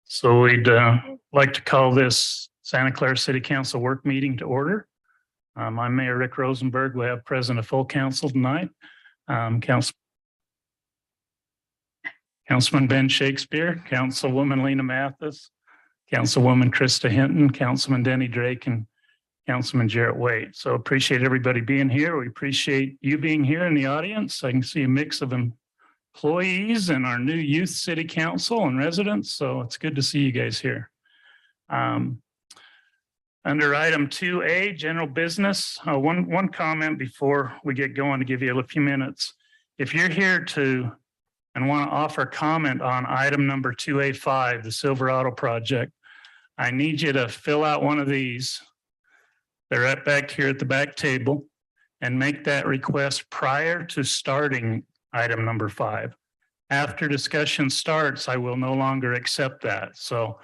So we'd like to call this Santa Clara City Council work meeting to order. I'm Mayor Rick Rosenberg. We have present a full council tonight. Councilman Ben Shakespeare, Councilwoman Lena Mathis, Councilwoman Krista Hinton, Councilman Denny Drake, and Councilman Jarrett Wade. So appreciate everybody being here. We appreciate you being here in the audience. I can see a mix of employees and our new youth city council and residents. So it's good to see you guys here. Under item 2A, general business, one comment before we get going to give you a few minutes. If you're here and want to offer comment on item number 2A5, the Silverado project, I need you to fill out one of these. They're right back here at the back table, and make that request prior to starting item number 5. After discussion starts, I will no longer accept that. So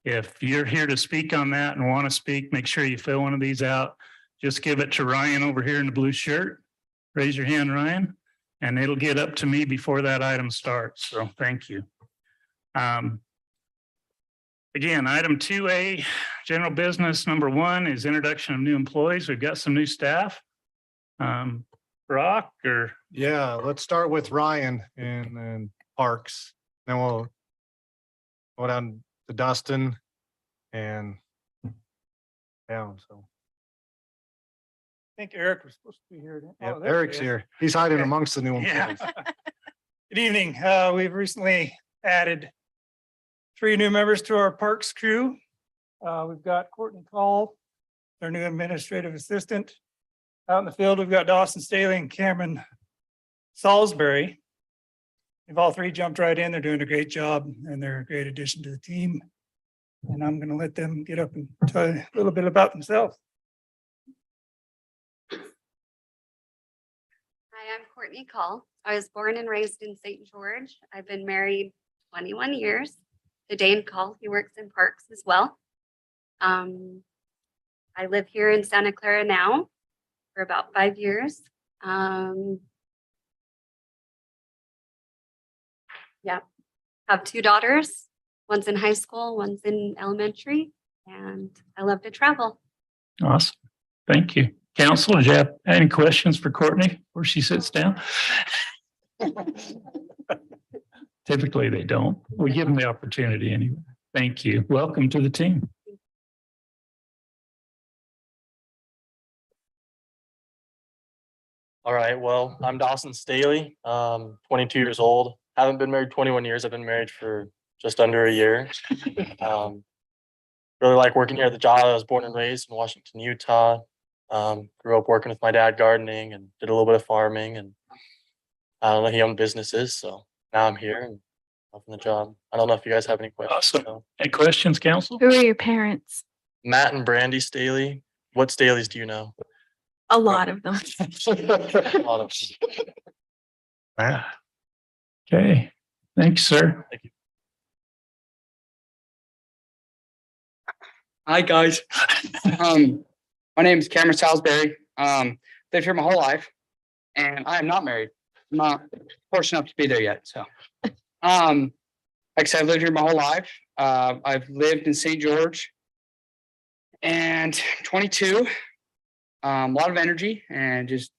if you're here to speak on that and want to speak, make sure you fill one of these out. Just give it to Ryan over here in the blue shirt. Raise your hand, Ryan, and it'll get up to me before that item starts. So thank you. Again, item 2A, general business number 1 is introduction of new employees. We've got some new staff. Brock or? Yeah, let's start with Ryan in Parks. Then we'll go down to Dustin and down. So I think Eric was supposed to be here. yeah, Oh, there Eric's he is. here. He's hiding Okay. amongst the new Yeah. employees. Good evening. We've recently added 3 new members to our parks crew. We've got Courtney Call, our new administrative assistant. Out in the field, we've got Dawson Staley and Cameron Salisbury. They've all 3 jumped right in. They're doing a great job and they're a great addition to the team. And I'm going to let them get up and tell you a little bit about themselves. Hi, I'm Courtney Call. I was born and raised in St. George. I've been married 21 years to Dane Call. He works in parks as well. I live here in Santa Clara now for about 5 years. Yeah, have 2 daughters. One's in high school, one's in elementary, and I love to travel. Awesome. Thank you. Council, do you have any questions for Courtney before she sits down? Typically they don't. We give them the opportunity anyway. Thank you. Welcome to the team. All right, well, I'm Dawson Staley, 22 years old. Haven't been married 21 years. I've been married for just under a year. Really like working here at the job. I was born and raised in Washington, Utah. Grew up working with my dad gardening and did a little bit of farming, and he owned businesses. So now I'm here and loving the job. I don't know if you guys have any questions. Awesome. So. Any questions, council? Who are your parents? Matt and Brandy Staley. What Staleys do you know? A lot of them. A lot of them. Okay. Thanks, sir. Thank you. Hi, guys. My name is Cameron Salisbury. Lived here my whole life, and I am not married. I'm not fortunate enough to be there yet. So, like I said, I've lived here my whole life. I've lived in St. George, and 22. A lot of energy, and just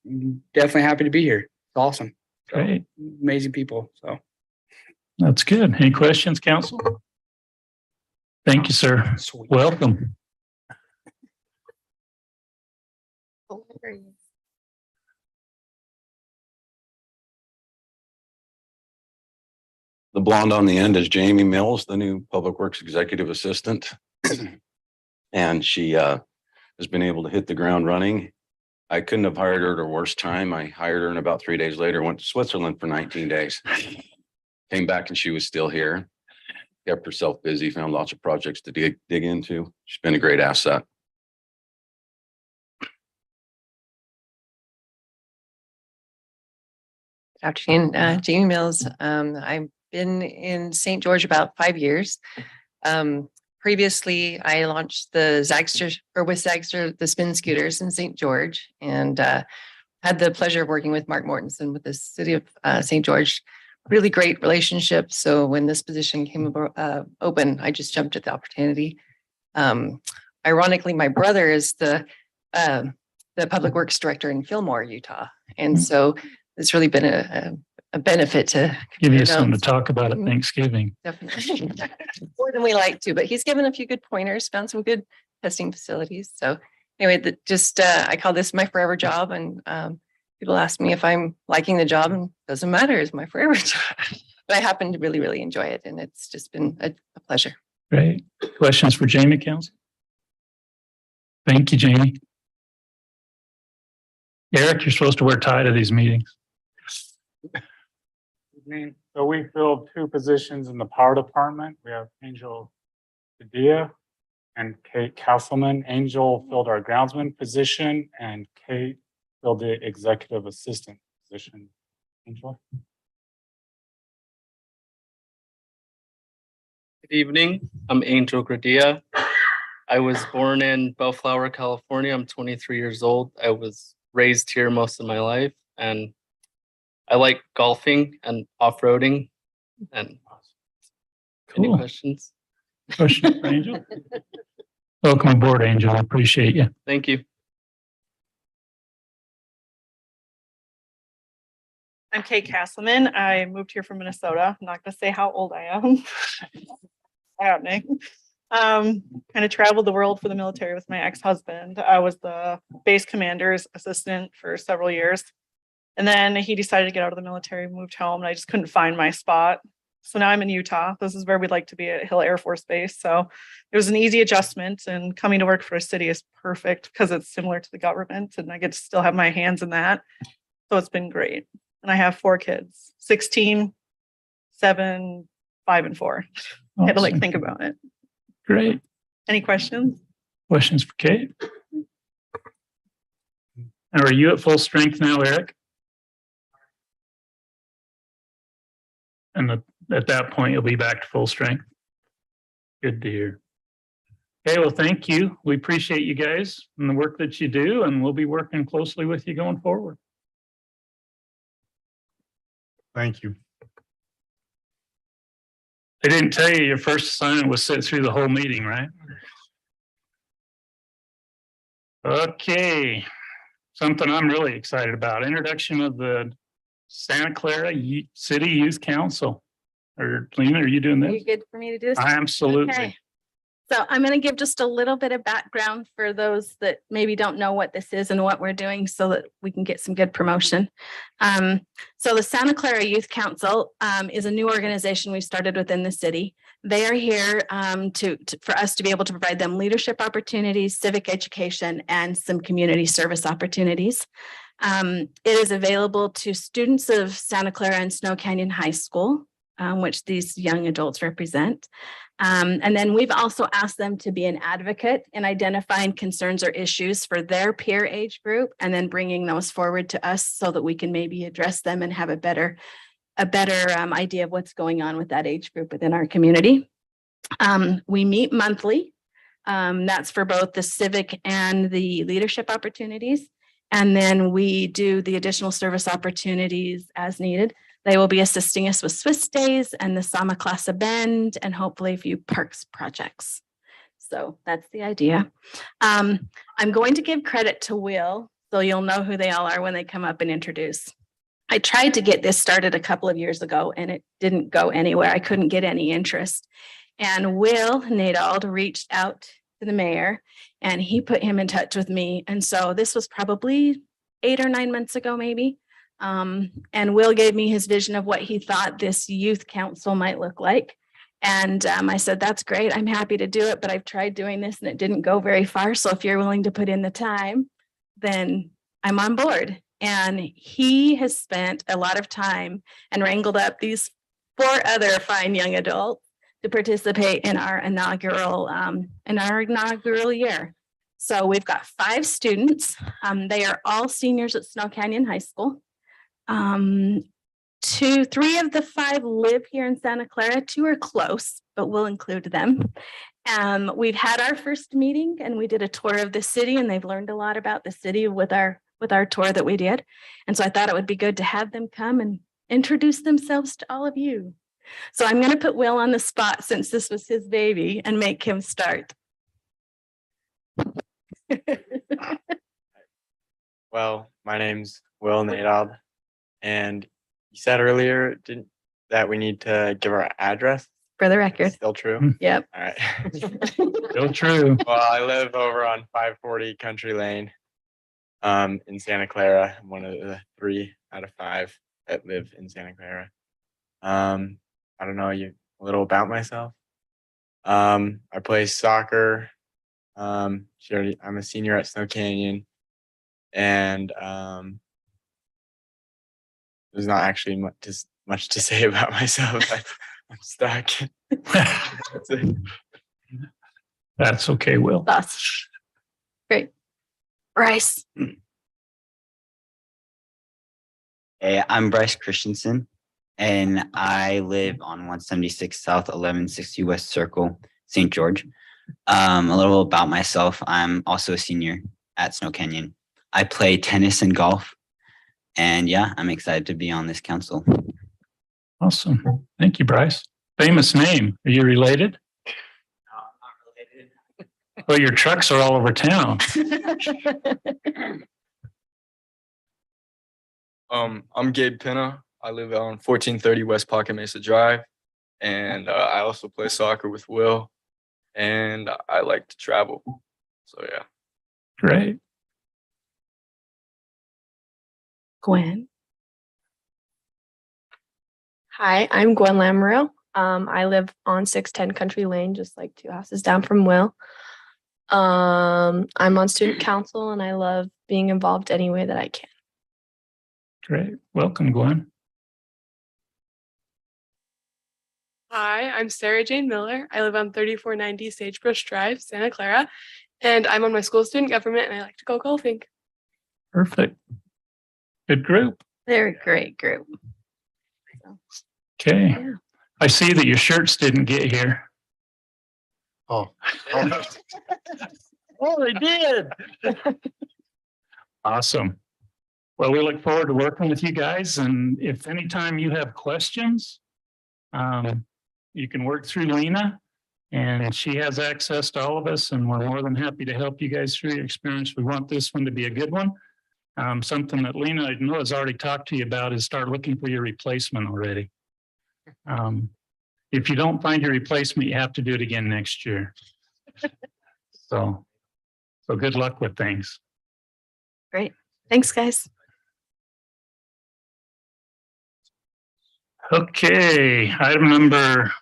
definitely happy to be here. It's awesome. Great. Amazing people. So That's good. Any questions, council? Thank you, sir. sweet. Welcome. The blonde on the end is Jamie Mills, the new Public Works Executive Assistant. And she has been able to hit the ground running. I couldn't have hired her at a worse time. I hired her and about 3 days later went to Switzerland for 19 days. Came back and she was still here. Kept herself busy, found lots of projects to dig into. She's been a great asset. Good afternoon, Jamie Mills. I've been in St. George about 5 years. Previously, I launched the with Zagster, the spin scooters in St. George, and had the pleasure of working with Mark Mortensen with the city of St. George really great relationship. So when this position came open, I just jumped at the opportunity. Ironically, my brother is the public works director in Fillmore, Utah. And so it's really been a benefit to Give you compare something to notes. talk about at Thanksgiving. Definitely. More than we like to, but he's given a few good pointers, found some good testing facilities. So anyway, I call this my forever job. And people ask me if I'm liking the job, and it doesn't matter, it's my forever job. But I happen to really, really enjoy it. And it's just been a pleasure. Great. Questions for Jamie, council? Thank you, Jamie. Eric, you're supposed to wear tie to these meetings. So we filled 2 positions in the power department. We have Angel Padilla and Kate Castleman. Angel filled our groundsman position and Kate filled the executive assistant position. Angel? Good evening. I'm Angel Gradia. I was born in Bellflower, California. I'm 23 years old. I was raised here most of my life, and I like golfing and off-roading. And any Cool. questions? Question for Angel? Welcome aboard, Angel. I appreciate you. Thank you. I'm Kate Castleman. I moved here from Minnesota. I'm not going to say how old I am. Happening. Kind of traveled the world for the military with my ex-husband. I was the base commander's assistant for several years. And then he decided to get out of the military, moved home, and I just couldn't find my spot. So now I'm in Utah. This is where we'd like to be at Hill Air Force Base. So it was an easy adjustment, and coming to work for a city is perfect because it's similar to the government and I get to still have my hands in that. So it's been great. And I have 4 kids, 16, 7, 5, and 4. I had to Awesome. think about it. Great. Any questions? Questions for Kate? And are you at full strength now, Eric? And at that point, you'll be back to full strength. Good to hear. Okay, well, thank you. We appreciate you guys and the work that you do, and we'll be working closely with you going forward. Thank you. They didn't tell you your first assignment was sit through the whole meeting, right? Okay, something I'm really excited about. Introduction of the Santa Clara City Youth Council. Or Lena, are you doing Are you this? good for me to do this? Absolutely. Okay. So I'm going to give just a little bit of background for those that maybe don't know what this is and what we're doing so that we can get some good promotion. So the Santa Clara Youth Council is a new organization we started within the city. They are here for us to be able to provide them leadership opportunities, civic education, and some community service opportunities. It is available to students of Santa Clara and Snow Canyon High School, which these young adults represent. And then we've also asked them to be an advocate in identifying concerns or issues for their peer age group, and then bringing those forward to us so that we can maybe address them and have a better idea of what's going on with that age group within our community. We meet monthly. That's for both the civic and the leadership opportunities. And then we do the additional service opportunities as needed. They will be assisting us with Swiss Days and the Sama Classa Bend, and hopefully a few parks projects. So that's the idea. I'm going to give credit to Will, so you'll know who they all are when they come up and introduce. I tried to get this started a couple of years ago and it didn't go anywhere. I couldn't get any interest. And Will Nadald reached out to the mayor and he put him in touch with me. And so this was probably 8 or 9 months ago, maybe. And Will gave me his vision of what he thought this youth council might look like. And I said, that's great. I'm happy to do it, but I've tried doing this and it didn't go very far. So if you're willing to put in the time, then I'm on board. And he has spent a lot of time and wrangled up these 4 other fine young adults to participate in our inaugural year. So we've got 5 students. They are all seniors at Snow Canyon High School. 3 of the 5 live here in Santa Clara. 2 are close, but we'll include them. We've had our first meeting and we did a tour of the city, and they've learned a lot about the city with our tour that we did. And so I thought it would be good to have them come and introduce themselves to all of you. So I'm going to put Will on the spot since this was his baby and make him start. Well, my name's Will Nadob, and you said earlier that we need to give our address. For the record. Still true? Yep. All right. Still true. Well, I live over on 540 Country Lane in Santa Clara. I'm one of the 3 out of 5 that live in Santa Clara. I don't know a little about myself. I play soccer. I'm a senior at Snow Canyon, and there's not actually much to say about myself. I'm stuck. That's okay, Will. That's great. Bryce. Hey, I'm Bryce Christensen, and I live on 176 South 1160 West Circle, St. George. A little about myself. I'm also a senior at Snow Canyon. I play tennis and golf, and yeah, I'm excited to be on this council. Awesome. Thank you, Bryce. Famous name. Are you related? No, I'm not related. Well, your trucks are all over town. I'm Gabe Pinna. I live on 1430 West Pocket Mesa Drive, and I also play soccer with Will, and I like to travel. So yeah. Great. Gwen. Hi, I'm Gwen Lamoureux. I live on 610 Country Lane, just like 2 houses down from Will. I'm on student council and I love being involved any way that I can. Great. Welcome, Gwen. Hi, I'm Sarah Jane Miller. I live on 3490 Sagebrush Drive, Santa Clara, and I'm on my school student government and I like to go golfing. Perfect. Good group. They're a great group. Okay. Yeah. I see that your shirts didn't get here. Oh. Oh, they did. Awesome. Well, we look forward to working with you guys. And if anytime you have questions, you can work through Lena, and she has access to all of us, and we're more than happy to help you guys through your experience. We want this one to be a good one. Something that Lena, I know, has already talked to you about is start looking for your replacement already. If you don't find your replacement, you have to do it again next year. So good luck with things. Great. Thanks, guys. Okay, item number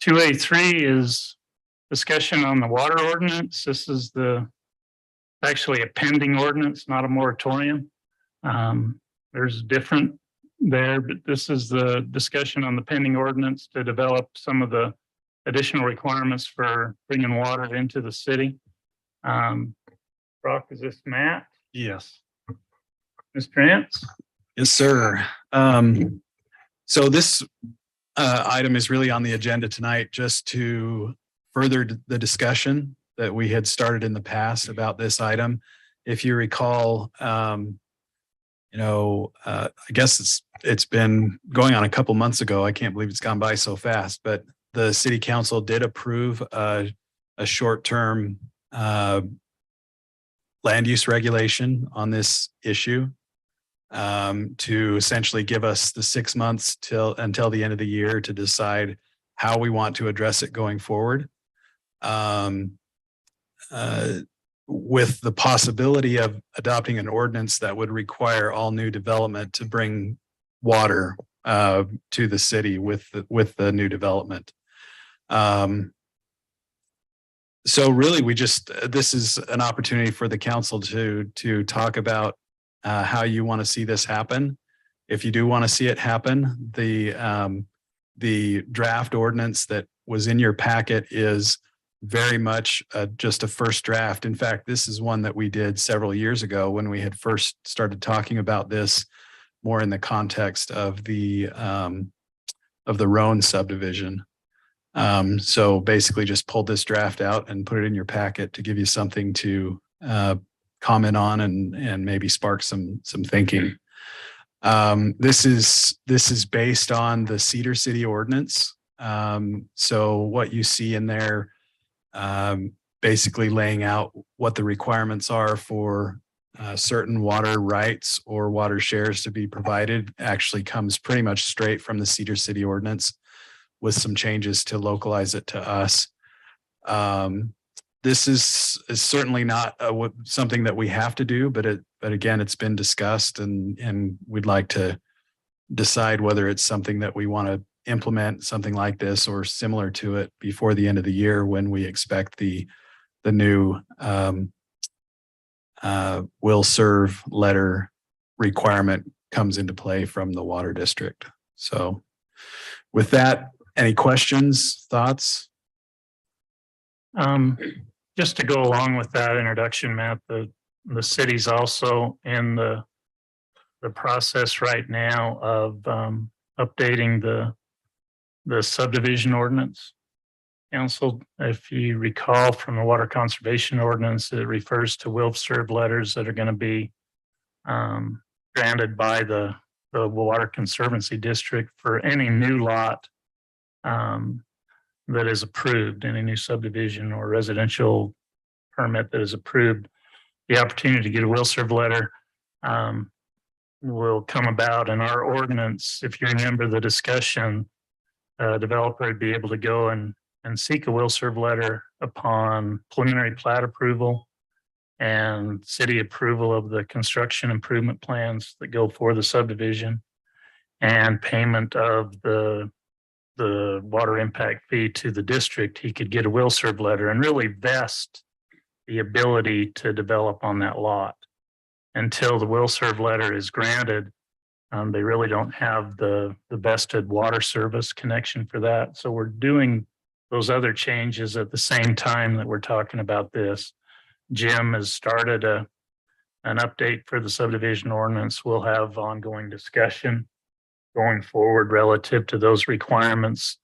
2A3 is discussion on the water ordinance. This is actually a pending ordinance, not a moratorium. There's different there, but this is the discussion on the pending ordinance to develop some of the additional requirements for bringing water into the city. Brock, is this Matt? Yes. Mr. Ants? Yes, sir. So this item is really on the agenda tonight just to further the discussion that we had started in the past about this item. If you recall, I guess it's been going on a couple months ago. I can't believe it's gone by so fast, but the city council did approve a short-term land use regulation on this issue to essentially give us the 6 months until the end of the year to decide how we want to address it going forward. With the possibility of adopting an ordinance that would require all new development to bring water to the city with the new development. So really, this is an opportunity for the council to talk about how you want to see this happen. If you do want to see it happen, the draft ordinance that was in your packet is very much just a first draft. In fact, this is one that we did several years ago when we had first started talking about this more in the context of the Roan subdivision. So basically just pulled this draft out and put it in your packet to give you something to comment on and maybe spark some thinking. This is based on the Cedar City ordinance. So what you see in there, basically laying out what the requirements are for certain water rights or water shares to be provided, actually comes pretty much straight from the Cedar City ordinance with some changes to localize it to us. This is certainly not something that we have to do, but again, it's been discussed and we'd like to decide whether it's something that we want to implement something like this or similar to it before the end of the year when we expect the new will serve letter requirement comes into play from the water district. So with that, any questions, thoughts? Just to go along with that introduction, Matt, the city's also in the process right now of updating the subdivision ordinance. Council, if you recall from the water conservation ordinance, it refers to will serve letters that are going to be granted by the Water Conservancy District for any new lot that is approved, any new subdivision or residential permit that is approved. The opportunity to get a will serve letter will come about in our ordinance. If you remember the discussion, developer would be able to go and seek a will serve letter upon preliminary plat approval and city approval of the construction improvement plans that go for the subdivision and payment of the water impact fee to the district. He could get a will serve letter and really vest the ability to develop on that lot. Until the will serve letter is granted, they really don't have the vested water service connection for that. So we're doing those other changes at the same time that we're talking about this. Jim has started an update for the subdivision ordinance. We'll have ongoing discussion going forward relative to those requirements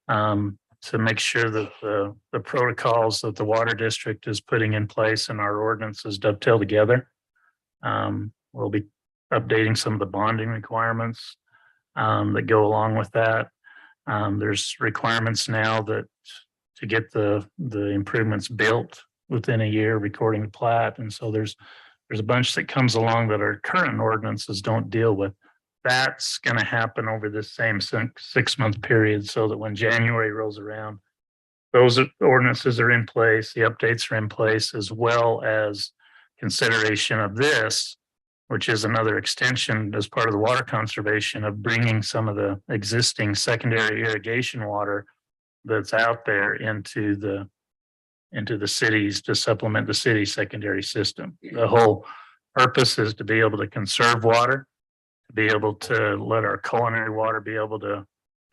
to make sure that the protocols that the water district is putting in place and our ordinances dovetail together. We'll be updating some of the bonding requirements that go along with that. There's requirements now that to get the improvements built within a year, recording the plat. And so there's a bunch that comes along that our current ordinances don't deal with. That's going to happen over this same 6-month period so that when January rolls around, those ordinances are in place, the updates are in place, as well as consideration of this, which is another extension as part of the water conservation of bringing some of the existing secondary irrigation water that's out there into the cities to supplement the city's secondary system. The whole purpose is to be able to conserve water, to be able to let our culinary water be able to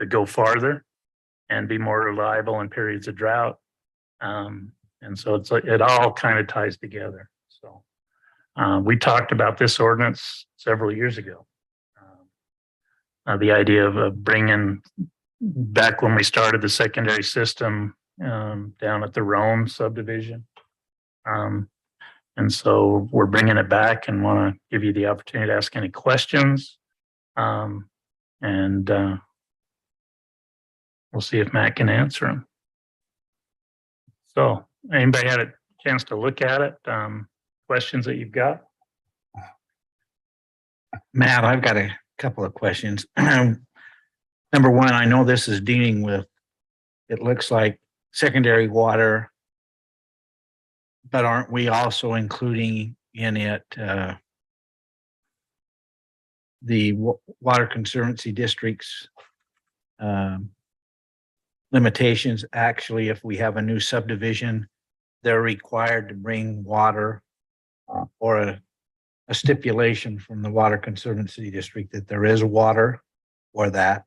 go farther and be more reliable in periods of drought. And so it's like it all kind of ties together. So we talked about this ordinance several years ago. The idea of bringing back when we started the secondary system down at the Rome subdivision. And so we're bringing it back and want to give you the opportunity to ask any questions. And we'll see if Matt can answer them. So anybody had a chance to look at it? Questions that you've got? Matt, I've got a couple of questions. Number one, I know this is dealing with, it looks like secondary water, but aren't we also including in it the Water Conservancy District's limitations? Actually, if we have a new subdivision, they're required to bring water or a stipulation from the Water Conservancy District that there is water or that.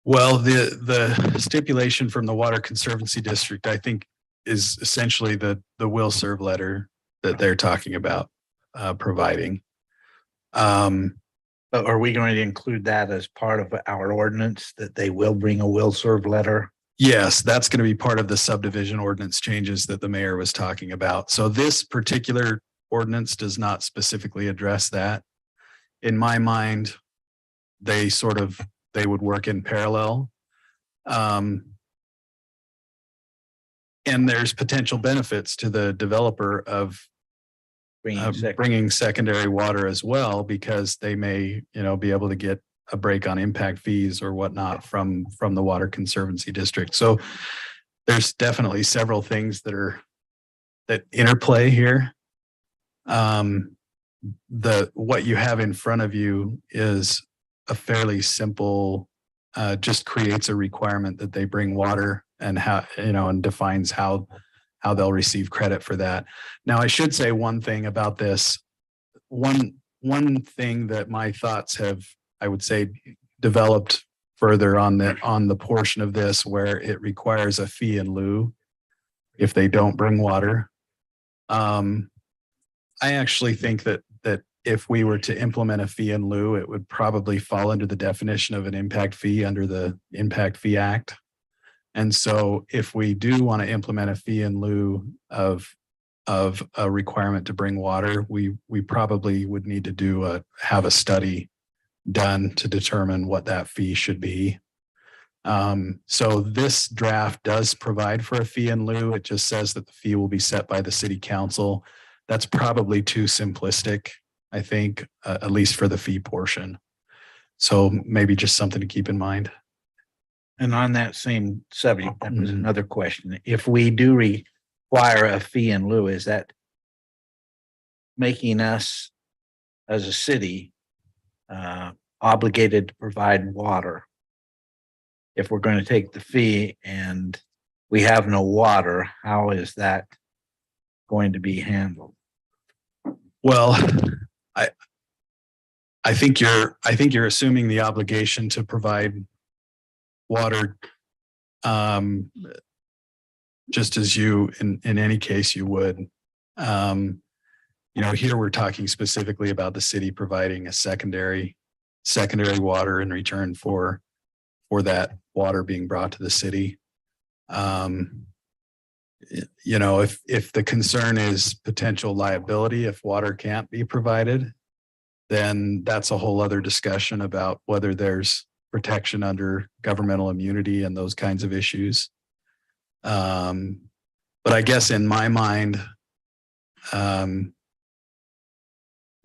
Well, the stipulation from the Water Conservancy District, I think, is essentially the will serve letter that they're talking about providing. But are we going to include that as part of our ordinance, that they will bring a will serve letter? Yes, that's going to be part of the subdivision ordinance changes that the mayor was talking about. So this particular ordinance does not specifically address that. in my mind, they would work in parallel. And there's potential benefits to the developer of bringing secondary water as well, because they may, be able to get a break on impact fees or whatnot from the Water Conservancy District. So there's definitely several things that interplay here. What you have in front of you is a fairly simple, just creates a requirement that they bring water and how, and defines how they'll receive credit for that. Now, I should say one thing about this. One thing that my thoughts have, I would say, developed further on the portion of this where it requires a fee in lieu if they don't bring water. I actually think that if we were to implement a fee in lieu, it would probably fall under the definition of an impact fee under the Impact Fee Act. And so if we do want to implement a fee in lieu of a requirement to bring water, we probably would need to have a study done to determine what that fee should be. So this draft does provide for a fee in lieu. It just says that the fee will be set by the city council. That's probably too simplistic, I think, at least for the fee portion. So maybe just something to keep in mind. And on that same subject, that was another question. If we do require a fee in lieu, is that making us as a city obligated to provide water? If we're going to take the fee and we have no water, how is that going to be handled? Well, I think you're assuming the obligation to provide water, just as you in any case you would. Here we're talking specifically about the city providing a secondary water in return for that water being brought to the city. If the concern is potential liability if water can't be provided, then that's a whole other discussion about whether there's protection under governmental immunity and those kinds of issues. But I guess in my mind,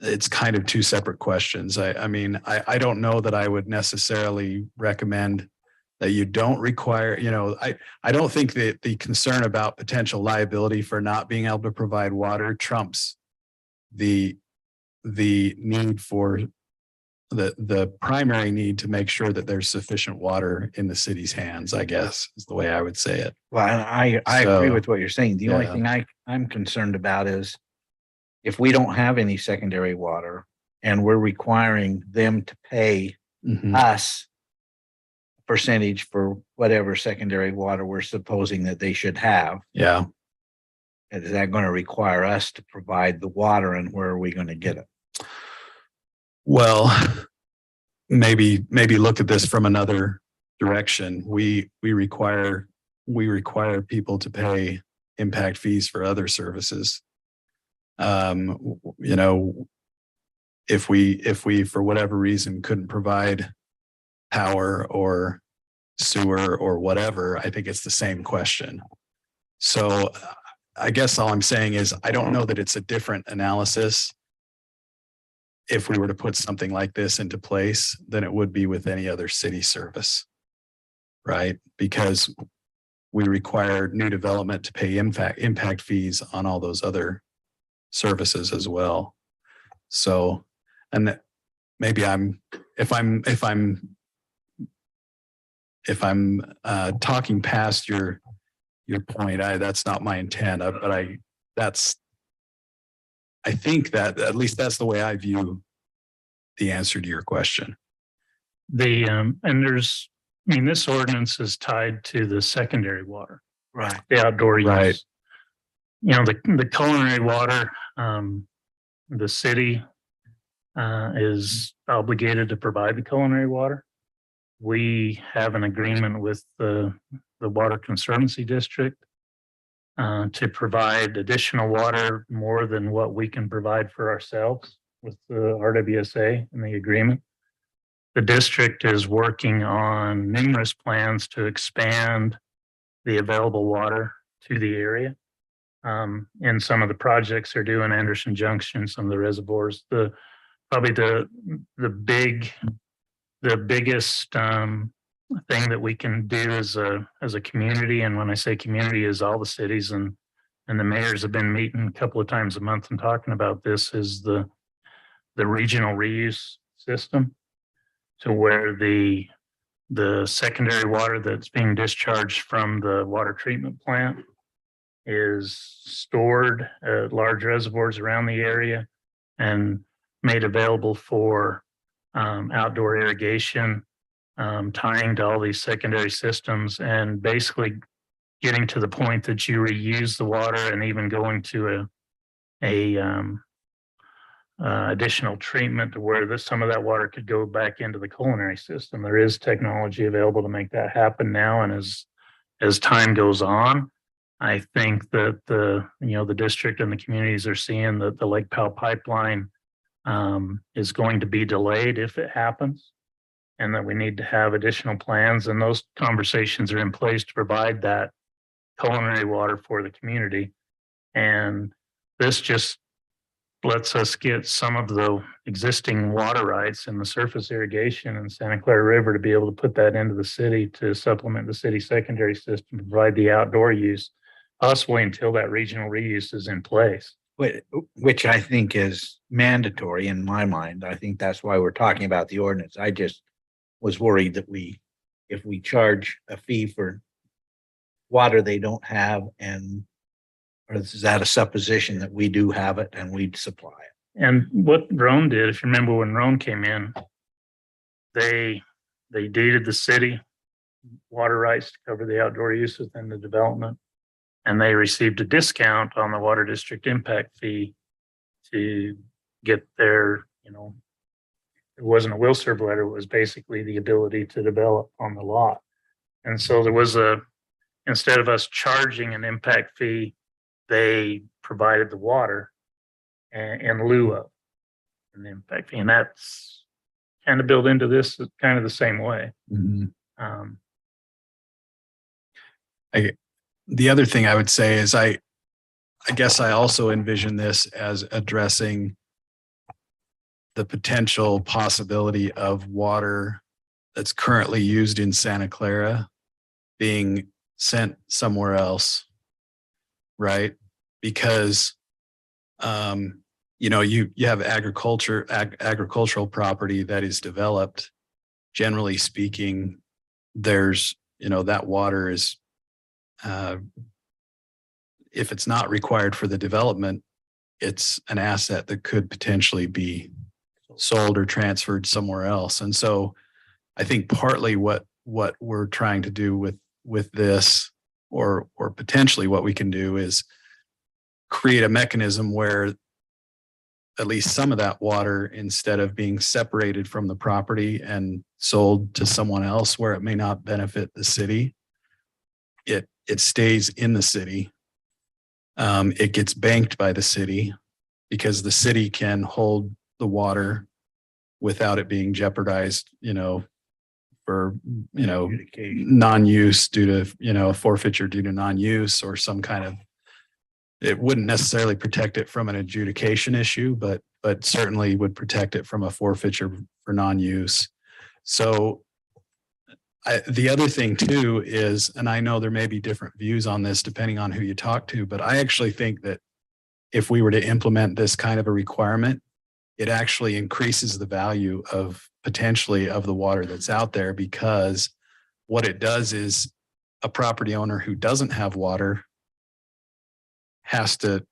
it's kind of two separate questions. I don't know that I would necessarily recommend that you don't require, I don't think that the concern about potential liability for not being able to provide water trumps the need for the primary need to make sure that there's sufficient water in the city's hands, I guess, is the way I would say it. Well, I agree with what you're saying. The only thing I'm concerned about is if we don't have any secondary water and we're requiring them to pay us a percentage for whatever secondary water we're supposing that they should have. Yeah. Is that going to require us to provide the water, and where are we going to get it? Well, maybe look at this from another direction. We require people to pay impact fees for other services. If we for whatever reason couldn't provide power or sewer or whatever, I think it's the same question. So I guess all I'm saying is I don't know that it's a different analysis if we were to put something like this into place than it would be with any other city service, right? Because we require new development to pay impact fees on all those other services as well. So, and maybe if I'm talking past your point, that's not my intent, but I think that at least that's the way I view the answer to your question. This ordinance is tied to the secondary water, right? The outdoor use. Right. The culinary water, the city is obligated to provide the culinary water. We have an agreement with the Water Conservancy District to provide additional water more than what we can provide for ourselves. with the RWSA and the agreement. The district is working on numerous plans to expand the available water to the area. In some of the projects they're doing, Anderson Junction, some of the reservoirs, probably the biggest thing that we can do as a community, and when I say community, is all the cities and the mayors have been meeting a couple of times a month and talking about this, is the regional reuse system, to where the secondary water that's being discharged from the water treatment plant is stored at large reservoirs around the area and made available for outdoor irrigation, tying to all these secondary systems, and basically getting to the point that you reuse the water and even going to additional treatment to where some of that water could go back into the culinary system. There is technology available to make that happen now, and as time goes on, I think that the district and the communities are seeing that the Lake Powell pipeline is going to be delayed if it happens, and that we need to have additional plans, and those conversations are in place to provide that culinary water for the community. And this just lets us get some of the existing water rights in the surface irrigation in Santa Clara River to be able to put that into the city to supplement the city secondary system, provide the outdoor use, possibly until that regional reuse is in place. Which I think is mandatory in my mind. I think that's why we're talking about the ordinance. I just was worried that if we charge a fee for water they don't have, or is that a supposition that we do have it and we'd supply it? And what Rome did, if you remember when Rome came in, they deeded the city water rights to cover the outdoor use within the development. And they received a discount on the water district impact fee to get their, it wasn't a will serve letter, it was basically the ability to develop on the lot. And so there was instead of us charging an impact fee, they provided the water in lieu of an impact fee. And that's kind of built into this kind of the same way. The other thing I would say is I guess I also envision this as addressing the potential possibility of water that's currently used in Santa Clara being sent somewhere else, right? Because you have agricultural property that is developed. Generally speaking, there's that water is if it's not required for the development, it's an asset that could potentially be sold or transferred somewhere else. And so I think partly what we're trying to do with this, or potentially what we can do, is create a mechanism where at least some of that water, instead of being separated from the property and sold to someone else where it may not benefit the city, it stays in the city. It gets banked by the city because the city can hold the water without it being jeopardized, for, non-use due to, forfeiture due to non-use, or some kind of, it wouldn't necessarily protect it from an adjudication issue, but certainly would protect it from a forfeiture for non-use. So the other thing too is, and I know there may be different views on this depending on who you talk to, but I actually think that if we were to implement this kind of a requirement, it actually increases the value of potentially of the water that's out there, because what it does is a property owner who doesn't have water has to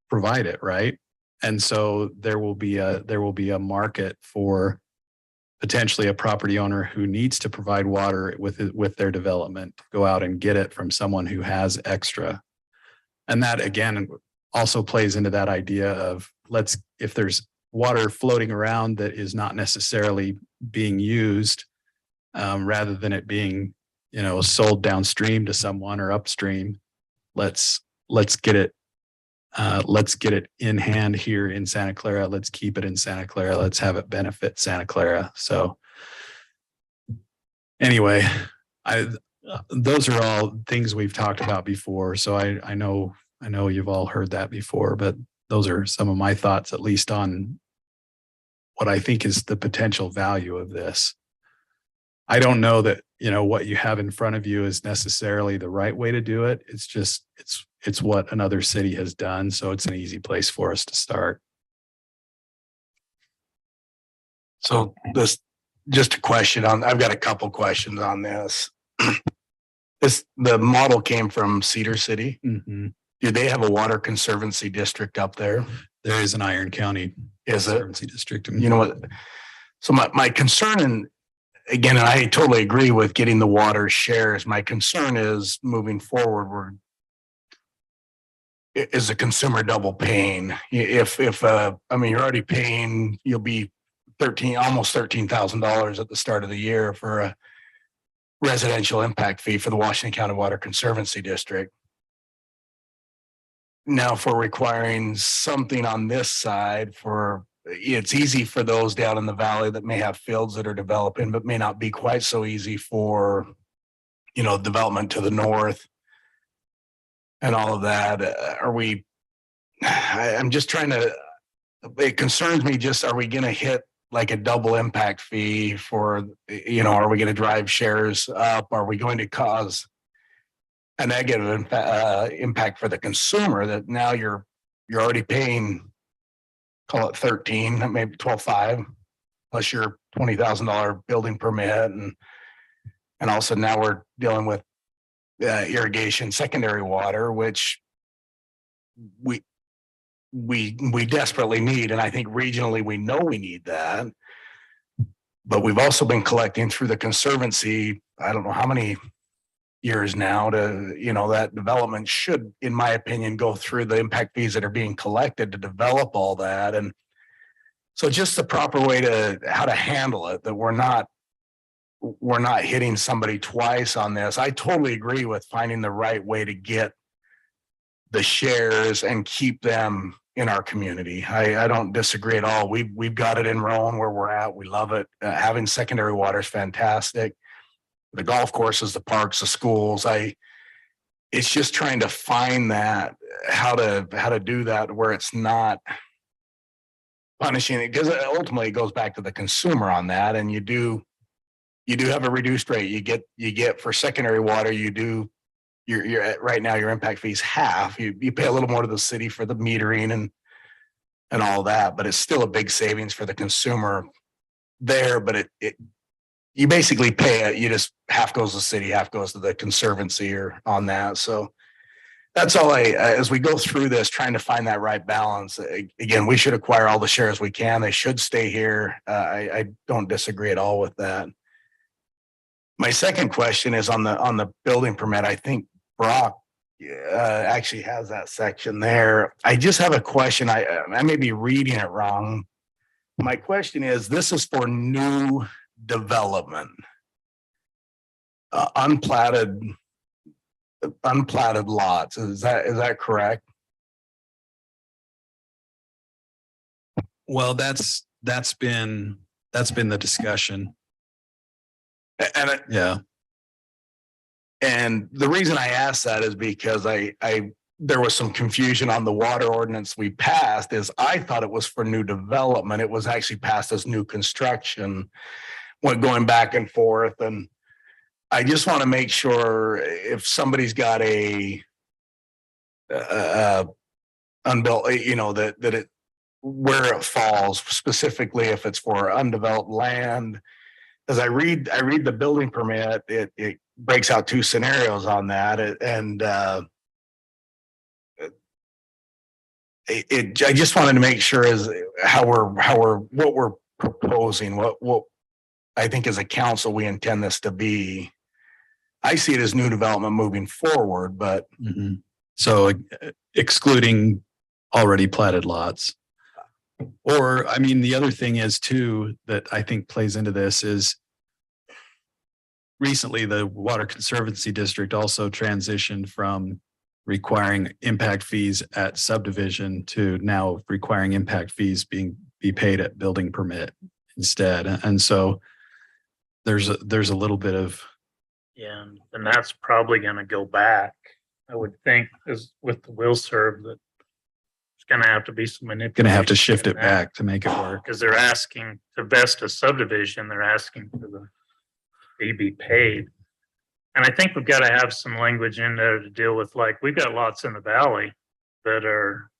provide it, right? And so there will be a market for potentially a property owner who needs to provide water with their development, go out and get it from someone who has extra. And that again also plays into that idea of, if there's water floating around that is not necessarily being used, rather than it being, sold downstream to someone or upstream, let's get it let's get it in hand here in Santa Clara. Let's keep it in Santa Clara. Let's have it benefit Santa Clara. So anyway, those are all things we've talked about before. So I know you've all heard that before, but those are some of my thoughts, at least on what I think is the potential value of this. I don't know that, what you have in front of you is necessarily the right way to do it. It's just, it's what another city has done. So it's an easy place for us to start. So this, just a question on, I've got a couple questions on this. The model came from Cedar City. Mm-hmm. Do they have a water conservancy district up there? There is an Iron County Conservancy district. You know what? So my concern, and again, and I totally agree with getting the water shares. My concern is moving forward, is the consumer double paying? If you're already paying, you'll be almost $13,000 at the start of the year for a residential impact fee for the Washington County Water Conservancy District. Now, if we're requiring something on this side it's easy for those down in the valley that may have fields that are developing, but may not be quite so easy for, development to the north and all of that. I'm just trying to, it concerns me just, are we going to hit like a double impact fee for, are we going to drive shares up? Are we going to cause a negative impact for the consumer that now you're already paying, call it 13, maybe 12.5 plus your $20,000 building permit. And all of a sudden now we're dealing with irrigation, secondary water, which we desperately need. And I think regionally, we know we need that, but we've also been collecting through the conservancy. I don't know how many years now to, that development should, in my opinion, go through the impact fees that are being collected to develop all that. And so just the proper way how to handle it, that we're not hitting somebody twice on this. I totally agree with finding the right way to get the shares and keep them in our community. I don't disagree at all. We've got it in Rowan where we're at. We love it. Having secondary water is fantastic. The golf courses, the parks, the schools. It's just trying to find that how to do that where it's not punishing it, because ultimately it goes back to the consumer on that. And you do have a reduced rate. You get for secondary water. You're at right now your impact fees half. You pay a little more to the city for the metering and all that, but it's still a big savings for the consumer there. But you basically pay it. You just half goes to the city, half goes to the conservancy or on that. So that's all as we go through this, trying to find that right balance. Again, we should acquire all the shares we can. They should stay here. I don't disagree at all with that. My second question is on the building permit. I think Brock actually has that section there. I just have a question. I may be reading it wrong. My question is, this is for new development, unplatted lots. Is that correct? Well, that's been the discussion. And yeah. And the reason I asked that is because there was some confusion on the water ordinance we passed. Is I thought it was for new development. It was actually passed as new construction. Went going back and forth, and I just want to make sure if somebody's got a unbuilt, that it where it falls specifically, if it's for undeveloped land. As I read the building permit, it breaks out two scenarios on that, and I just wanted to make sure is what we're proposing, what I think as a council we intend this to be. I see it as new development moving forward, but so excluding already platted lots. Or, I mean, the other thing is too, that I think plays into this is recently the Water Conservancy District also transitioned from requiring impact fees at subdivision to now requiring impact fees be paid at building permit instead. And so there's a little bit of, Yeah, and that's probably gonna go back. I would think as with the will serve that it's gonna have to be some manipulation. gonna have to shift in it that, back to make it work. because they're asking to vest a subdivision, they're asking for the fee be paid. And I think we've got to have some language in there to deal with, like, we've got lots in the valley that are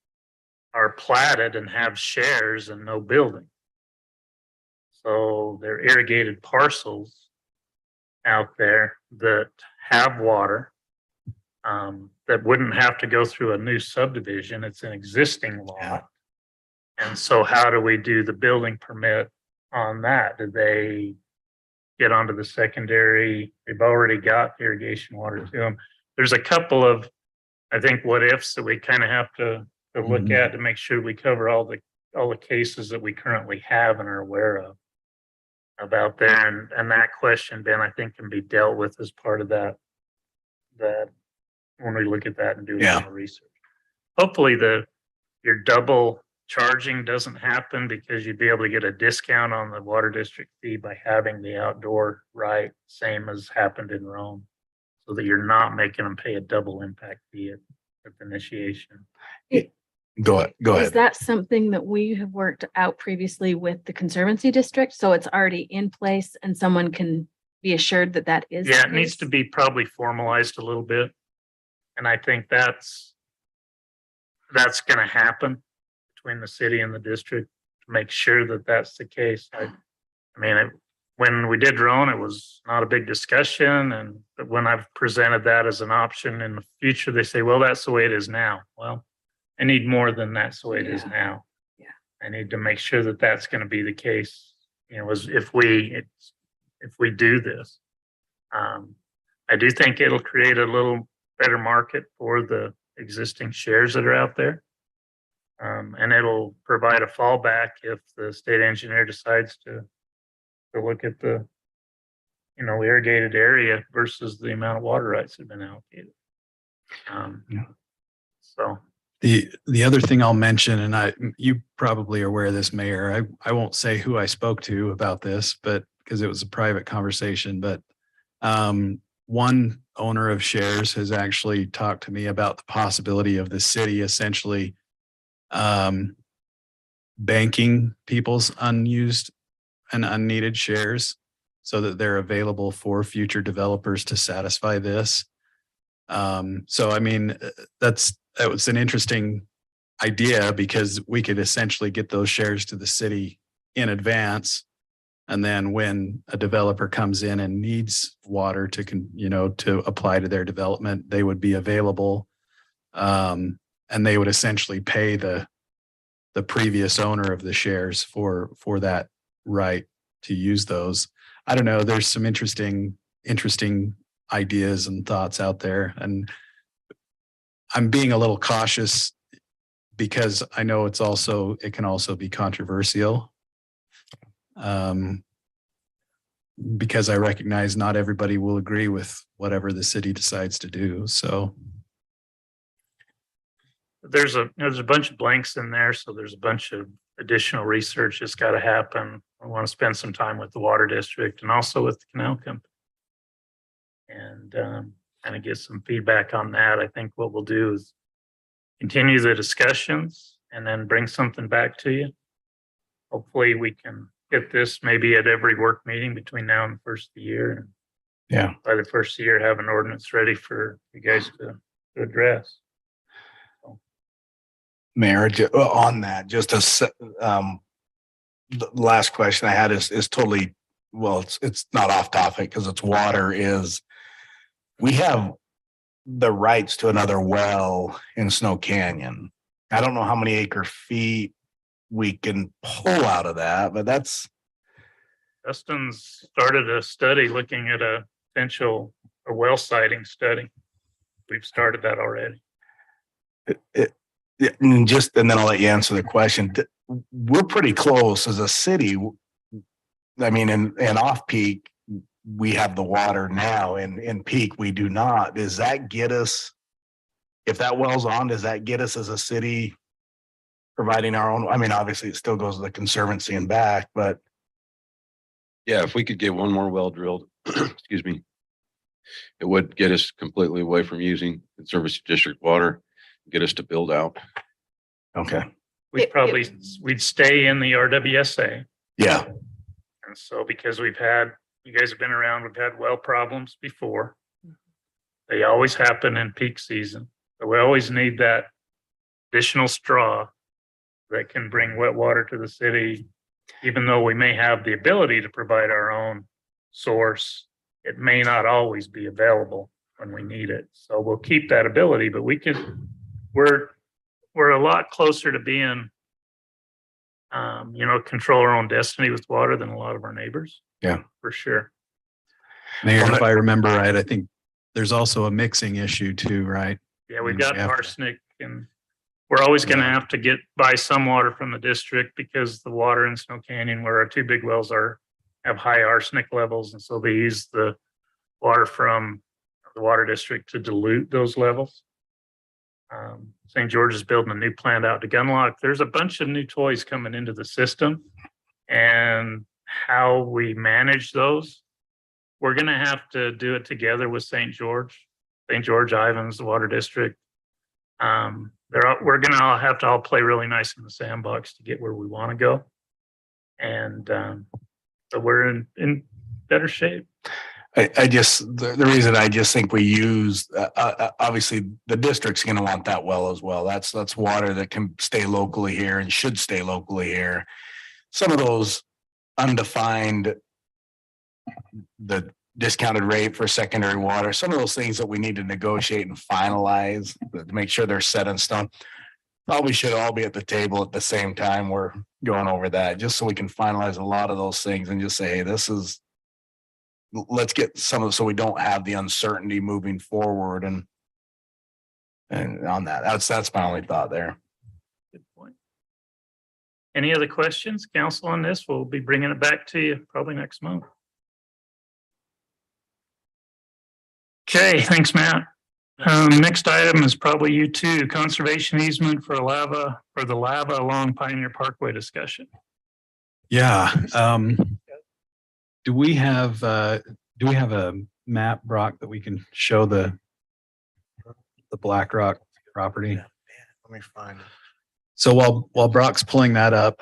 platted and have shares and no building. So they're irrigated parcels out there that have water, that wouldn't have to go through a new subdivision. It's an existing lot. And so how do we do the building permit on that? Do they get onto the secondary? They've already got irrigation water to them. There's a couple of, I think, what ifs that we kind of have to look at to make sure we cover all the cases that we currently have and are aware of about there. And that question, Ben, I think can be dealt with as part of that when we look at that and do a little research. Hopefully your double charging doesn't happen, because you'd be able to get a discount on the water district fee by having the outdoor right, same as happened in Rome, so that you're not making them pay a double impact fee at the initiation. Go ahead. Is that something that we have worked out previously with the Conservancy District? So it's already in place and someone can be assured that that is. Yeah, the it needs case? to be probably formalized a little bit. And I think that's gonna happen between the city and the district to make sure that that's the case. I mean, when we did drone, it was not a big discussion. And but when I've presented that as an option in the future, they say, well, that's the way it is now. Well, I need more than that's the way it is now. Yeah. I need to make sure that that's going to be the case, if we do this. I do think it'll create a little better market for the existing shares that are out there. And it'll provide a fallback if the state engineer decides to look at the, irrigated area versus the amount of water rights that have been allocated. So. The other thing I'll mention, and you probably are aware of this, Mayor, I won't say who I spoke to about this, but because it was a private conversation, but one owner of shares has actually talked to me about the possibility of the city essentially banking people's unused and unneeded shares so that they're available for future developers to satisfy this. So, I mean, that was an interesting idea, because we could essentially get those shares to the city in advance. And then when a developer comes in and needs water to apply to their development, they would be available. And they would essentially pay the previous owner of the shares for that right to use those. I don't know. There's some interesting ideas and thoughts out there. And I'm being a little cautious because I know it can also be controversial. Because I recognize not everybody will agree with whatever the city decides to do. So There's a bunch of blanks in there, so there's a bunch of additional research that's got to happen. I want to spend some time with the water district and also with the canal company, and kind of get some feedback on that. I think what we'll do is continue the discussions and then bring something back to you. Hopefully we can get this maybe at every work meeting between now and the first of the year. And Yeah. by the first of the year, have an ordinance ready for you guys to address. Mayor, on that, the last question I had is totally, well, it's not off topic because it's water. Is we have the rights to another well in Snow Canyon. I don't know how many acre feet we can pull out of that, but that's. Dustin's started a study looking at a potential well siting study. We've started that already. And then I'll let you answer the question. We're pretty close as a city. I mean, in off peak, we have the water now. In peak, we do not. Does that get us if that well's on, does that get us as a city providing our own? I mean, obviously it still goes to the conservancy and back, but Yeah, if we could get one more well drilled, excuse me, it would get us completely away from using conservancy district water, get us to build out. okay. We'd stay in the RWSA. Yeah. And so because you guys have been around, we've had well problems before. They always happen in peak season. But we always need that additional straw that can bring wet water to the city. Even though we may have the ability to provide our own source, it may not always be available when we need it. So we'll keep that ability, but we're a lot closer to being, control our own destiny with water than a lot of our neighbors. Yeah, for sure. Mayor, if I remember right, I think there's also a mixing issue too, right? Yeah, we've got arsenic, and we're always going to have to buy some water from the district because the water in Snow Canyon, where our two big wells are, have high arsenic levels. And so they use the water from the water district to dilute those levels. St. George is building a new plant out to Gunlock. There's a bunch of new toys coming into the system, and how we manage those, we're going to have to do it together with St. George, Ivans, the water district. We're going to have to all play really nice in the sandbox to get where we want to go. And so we're in better shape. The reason I just think we use, obviously the district's gonna want that well as well. That's water that can stay locally here and should stay locally here. Some of those undefined, the discounted rate for secondary water, some of those things that we need to negotiate and finalize to make sure they're set in stone, probably should all be at the table at the same time we're going over that, just so we can finalize a lot of those things and just say, hey, let's get some of, so we don't have the uncertainty moving forward and on that. That's my only thought there. Good point. Any other questions, council, on this? We'll be bringing it back to you probably next month. Okay, thanks, Matt. Next item is probably you too. Conservation easement for the lava along Pioneer Parkway discussion. Yeah. Do we have a map, Brock, that we can show the Black Rock property? Let me find it. So while Brock's pulling that up,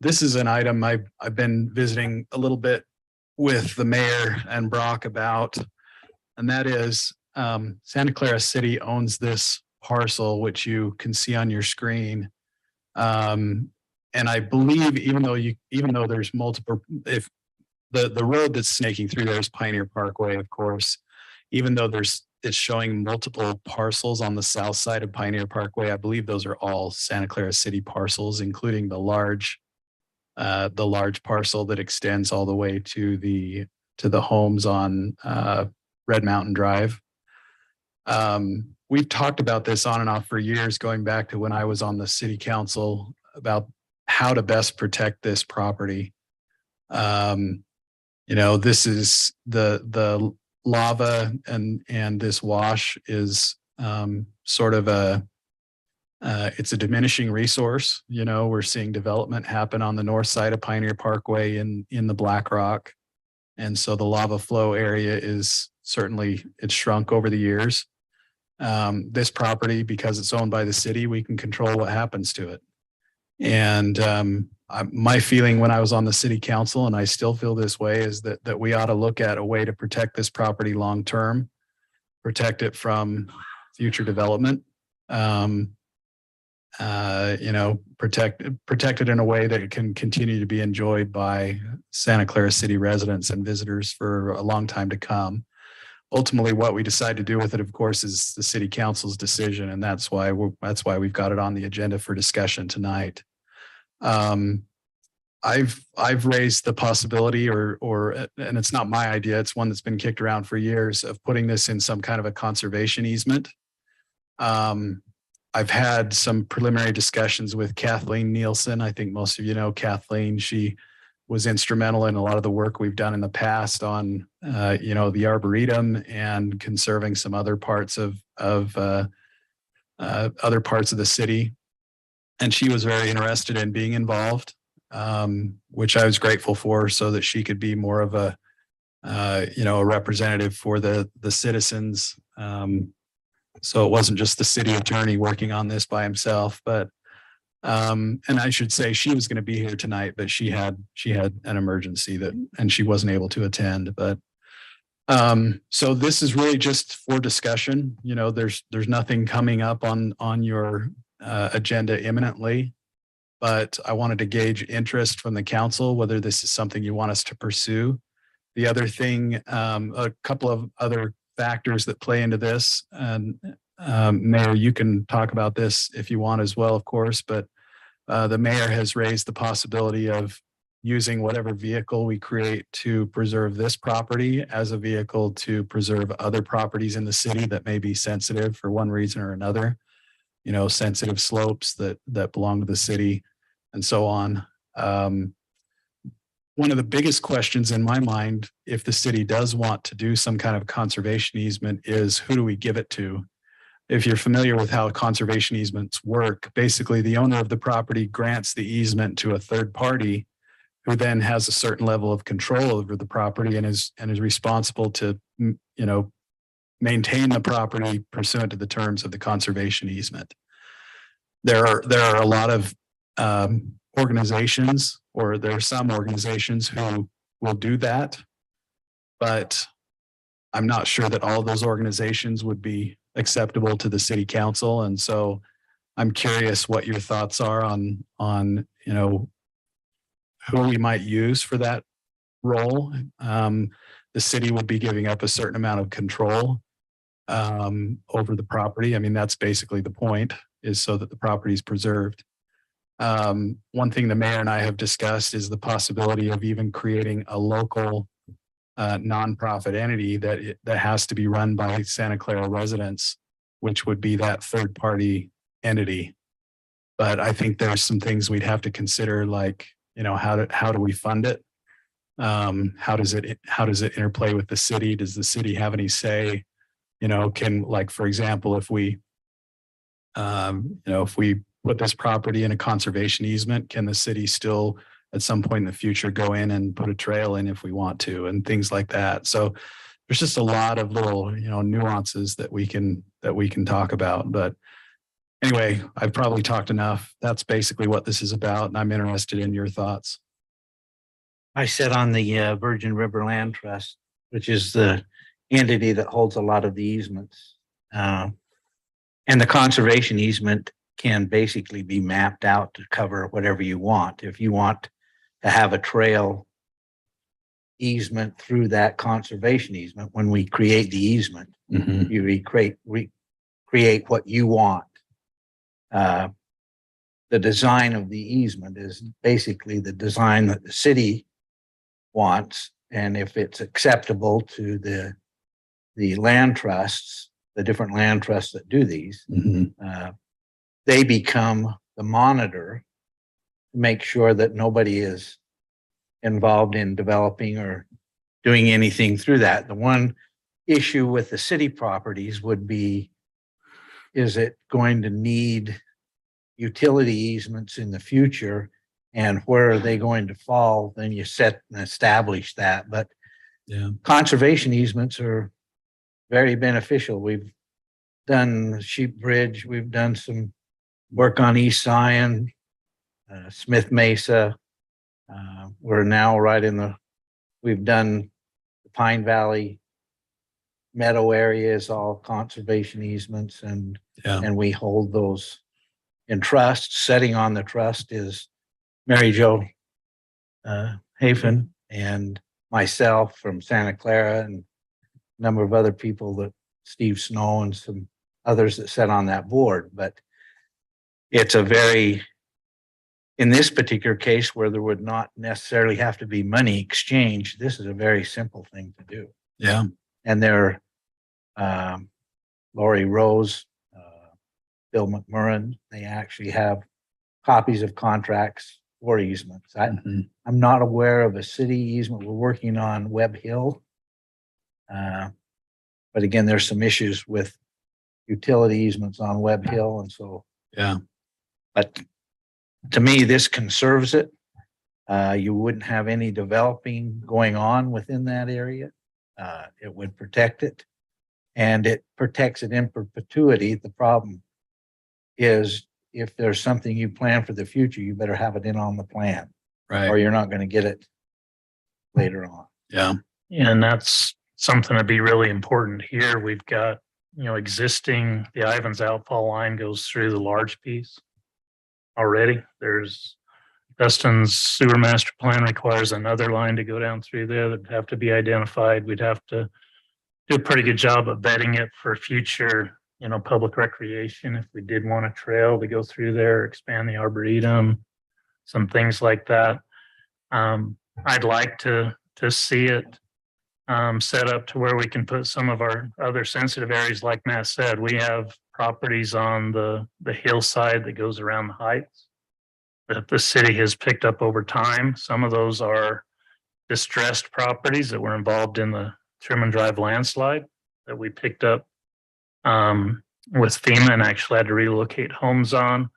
this is an item I've been visiting a little bit with the mayor and Brock about, and that is Santa Clara City owns this parcel, which you can see on your screen. And I believe even though there's multiple, if the road that's snaking through there is Pioneer Parkway, of course, even though it's showing multiple parcels on the south side of Pioneer Parkway, I believe those are all Santa Clara City parcels, including the large parcel that extends all the way to the homes on Red Mountain Drive. We've talked about this on and off for years, going back to when I was on the city council, about how to best protect this property. This is the lava and this wash is sort of it's a diminishing resource. We're seeing development happen on the north side of Pioneer Parkway in the Black Rock. And so the lava flow area is certainly, it's shrunk over the years. This property, because it's owned by the city, we can control what happens to it. And my feeling when I was on the city council, and I still feel this way, is that we ought to look at a way to protect this property long term, protect it from future development, protect it in a way that it can continue to be enjoyed by Santa Clara City residents and visitors for a long time to come. Ultimately, what we decide to do with it, of course, is the city council's decision, and that's why we've got it on the agenda for discussion tonight. I've raised the possibility, and it's not my idea, it's one that's been kicked around for years, of putting this in some kind of a conservation easement. I've had some preliminary discussions with Kathleen Nielsen. I think most of you know Kathleen. She was instrumental in a lot of the work we've done in the past on, the Arboretum and conserving some other parts of other parts of the city. And she was very interested in being involved, which I was grateful for, so that she could be more of a, a representative for the citizens. So it wasn't just the city attorney working on this by himself, but and I should say she was going to be here tonight, but she had an emergency and she wasn't able to attend. But so this is really just for discussion. There's nothing coming up on your agenda imminently, but I wanted to gauge interest from the council, whether this is something you want us to pursue. The other thing, a couple of other factors that play into this, and Mayor, you can talk about this if you want as well, of course, but the mayor has raised the possibility of using whatever vehicle we create to preserve this property as a vehicle to preserve other properties in the city that may be sensitive for one reason or another, sensitive slopes that belong to the city and so on. One of the biggest questions in my mind, if the city does want to do some kind of conservation easement, is who do we give it to? If you're familiar with how conservation easements work, basically the owner of the property grants the easement to a third party who then has a certain level of control over the property and is responsible to, maintain the property pursuant to the terms of the conservation easement. There are a lot of organizations, or there are some organizations who will do that, but I'm not sure that all of those organizations would be acceptable to the city council. And so I'm curious what your thoughts are on who we might use for that role. The city would be giving up a certain amount of control over the property. I mean, that's basically the point, is so that the property is preserved. One thing the mayor and I have discussed is the possibility of even creating a local nonprofit entity that has to be run by Santa Clara residents, which would be that third party entity. But I think there's some things we'd have to consider, like, how do we fund it? How does it interplay with the city? Does the city have any say? Can, like, for example, if we put this property in a conservation easement, can the city still at some point in the future go in and put a trail in if we want to, and things like that? So there's just a lot of little, nuances that we can talk about. But anyway, I've probably talked enough. That's basically what this is about, and I'm interested in your thoughts. I sit on the Virgin River Land Trust, which is the entity that holds a lot of the easements. And the conservation easement can basically be mapped out to cover whatever you want. If you want to have a trail easement through that conservation easement, when we create the easement, you recreate what you want. The design of the easement is basically the design that the city wants, and if it's acceptable to the land trusts, the different land trusts that do these, they become the monitor to make sure that nobody is involved in developing or doing anything through that. The one issue with the city properties would be, is it going to need utility easements in the future, and where are they going to fall? Then you set and establish that. But conservation easements are very beneficial. We've done Sheep Bridge, we've done some work on East Zion, Smith Mesa. We're now we've done the Pine Valley Meadow area is all conservation easements, and we hold those in trust. Setting on the trust is Mary Jo Hafen and myself from Santa Clara, and a number of other people, that Steve Snow and some others that sat on that board. But it's in this particular case, where there would not necessarily have to be money exchange, this is a very simple thing to do. Yeah. And they're Lori Rose, Bill McMurran, they actually have copies of contracts for easements. I'm not aware of a city easement. We're working on Webb Hill. But again, there's some issues with utility easements on Webb Hill, and so. Yeah. But to me, this conserves it. You wouldn't have any developing going on within that area. It would protect it. And it protects it in perpetuity. The problem is if there's something you plan for the future, you better have it in on the plan, Right. or you're not going to get it later on. Yeah. And that's something that'd be really important here. We've got, existing, the Ivans outfall line goes through the large piece already. There's Dustin's sewer master plan requires another line to go down through there that'd have to be identified. We'd have to do a pretty good job of vetting it for future, public recreation. If we did want a trail to go through there, expand the arboretum, some things like that. I'd like to see it set up to where we can put some of our other sensitive areas. Like Matt said, we have properties on the hillside that goes around the heights that the city has picked up over time. Some of those are distressed properties that were involved in the Truman Drive landslide that we picked up with FEMA and actually had to relocate homes on.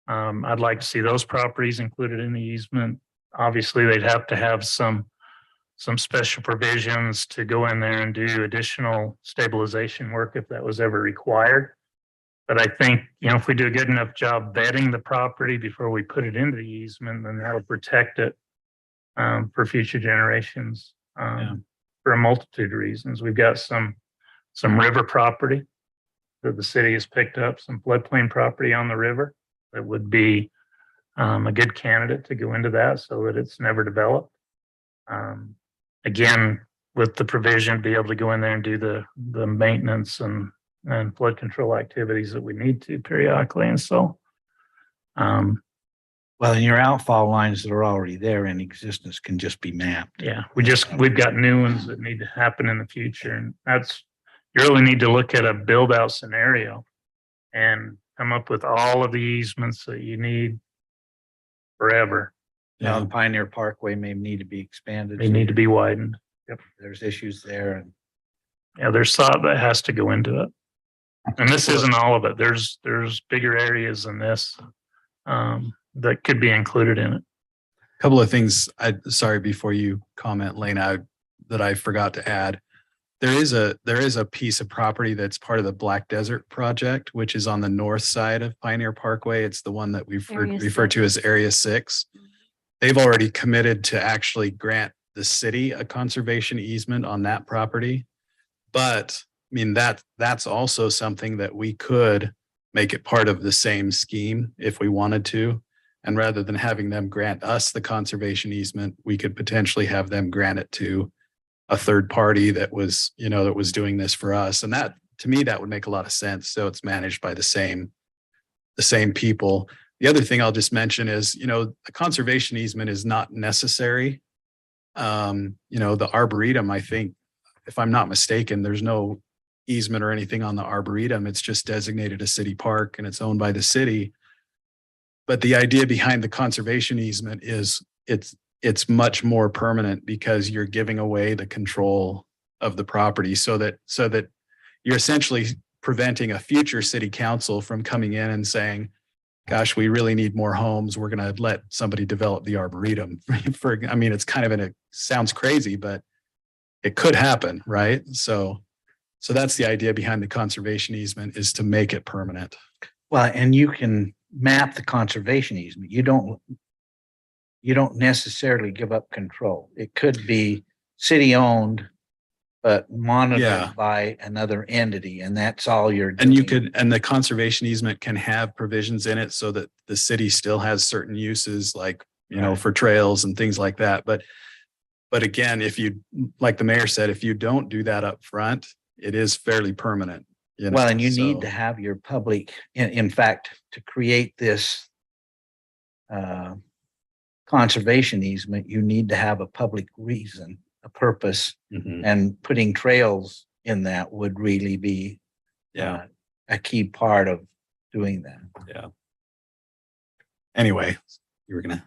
I'd like to see those properties included in the easement. Obviously, they'd have to have some special provisions to go in there and do additional stabilization work if that was ever required. But I think, if we do a good enough job vetting the property before we put it into the easement, then that'll protect it for future generations for a multitude of reasons. We've got some river property that the city has picked up, some floodplain property on the river that would be a good candidate to go into that so that it's never developed. Again, with the provision to be able to go in there and do the maintenance and flood control activities that we need to periodically. And so, well, and your outfall lines that are already there in existence can just be mapped. yeah, we've got new ones that need to happen in the future. And you really need to look at a build out scenario and come up with all of the easements that you need forever. Now, the Pioneer Parkway may need to be expanded. They need to be widened. Yep, there's issues there. And Yeah, there's thought that has to go into it. And this isn't all of it. There's bigger areas than this that could be included in it. A couple of things. Sorry, before you comment, Lena, that I forgot to add. There is a piece of property that's part of the Black Desert Project, which is on the north side of Pioneer Parkway. It's the one that we've referred to as Area 6. They've already committed to actually grant the city a conservation easement on that property. But I mean, that's also something that we could make it part of the same scheme if we wanted to. And rather than having them grant us the conservation easement, we could potentially have them grant it to a third party that was doing this for us. And that, to me, that would make a lot of sense. So it's managed by the same people. The other thing I'll just mention is, the conservation easement is not necessary. The Arboretum, I think, if I'm not mistaken, there's no easement or anything on the Arboretum. It's just designated a city park and it's owned by the city. But the idea behind the conservation easement is it's much more permanent because you're giving away the control of the property so that you're essentially preventing a future city council from coming in and saying, gosh, we really need more homes. We're going to let somebody develop the Arboretum. It's kind of sounds crazy, but it could happen, right? So that's the idea behind the conservation easement, is to make it permanent. well, and you can map the conservation easement. You don't necessarily give up control. It could be city owned, but monitored Yeah. by another entity, and that's all you're And doing. and the conservation easement can have provisions in it so that the city still has certain uses, like, for trails and things like that. But again, if you, like the mayor said, if you don't do that up front, it is fairly permanent. Well, and you need to have your public, in fact, to create this conservation easement, you need to have a public reason, a purpose, and putting trails in that would really be a key part of doing that. Yeah. Anyway, you were gonna.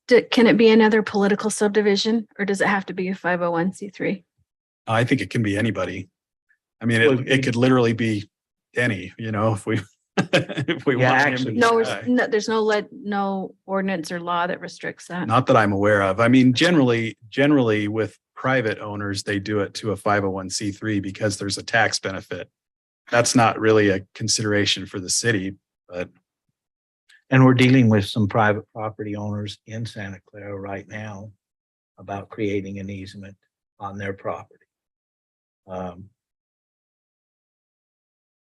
Can it be another political subdivision, or does it have to be a 501c3? I think it can be anybody. I mean, it could literally be Denny, if we, if we Yeah, want him to actually, No, die. there's no ordinance or law that restricts that. Not that I'm aware of. I mean, generally with private owners, they do it to a 501c3 because there's a tax benefit. That's not really a consideration for the city, but And we're dealing with some private property owners in Santa Clara right now about creating an easement on their property.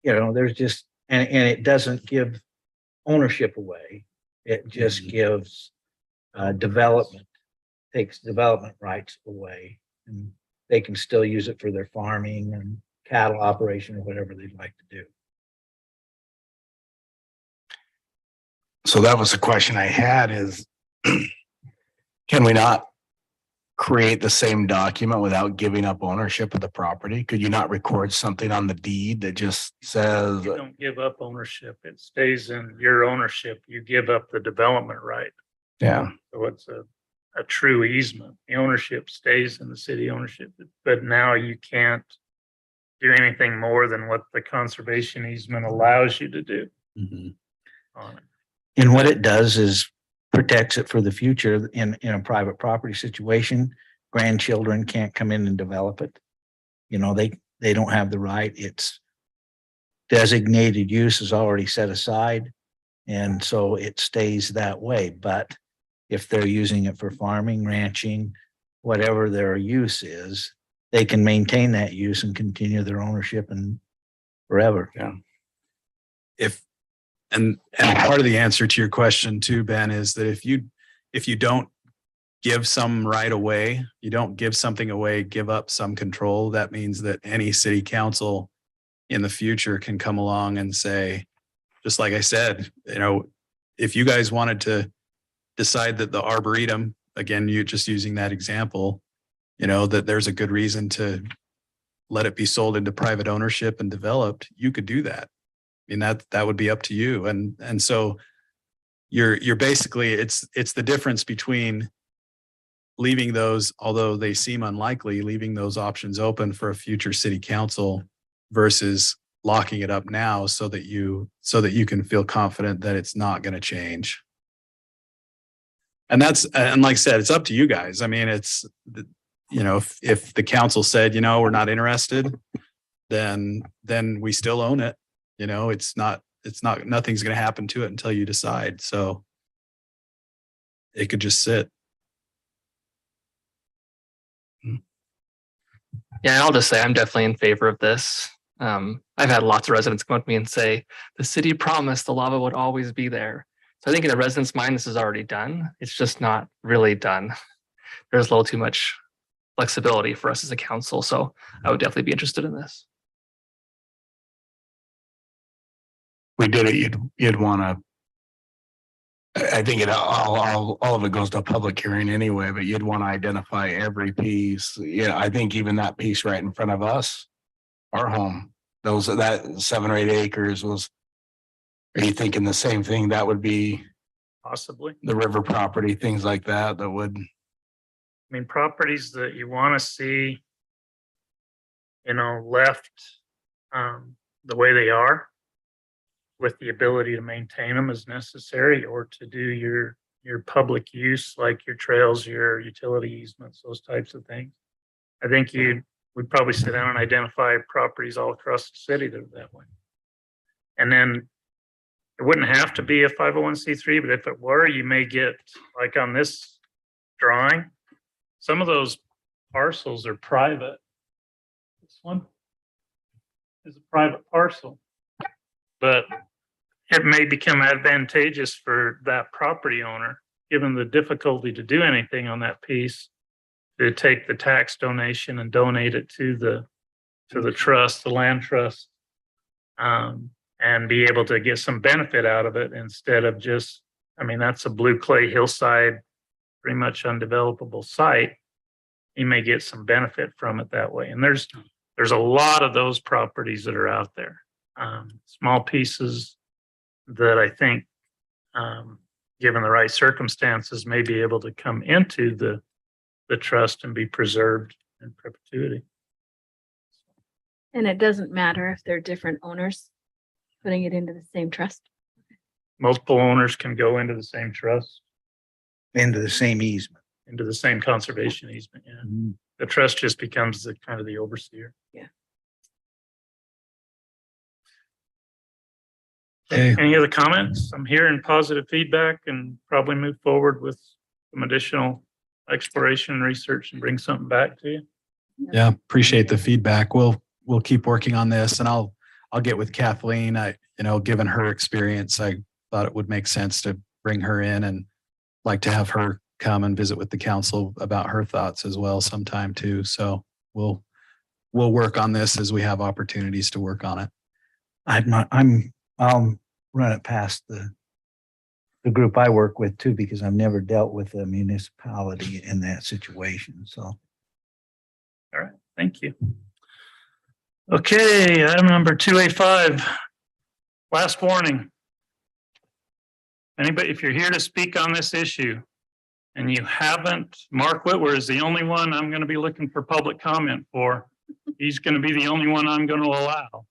There's just, and it doesn't give ownership away. It just gives development, takes development rights away. And they can still use it for their farming and cattle operation or whatever they'd like to do. So that was the question I had is, can we not create the same document without giving up ownership of the property? Could you not record something on the deed that just says, You don't give up ownership. It stays in your ownership. You give up the development right. yeah, So it's a true easement. The ownership stays in the city ownership, but now you can't do anything more than what the conservation easement allows you to do on it. And what it does is protects it for the future in a private property situation. Grandchildren can't come in and develop it. They don't have the right. It's designated use is already set aside. And so it stays that way. But if they're using it for farming, ranching, whatever their use is, they can maintain that use and continue their ownership and forever. Yeah. And part of the answer to your question too, Ben, is that if you don't give some right away, you don't give something away, give up some control, that means that any city council in the future can come along and say, just like I said, if you guys wanted to decide that the Arboretum, again, you just using that example, that there's a good reason to let it be sold into private ownership and developed, you could do that. I mean, that would be up to you. And so you're basically, it's the difference between leaving those, although they seem unlikely, leaving those options open for a future city council versus locking it up now so that you can feel confident that it's not going to change. And like I said, it's up to you guys. I mean, it's, if the council said, we're not interested, then we still own it. Nothing's going to happen to it until you decide. So it could just sit. Yeah, I'll just say I'm definitely in favor of this. I've had lots of residents come up to me and say, the city promised the lava would always be there. So I think in a resident's mind, this is already done. It's just not really done. There's a little too much flexibility for us as a council. So I would definitely be interested in this. we did it, you'd want to, I think all of it goes to a public hearing anyway, but you'd want to identify every piece. Yeah, I think even that piece right in front of us, our home, that 7 or 8 acres was, are you thinking the same thing? That would be Possibly. the river property, things like that would. I mean, properties that you want to see, left the way they are with the ability to maintain them as necessary or to do your public use, like your trails, your utility easements, those types of things. I think we'd probably sit down and identify properties all across the city that are that way. And then it wouldn't have to be a 501c3, but if it were, you may get, like on this drawing, some of those parcels are private. This one is a private parcel, but it may become advantageous for that property owner, given the difficulty to do anything on that piece, to take the tax donation and donate it to the trust, the land trust, and be able to get some benefit out of it instead of just, that's a blue clay hillside, pretty much undevelopable site. You may get some benefit from it that way. And there's a lot of those properties that are out there, small pieces that I think, given the right circumstances, may be able to come into the trust and be preserved in perpetuity. And it doesn't matter if they're different owners. putting it into the same trust. Multiple owners can go into the same trust, Into the same easement. into the same conservation easement, yeah. The trust just becomes the kind of the overseer. Hey, Any other comments? I'm hearing positive feedback and probably move forward with some additional exploration and research and bring something back to you. yeah, appreciate the feedback. We'll keep working on this and I'll get with Kathleen. Given her experience, I thought it would make sense to bring her in and like to have her come and visit with the council about her thoughts as well sometime too. So we'll work on this as we have opportunities to work on it. I'll run it past the group I work with too, because I've never dealt with a municipality in that situation, so. All right, thank you. Okay, item number 2A5. Last warning. Anybody, if you're here to speak on this issue and you haven't, Mark Whitwer is the only one I'm going to be looking for public comment for. He's going to be the only one I'm going to allow.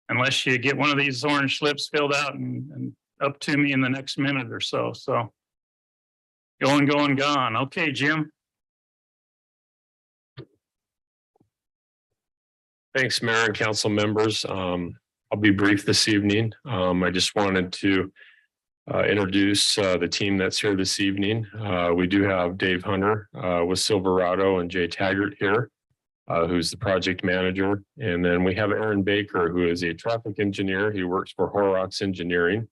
Unless you get one of these orange slips filled out and up to me in the next minute or so. So going, gone. Okay, Jim. Thanks, Mayor and council members. I'll be brief this evening. I just wanted to introduce the team that's here this evening. We do have Dave Hunter with Silverado and Jay Taggart here, who's the project manager. And then we have Aaron Baker, who is a traffic engineer. He works for Horrocks Engineering.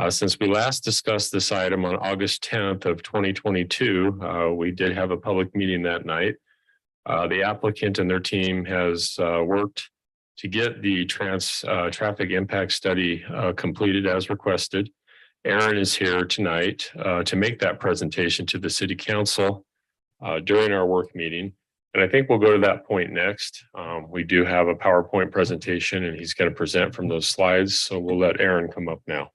Since we last discussed this item on August 10th of 2022, we did have a public meeting that night. The applicant and their team has worked to get the traffic impact study completed as requested. Aaron is here tonight to make that presentation to the city council during our work meeting. And I think we'll go to that point next. We do have a PowerPoint presentation and he's going to present from those slides. So we'll let Aaron come up now.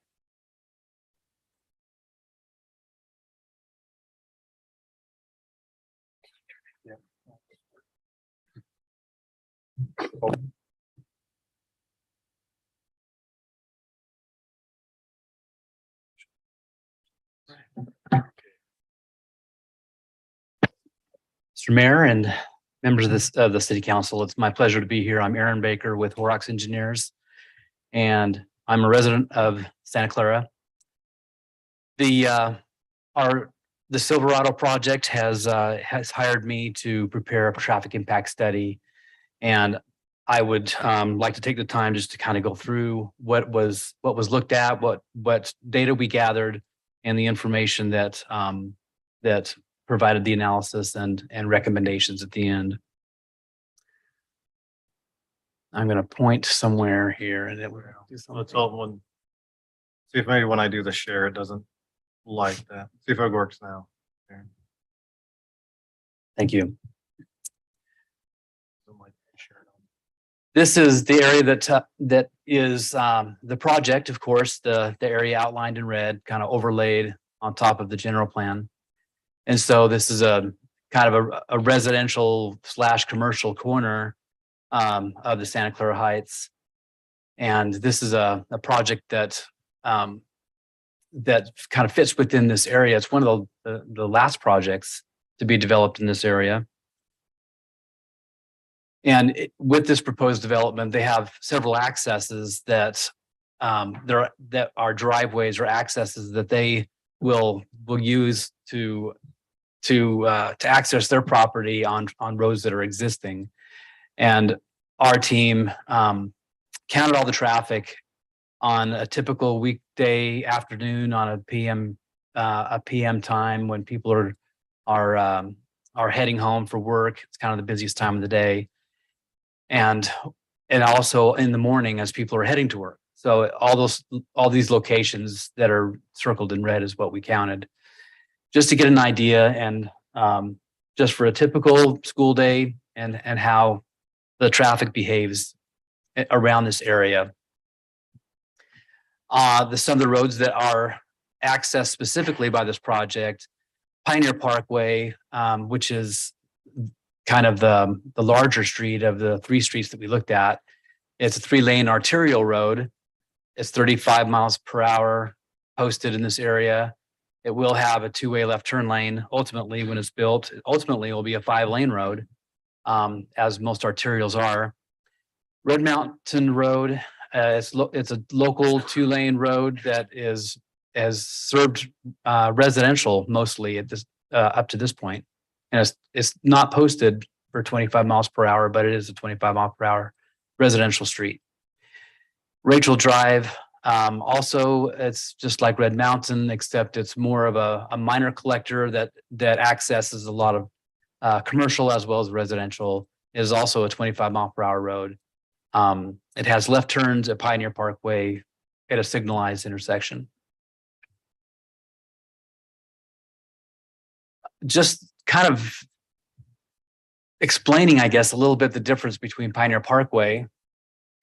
Mr. Mayor and members of the city council, it's my pleasure to be here. I'm Aaron Baker with Horrocks Engineers, and I'm a resident of Santa Clara. The Silverado project has hired me to prepare a traffic impact study, and I would like to take the time just to kind of go through what was looked at, what data we gathered, and the information that provided the analysis and recommendations at the end. I'm going to point somewhere here and it will do something. Let's all one. See if maybe when I do the share, it doesn't like that. See if it works now. There. Thank you. This is the area that is the project, of course, the area outlined in red, kind of overlaid on top of the general plan. And so this is a kind of a residential / commercial corner of the Santa Clara Heights. And this is a project that kind of fits within this area. It's one of the last projects to be developed in this area. And with this proposed development, they have several accesses that are driveways or accesses that they will use to access their property on roads that are existing. And our team counted all the traffic on a typical weekday afternoon on a PM time when people are heading home for work. It's kind of the busiest time of the day. And also in the morning as people are heading to work. So all these locations that are circled in red is what we counted, just to get an idea and just for a typical school day and how the traffic behaves around this area. Some of the roads that are accessed specifically by this project, Pioneer Parkway, which is kind of the larger street of the 3 streets that we looked at. It's a 3-lane arterial road It's 35 miles per hour posted in this area. It will have a two-way left turn lane. Ultimately, when it's built, ultimately it will be a 5-lane road, as most arterials are. Red Mountain Road, it's a local 2-lane road that has served residential mostly at this up to this point. And it's not posted for 25 miles per hour, but it is a 25 mile per hour residential street. Rachel Drive, also, it's just like Red Mountain, except it's more of a minor collector that accesses a lot of commercial as well as residential. It is also a 25 mile per hour road. It has left turns at Pioneer Parkway at a signalized intersection. Just kind of explaining, I guess, a little bit the difference between Pioneer Parkway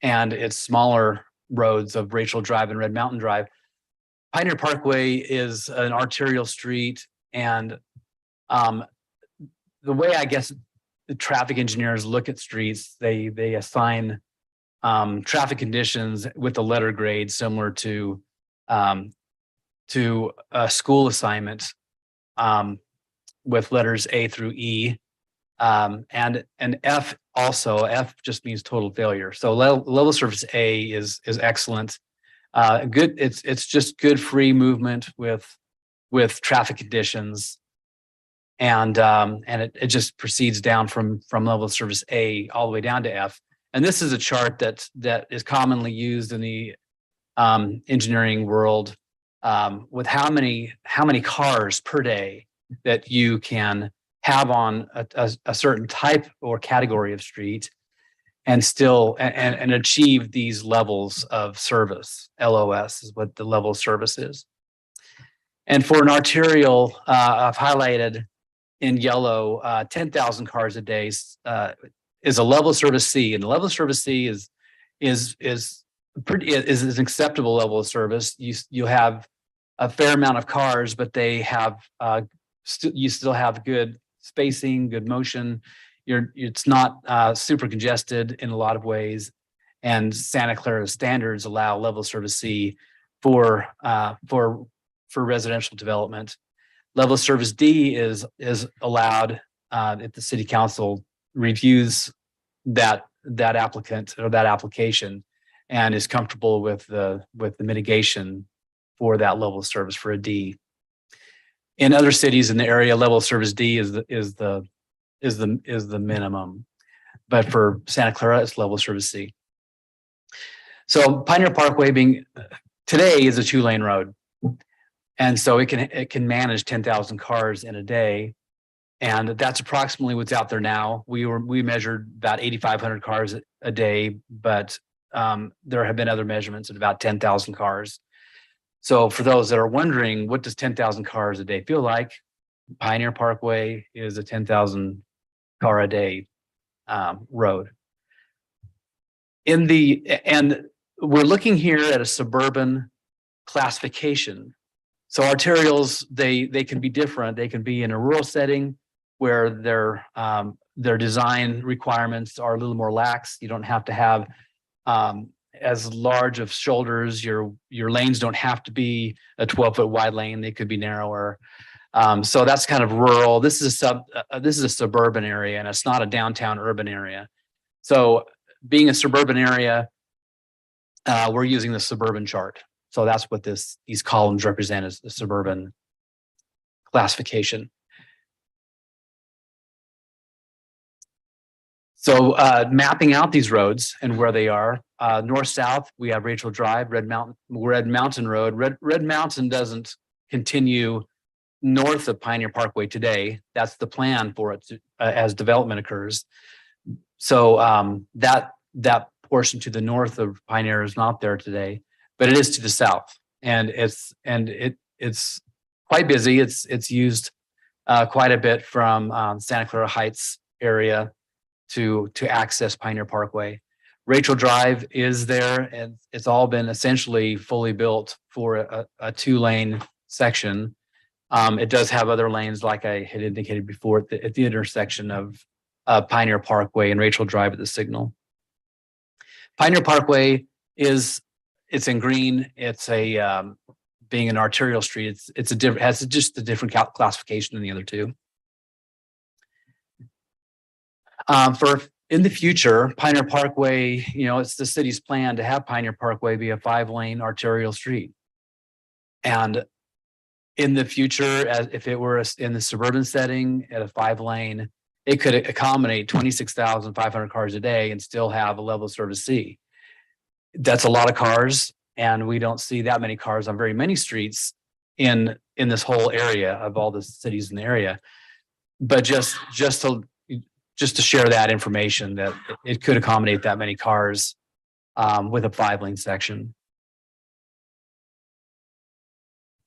and its smaller roads of Rachel Drive and Red Mountain Drive. Pioneer Parkway is an arterial street, and the way I guess the traffic engineers look at streets, they assign traffic conditions with the letter grade similar to a school assignment with letters A through E. And F also, F just means total failure. So level surface A is excellent. Good. It's just good free movement with traffic conditions. And it just proceeds down from level surface A all the way down to F. And this is a chart that is commonly used in the engineering world with how many cars per day that you can have on a certain type or category of street and still and achieve these levels of service. LOS is what the level of service is. And for an arterial, I've highlighted in yellow, 10,000 cars a day is a level service C, and the level service C is an acceptable level of service. You have a fair amount of cars, but they have you still have good spacing, good motion. It's not super congested in a lot of ways, and Santa Clara standards allow level service C for residential development. Level service D is allowed if the city council reviews that applicant or that application and is comfortable with the mitigation for that level of service for a D. In other cities in the area, level of service D is the minimum, but for Santa Clara, it's level of service C. So Pioneer Parkway today is a 2-lane road. And so it can manage 10,000 cars in a day. And that's approximately what's out there now. We measured about 8,500 cars a day, but there have been other measurements at about 10,000 cars. So for those that are wondering, what does 10,000 cars a day feel like? Pioneer Parkway is a 10,000 car a day road. And we're looking here at a suburban classification. So arterials, they can be different. They can be in a rural setting where their design requirements are a little more lax. You don't have to have as large of shoulders. Your lanes don't have to be a 12-foot wide lane. They could be narrower. So that's kind of rural. This is a suburban area, and it's not a downtown urban area. So being a suburban area, we're using the suburban chart. So that's what these columns represent as the suburban classification. So mapping out these roads and where they are, north-south, we have Rachel Drive, Red Mountain Road. Red Mountain doesn't continue north of Pioneer Parkway today. That's the plan for it as development occurs. So that portion to the north of Pioneer is not there today, but it is to the south, and it's quite busy. It's used quite a bit from Santa Clara Heights area to access Pioneer Parkway. Rachel Drive is there, and it's all been essentially fully built for a 2-lane section. It does have other lanes, like I had indicated before, at the intersection of Pioneer Parkway and Rachel Drive at the signal. Pioneer Parkway is it's in green. It's being an arterial street. It's a different, has just a different classification than the other two. For in the future, Pioneer Parkway, it's the city's plan to have Pioneer Parkway be a 5-lane arterial street. And in the future, as if it were in the suburban setting at a 5-lane, it could accommodate 26,500 cars a day and still have a level of service C. That's a lot of cars, and we don't see that many cars on very many streets in this whole area of all the cities in the area. But just to share that information that it could accommodate that many cars with a 5-lane section.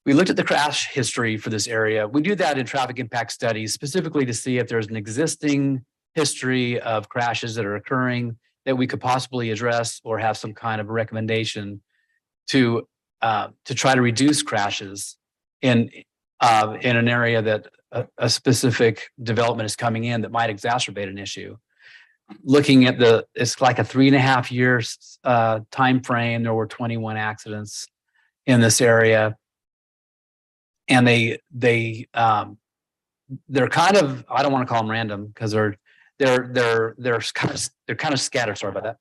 We looked at the crash history for this area. We do that in traffic impact studies, specifically to see if there's an existing history of crashes that are occurring that we could possibly address or have some kind of recommendation to try to reduce crashes in an area that a specific development is coming in that might exacerbate an issue. Looking at it's like a 3.5 years time frame. There were 21 accidents in this area, and they're kind of, I don't want to call them random because they're kind of scattered. Sorry about that.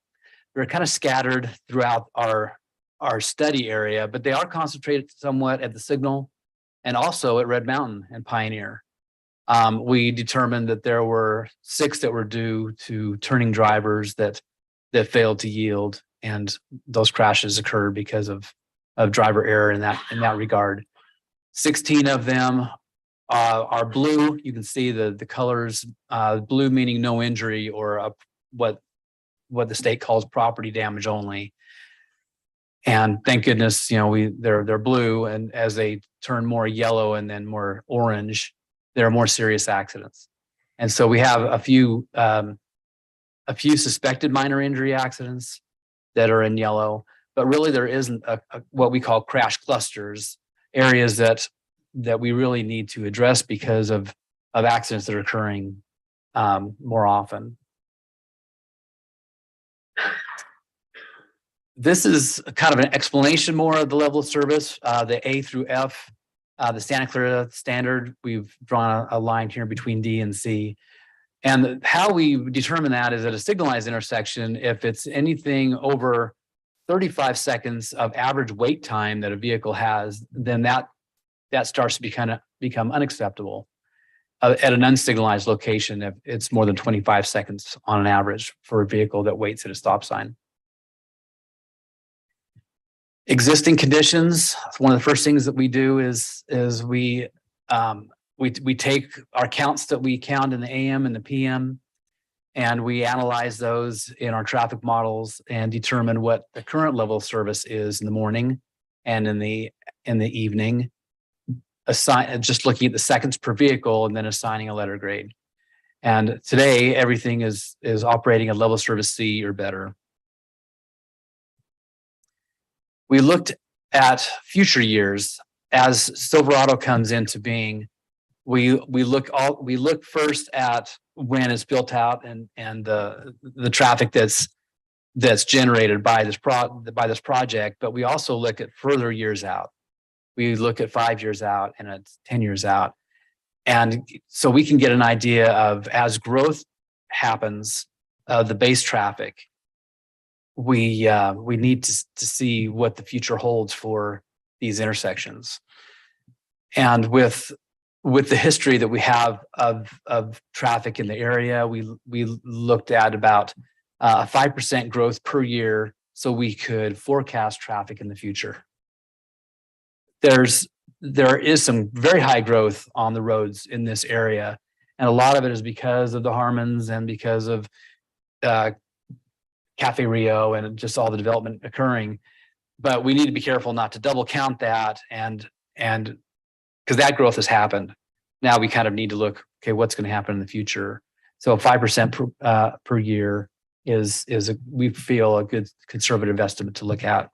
They're kind of scattered throughout our study area, but they are concentrated somewhat at the Signal and also at Red Mountain and Pioneer. We determined that there were 6 that were due to turning drivers that failed to yield, and those crashes occurred because of driver error in that regard. 16 of them are blue. You can see the colors, blue meaning no injury or what the state calls property damage only. And thank goodness, they're blue, and as they turn more yellow and then more orange, there are more serious accidents. And so we have a few suspected minor injury accidents that are in yellow, but really there isn't what we call crash clusters, areas that we really need to address because of accidents that are occurring more often. This is kind of an explanation more of the level of service, the A through F, the Santa Clara standard. We've drawn a line here between D and C. And how we determine that is at a signalized intersection, if it's anything over 35 seconds of average wait time that a vehicle has, then that starts to become unacceptable. At an unsignalized location, if it's more than 25 seconds on an average for a vehicle that waits at a stop sign. Existing conditions. One of the first things that we do is we take our counts that we count in the AM and the PM, and we analyze those in our traffic models and determine what the current level of service is in the morning and in the evening. Just looking at the seconds per vehicle and then assigning a letter grade. And today everything is operating at level of service C or better. We looked at future years as Silverado comes into being. We look first at when it's built out and the traffic that's generated by this project, but we also look at further years out. We look at 5 years out and it's 10 years out, and so we can get an idea of, as growth happens, the base traffic. We need to see what the future holds for these intersections. And with the history that we have of traffic in the area, we looked at about 5% growth per year so we could forecast traffic in the future. There is some very high growth on the roads in this area, and a lot of it is because of the Harmons and because of Cafe Rio and just all the development occurring. But we need to be careful not to double count that, and because that growth has happened. Now we kind of need to look, okay, what's going to happen in the future? So 5% per year is we feel a good conservative estimate to look at.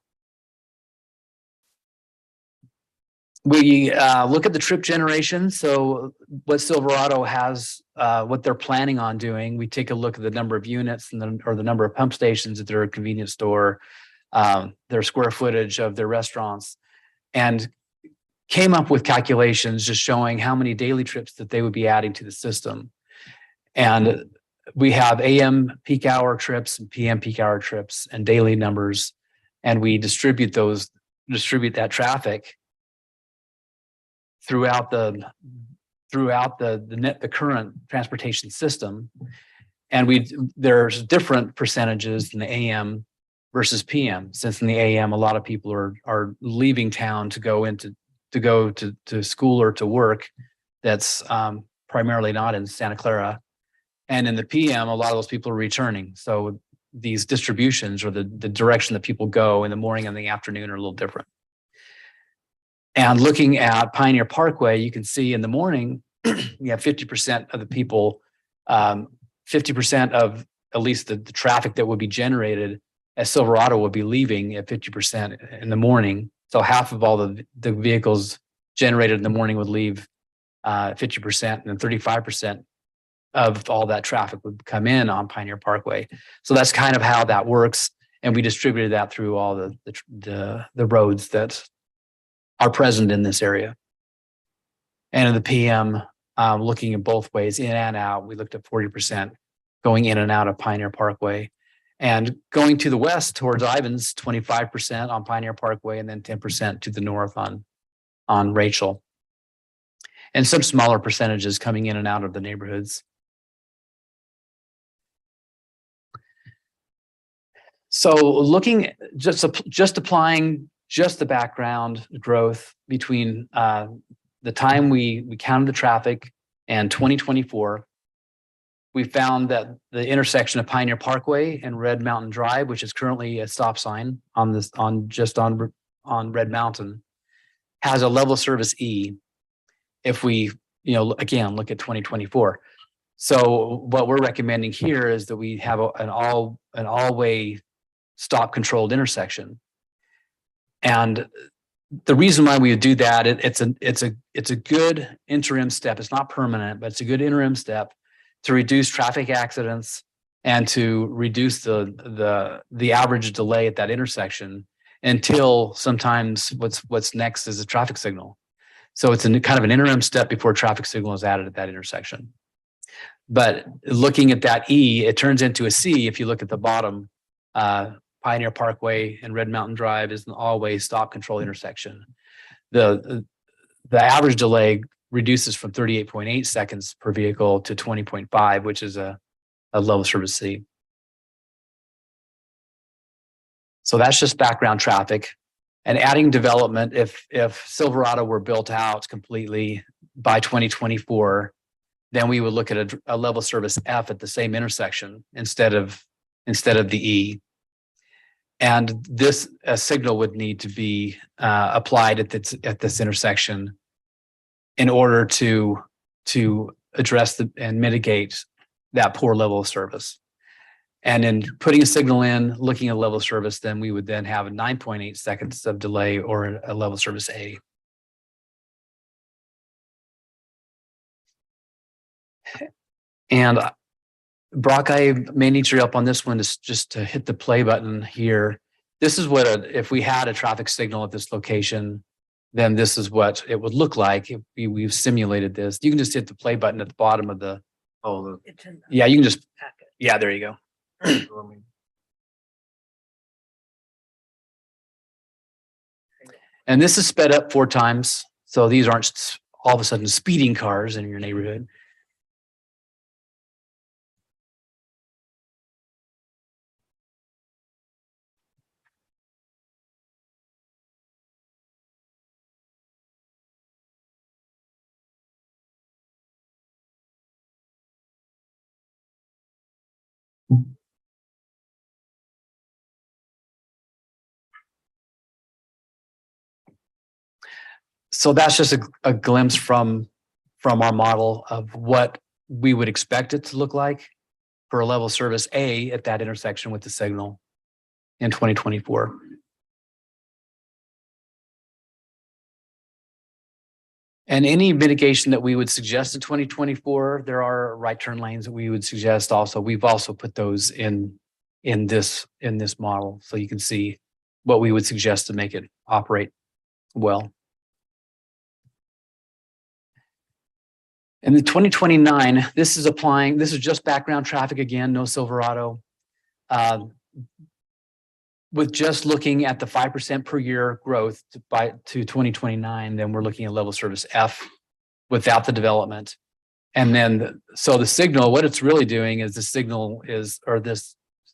We look at the trip generation. So what Silverado has, what they're planning on doing, we take a look at the number of units or the number of pump stations at their convenience store, their square footage of their restaurants, and came up with calculations just showing how many daily trips that they would be adding to the system. And we have AM peak hour trips and PM peak hour trips and daily numbers, and we distribute that traffic throughout the current transportation system. And there's different percentages in the AM versus PM, since in the AM a lot of people are leaving town to go to school or to work. That's primarily not in Santa Clara. And in the PM, a lot of those people are returning. So these distributions, or the direction that people go in the morning and the afternoon, are a little different. And looking at Pioneer Parkway, you can see in the morning, you have 50% of the people, 50% of at least the traffic that would be generated as Silverado would be leaving at 50% in the morning. So half of all the vehicles generated in the morning would leave 50%, and then 35% of all that traffic would come in on Pioneer Parkway. So that's kind of how that works. And we distributed that through all the roads that are present in this area. And in the PM, looking at both ways, in and out, we looked at 40% going in and out of Pioneer Parkway. And going to the west towards Ivans, 25% on Pioneer Parkway, and then 10% to the north on Rachel. And some smaller percentages coming in and out of the neighborhoods. So looking, just applying just the background growth between the time we counted the traffic and 2024, we found that the intersection of Pioneer Parkway and Red Mountain Drive, which is currently a stop sign on Red Mountain, has a level of service E. If we, again, look at 2024. So what we're recommending here is that we have an all-way stop controlled intersection. And the reason why we would do that, it's a good interim step. It's not permanent, but it's a good interim step to reduce traffic accidents and to reduce the average delay at that intersection until sometimes what's next is a traffic signal. So it's kind of an interim step before a traffic signal is added at that intersection. But looking at that E, it turns into a C if you look at the bottom. Pioneer Parkway and Red Mountain Drive is an all-way stop control intersection. The average delay reduces from 38.8 seconds per vehicle to 20.5, which is a level service C. So that's just background traffic. And adding development, if Silverado were built out completely by 2024, then we would look at a level service F at the same intersection instead of the E. And this signal would need to be applied at this intersection in order to address and mitigate that poor level of service. And in putting a signal in, looking at level of service, then we would then have a 9.8 seconds of delay or a level service A. And Brock, I may need your help on this one, just to hit the play button here. This is what, if we had a traffic signal at this location, then this is what it would look like. We've simulated this. You can just hit the play button at the bottom of the. Yeah, you can just. Yeah, there you go. And this is sped up 4 times. So these aren't all of a sudden speeding cars in your neighborhood. So that's just a glimpse from our model of what we would expect it to look like for a level service A at that intersection with the signal in 2024. And any mitigation that we would suggest in 2024, there are right turn lanes that we would suggest also. We've also put those in this model. So you can see what we would suggest to make it operate well. And the 2029, this is just background traffic again, no Silverado. With just looking at the 5% per year growth to 2029, then we're looking at level service F without the development. And then, so the signal, what it's really doing is this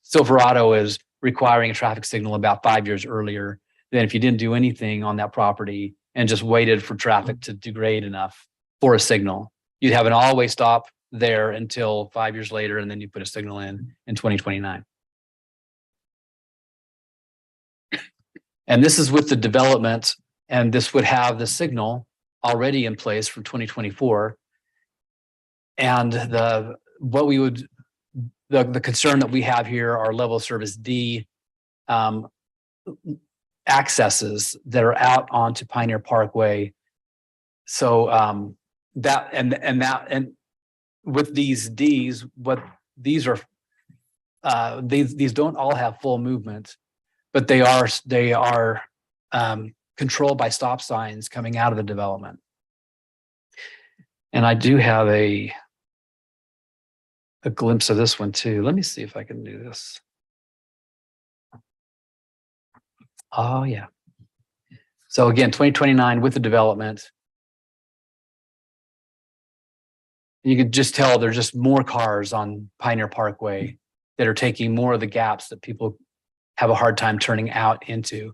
Silverado is requiring a traffic signal about 5 years earlier than if you didn't do anything on that property and just waited for traffic to degrade enough for a signal. You'd have an all-way stop there until 5 years later, and then you put a signal in 2029. And this is with the development, and this would have the signal already in place for 2024. And the concern that we have here are level of service D accesses that are out onto Pioneer Parkway. So and with these Ds, what these are, these don't all have full movement, but they are controlled by stop signs coming out of the development. And I do have a glimpse of this one too. Let me see if I can do this. Oh yeah. So again, 2029 with the development. You could just tell there's just more cars on Pioneer Parkway that are taking more of the gaps that people have a hard time turning out into.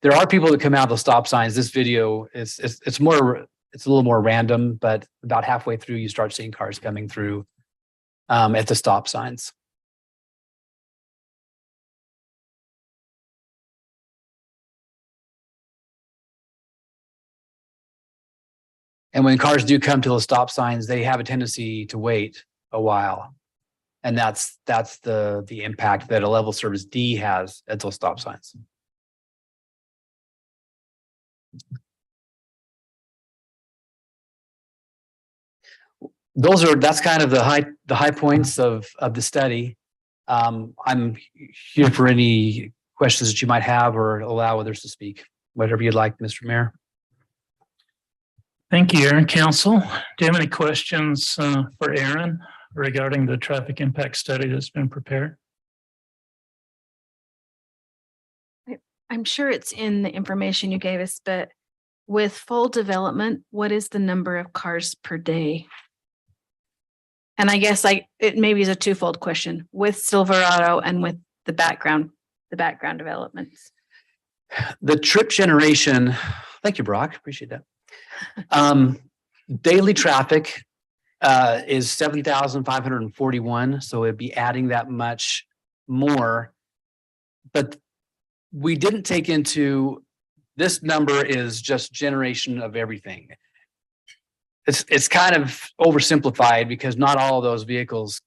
There are people that come out of the stop signs. This video it's a little more random, but about halfway through you start seeing cars coming through at the stop signs. And when cars do come to the stop signs, they have a tendency to wait a while. And that's the impact that a level service D has at those stop signs. That's kind of the high points of the study. I'm here for any questions that you might have or allow others to speak, whatever you'd like, Mr. Mayor. Thank you, Aaron. Council, do you have any questions for Aaron regarding the traffic impact study that's been prepared? I'm sure it's in the information you gave us, but with full development, what is the number of cars per day? And I guess it maybe is a twofold question with Silverado and with the background developments. The trip generation, thank you, Brock, appreciate that. Daily traffic is 7,541, so it'd be adding that much more. But we didn't take into, this number is just generation of everything. It's kind of oversimplified because not all of those vehicles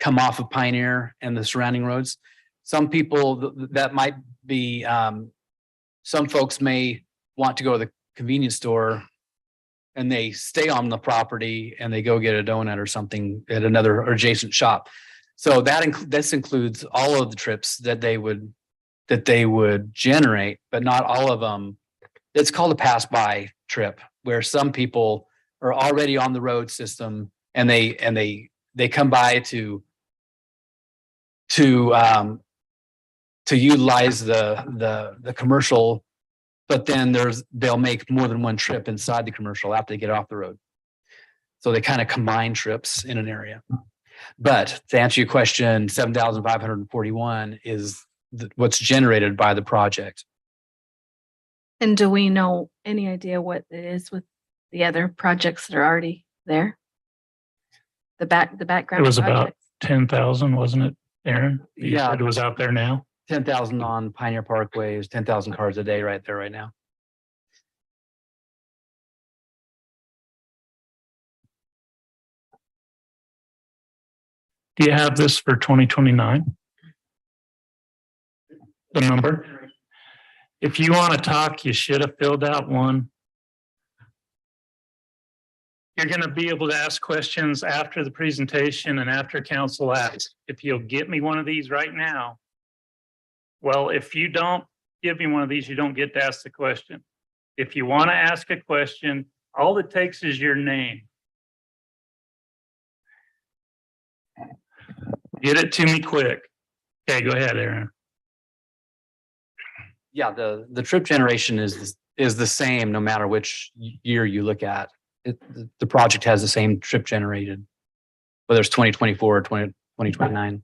come off of Pioneer and the surrounding roads. Some people that might be, some folks may want to go to the convenience store and they stay on the property and they go get a donut or something at another adjacent shop. So this includes all of the trips that they would generate, but not all of them. It's called a pass by trip, where some people are already on the road system and they come by to utilize the commercial. But then they'll make more than one trip inside the commercial after they get off the road. So they kind of combine trips in an area. But to answer your question, 7,541 is what's generated by the project. And do we know any idea what it is with the other projects that are already there? The background. It was about projects? 10,000, wasn't it, Aaron? You Yeah. said it was out there now. 10,000 on Pioneer Parkway is 10,000 cars a day right there right now. Do you have this for 2029? The number? If you want to talk, you should have filled out one. You're going to be able to ask questions after the presentation and after council asks. If you'll get me one of these right now. Well, if you don't give me one of these, you don't get to ask the question. If you want to ask a question, all it takes is your name. Get it to me quick. Okay, go ahead, Aaron. Yeah, the trip generation is the same no matter which year you look at. The project has the same trip generated, whether it's 2024 or 2029.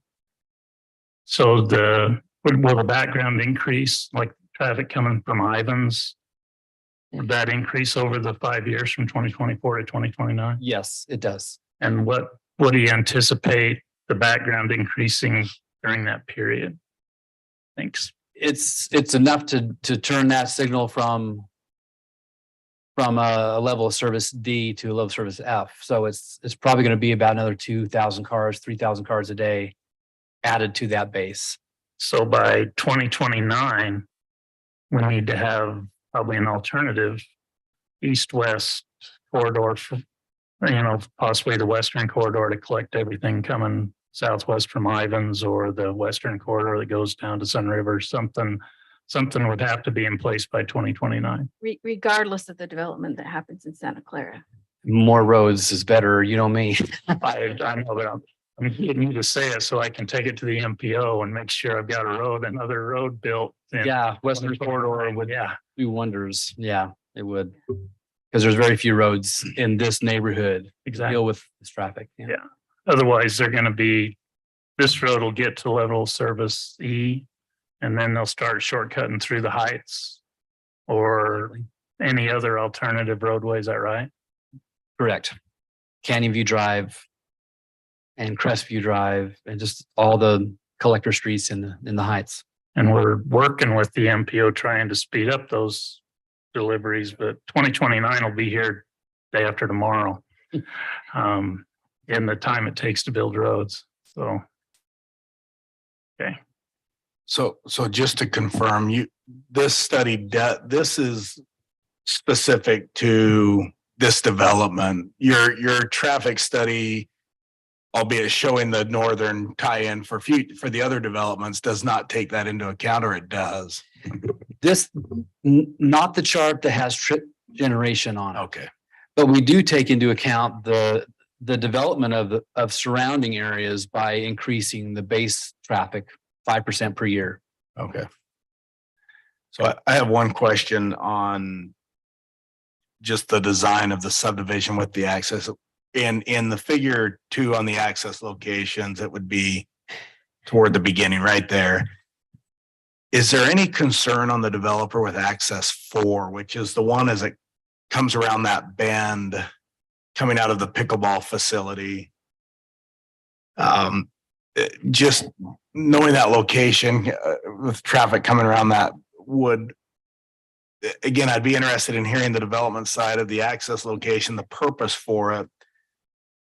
So will the background increase, like traffic coming from Ivans? Would that increase over the 5 years from 2024 to 2029? Yes, it does. And what do you anticipate the background increasing during that period? Thanks. It's enough to turn that signal from a level of service D to a level of service F. So it's probably going to be about another 2,000 cars, 3,000 cars a day added to that base. So by 2029, we need to have probably an alternative east-west corridor for, possibly the western corridor to collect everything coming southwest from Ivans, or the western corridor that goes down to Sun River. Something would have to be in place by 2029. Regardless of the development that happens in Santa Clara. More roads is better, you know me. I know, but I'm getting you to say it so I can take it to the MPO and make sure I've got another road built. Yeah, western corridor would do wonders. Yeah, it would. Because there's very few roads in this neighborhood to deal with this traffic. Yeah. Otherwise, this road will get to level of service E, and then they'll start shortcutting through the heights or any other alternative roadway. Is that right? Correct. Canyon View Drive and Crestview Drive and just all the collector streets in the heights. And we're working with the MPO trying to speed up those deliveries, but 2029 will be here day after tomorrow. In the time it takes to build roads. So, okay. So just to confirm, this study, this is specific to this development. Your traffic study, albeit showing the northern tie-in for the other developments, does not take that into account, or it does? Not the chart that has trip generation on it. Okay. But we do take into account the development of surrounding areas by increasing the base traffic 5% per year. Okay. So I have one question on just the design of the subdivision with the access. In the figure 2 on the access locations, it would be toward the beginning right there. Is there any concern on the developer with access 4, which is the one as it comes around that bend coming out of the pickleball facility? Just knowing that location with traffic coming around that again, I'd be interested in hearing the development side of the access location, the purpose for it.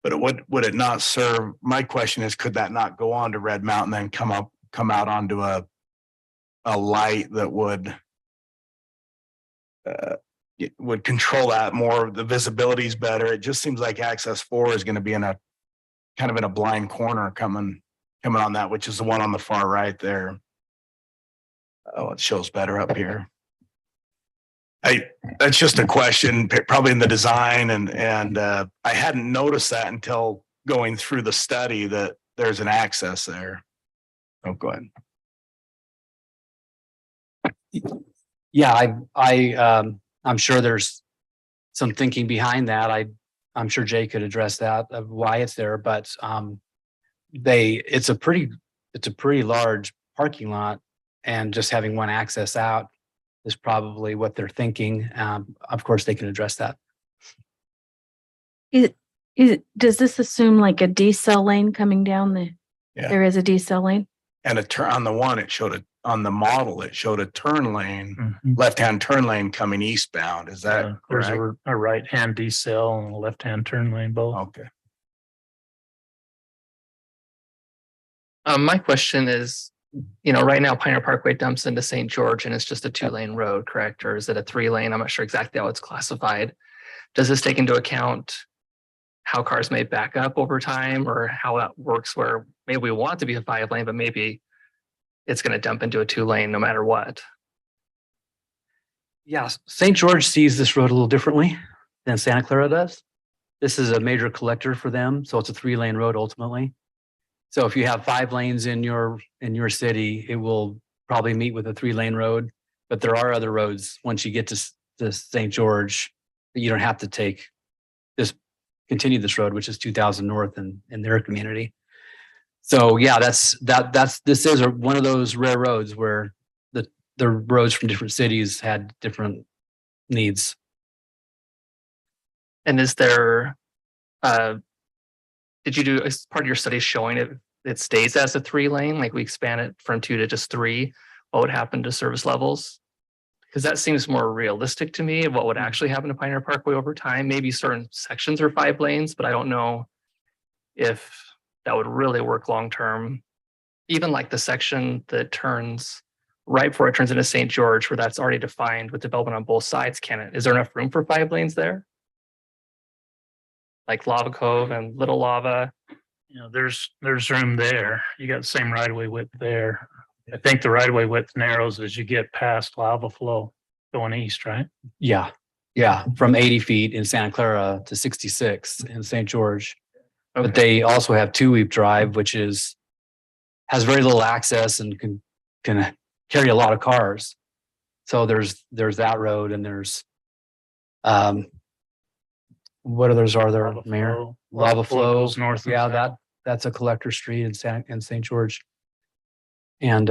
But would it not serve? My question is, could that not go on to Red Mountain and come out onto a light that would control that more? The visibility is better. It just seems like access 4 is going to be in a kind of in a blind corner coming on that, which is the one on the far right there. Oh, it shows better up here. That's just a question, probably in the design, and I hadn't noticed that until going through the study that there's an access there. Oh, go ahead. Yeah, I'm sure there's some thinking behind that. I'm sure Jay could address that of why it's there, but it's a pretty large parking lot, and just having one access out is probably what they're thinking. Of course, they can address that. Does this assume like a decel lane coming down Yeah. There is a decel lane? And a turn on the one, on the model, it showed a turn lane, left-hand turn lane coming eastbound. Is that There's correct? a right-hand decel and a left-hand turn lane both. Okay. My question is, right now Pioneer Parkway dumps into St. George and it's just a 2-lane road, correct? Or is it a 3-lane? I'm not sure exactly how it's classified. Does this take into account how cars may back up over time, or how that works, where maybe we want it to be a 5-lane, but maybe it's going to dump into a 2-lane no matter what? Yeah, St. George sees this road a little differently than Santa Clara does. This is a major collector for them, so it's a 3-lane road ultimately. So if you have 5 lanes in your city, it will probably meet with a 3-lane road. But there are other roads once you get to St. George that you don't have to continue this road, which is 2000 North in their community. So yeah, this is one of those rare roads where the roads from different cities had different needs. And is there, did you do as part of your study showing it stays as a 3-lane, like we expand it from 2 to just 3? What would happen to service levels? Because that seems more realistic to me of what would actually happen to Pioneer Parkway over time. Maybe certain sections are 5 lanes, but I don't know if that would really work long term. Even like the section that turns right before it turns into St. George, where that's already defined with development on both sides, is there enough room for 5 lanes there? Like Lava Cove and Little Lava? You know, there's room there. You got the same right of way width there. I think the right of way width narrows as you get past Lava Flow going east, right? Yeah, from 80 feet in Santa Clara to 66 in St. George. But they also have 2-weep drive, which has very little access and can carry a lot of cars. So there's that road, and there's what others are there, Mayor? Lava Flow goes north. Yeah, that's a collector street in St. George. And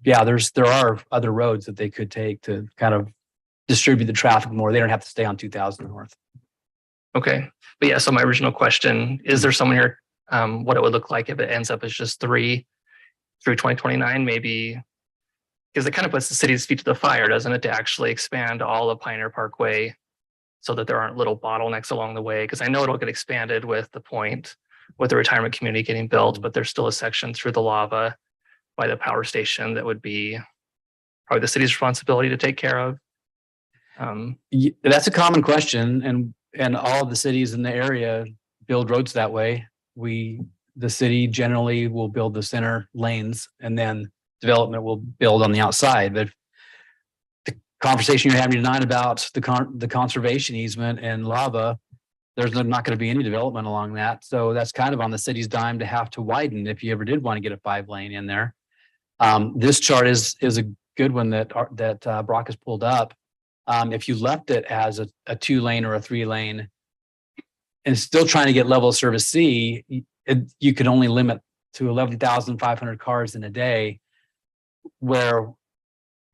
there are other roads that they could take to kind of distribute the traffic more. They don't have to stay on 2000 North. Okay, but yeah, so my original question, is there someone here, what it would look like if it ends up as just 3 through 2029, maybe? Because it kind of puts the city's feet to the fire, doesn't it, to actually expand all of Pioneer Parkway so that there aren't little bottlenecks along the way? Because I know it'll get expanded with the point, with the retirement community getting built, but there's still a section through the lava by the power station that would be probably the city's responsibility to take care of. That's a common question, and all of the cities in the area build roads that way. The city generally will build the center lanes, and then development will build on the outside. But the conversation you're having tonight about the conservation easement and lava, there's not going to be any development along that. So that's kind of on the city's dime to have to widen if you ever did want to get a 5-lane in there. This chart is a good one that Brock has pulled up. If you left it as a 2-lane or a 3-lane and still trying to get level service C, you could only limit to 11,500 cars in a day, where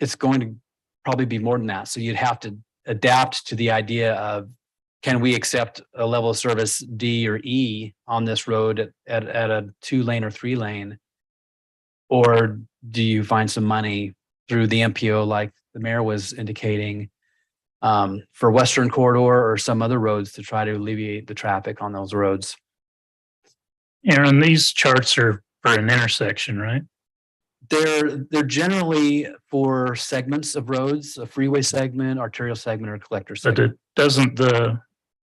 it's going to probably be more than that. So you'd have to adapt to the idea of, can we accept a level of service D or E on this road at a 2-lane or 3-lane? Or do you find some money through the MPO, like the mayor was indicating, for Western Corridor or some other roads to try to alleviate the traffic on those roads? Aaron, these charts are for an intersection, right? They're generally for segments of roads, a freeway segment, arterial segment, or collector But segment. it doesn't,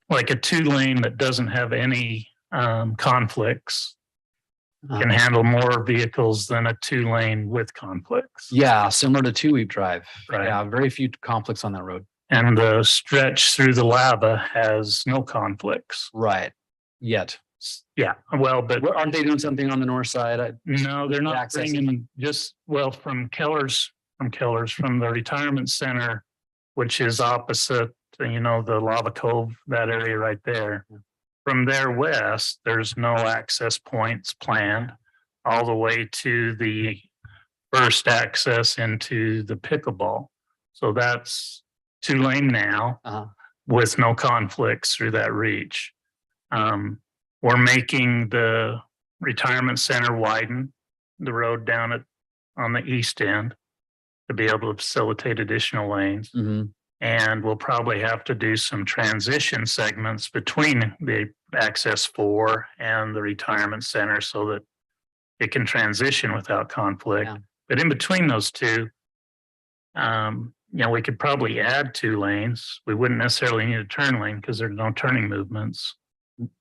like a 2-lane that doesn't have any conflicts can handle more vehicles than a 2-lane with conflicts. Yeah, similar to 2-weep drive. Right. Yeah, very few conflicts on that road. And the stretch through the lava has no conflicts. Right. Yet. Yeah, well, but aren't they doing something on the north side? No, they're not Access. bringing from the retirement center, which is opposite, the Lava Cove, that area right there. From there west, there's no access points planned all the way to the first access into the pickleball. So that's 2-lane now with no conflicts through that reach. We're making the retirement center widen the road down on the east end to be able to facilitate additional lanes. And we'll probably have to do some transition segments between the access 4 and the retirement center so that it can transition without conflict. But in between those two, we could probably add 2 lanes. We wouldn't necessarily need a turn lane because there's no turning movements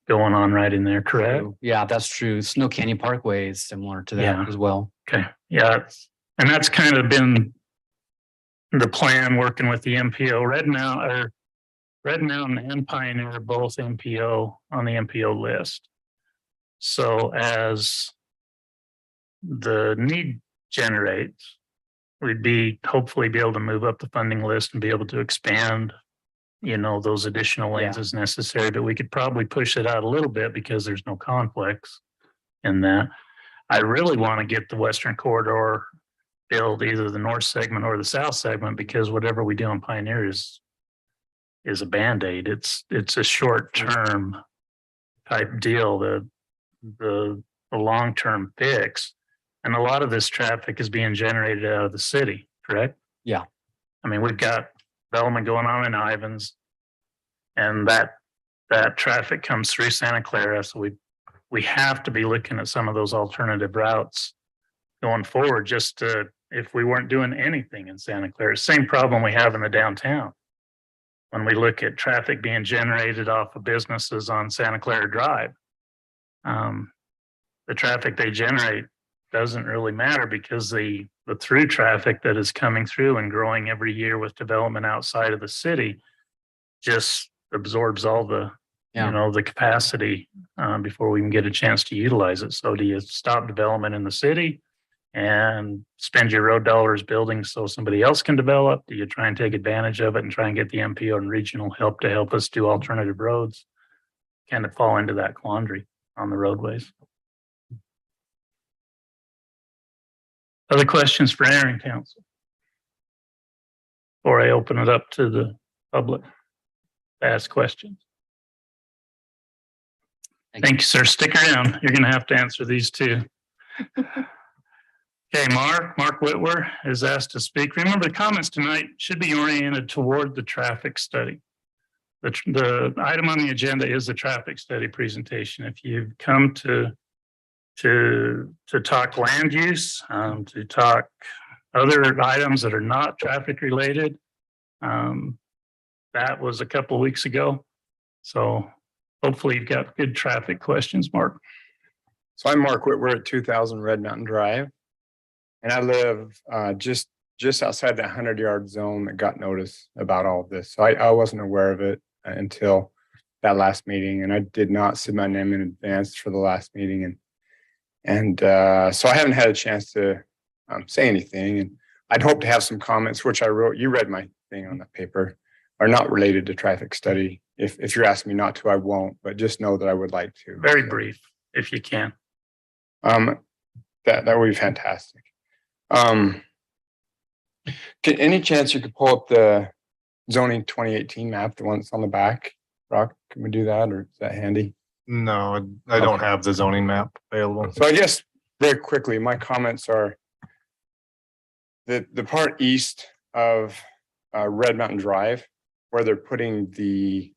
going on right in there, correct? Yeah, that's true. Snow Canyon Parkway is similar to that as well. Okay. Yeah. And that's kind of been the plan, working with the MPO, Red Mountain and Pioneer are both MPO on the MPO list. So as the need generates, we'd hopefully be able to move up the funding list and be able to expand, those additional lanes as necessary, but we could probably push it out a little bit because there's no conflicts in that. I really want to get the Western Corridor build, either the north segment or the south segment, because whatever we do on Pioneer is a Band-Aid. It's a short-term type deal. The long-term fix. And a lot of this traffic is being generated out of the city, correct? Yeah. I mean, we've got development going on in Ivans, and that traffic comes through Santa Clara. So we have to be looking at some of those alternative routes going forward, if we weren't doing anything in Santa Clara. Same problem we have in the downtown. When we look at traffic being generated off of businesses on Santa Clara Drive, the traffic they generate doesn't really matter because the through traffic that is coming through and growing every year with development outside of the city just absorbs all the the capacity before we can get a chance to utilize it. So do you stop development in the city and spend your road dollars building so somebody else can develop? Do you try and take advantage of it and try and get the MPO and regional help to help us do alternative roads? Kind of fall into that quandary on the roadways. Other questions for Aaron, Council? Before I open it up to the public to ask questions. Thank you, sir. Stick around. You're going to have to answer these too. Okay, Mark Whitwer is asked to speak. Remember, the comments tonight should be oriented toward the traffic study. The item on the agenda is the traffic study presentation. If you've come to talk land use, to talk other items that are not traffic related, that was a couple of weeks ago. So hopefully you've got good traffic questions, Mark. So I'm Mark Whitwer at 2000 Red Mountain Drive. And I live just outside that 100-yard zone that got notice about all of this. So I wasn't aware of it until that last meeting, and I did not submit my name in advance for the last meeting. And so I haven't had a chance to say anything. And I'd hope to have some comments, which I wrote. You read my thing on the paper, are not related to traffic study. If you're asking me not to, I won't, but just know that I would like to. Very brief, if you can. That would be fantastic. Any chance you could pull up the zoning 2018 map, the one that's on the back? Rock, can we do that, or is that handy? No, I don't have the zoning map available. So I guess very quickly, my comments are the part east of Red Mountain Drive, where they're putting the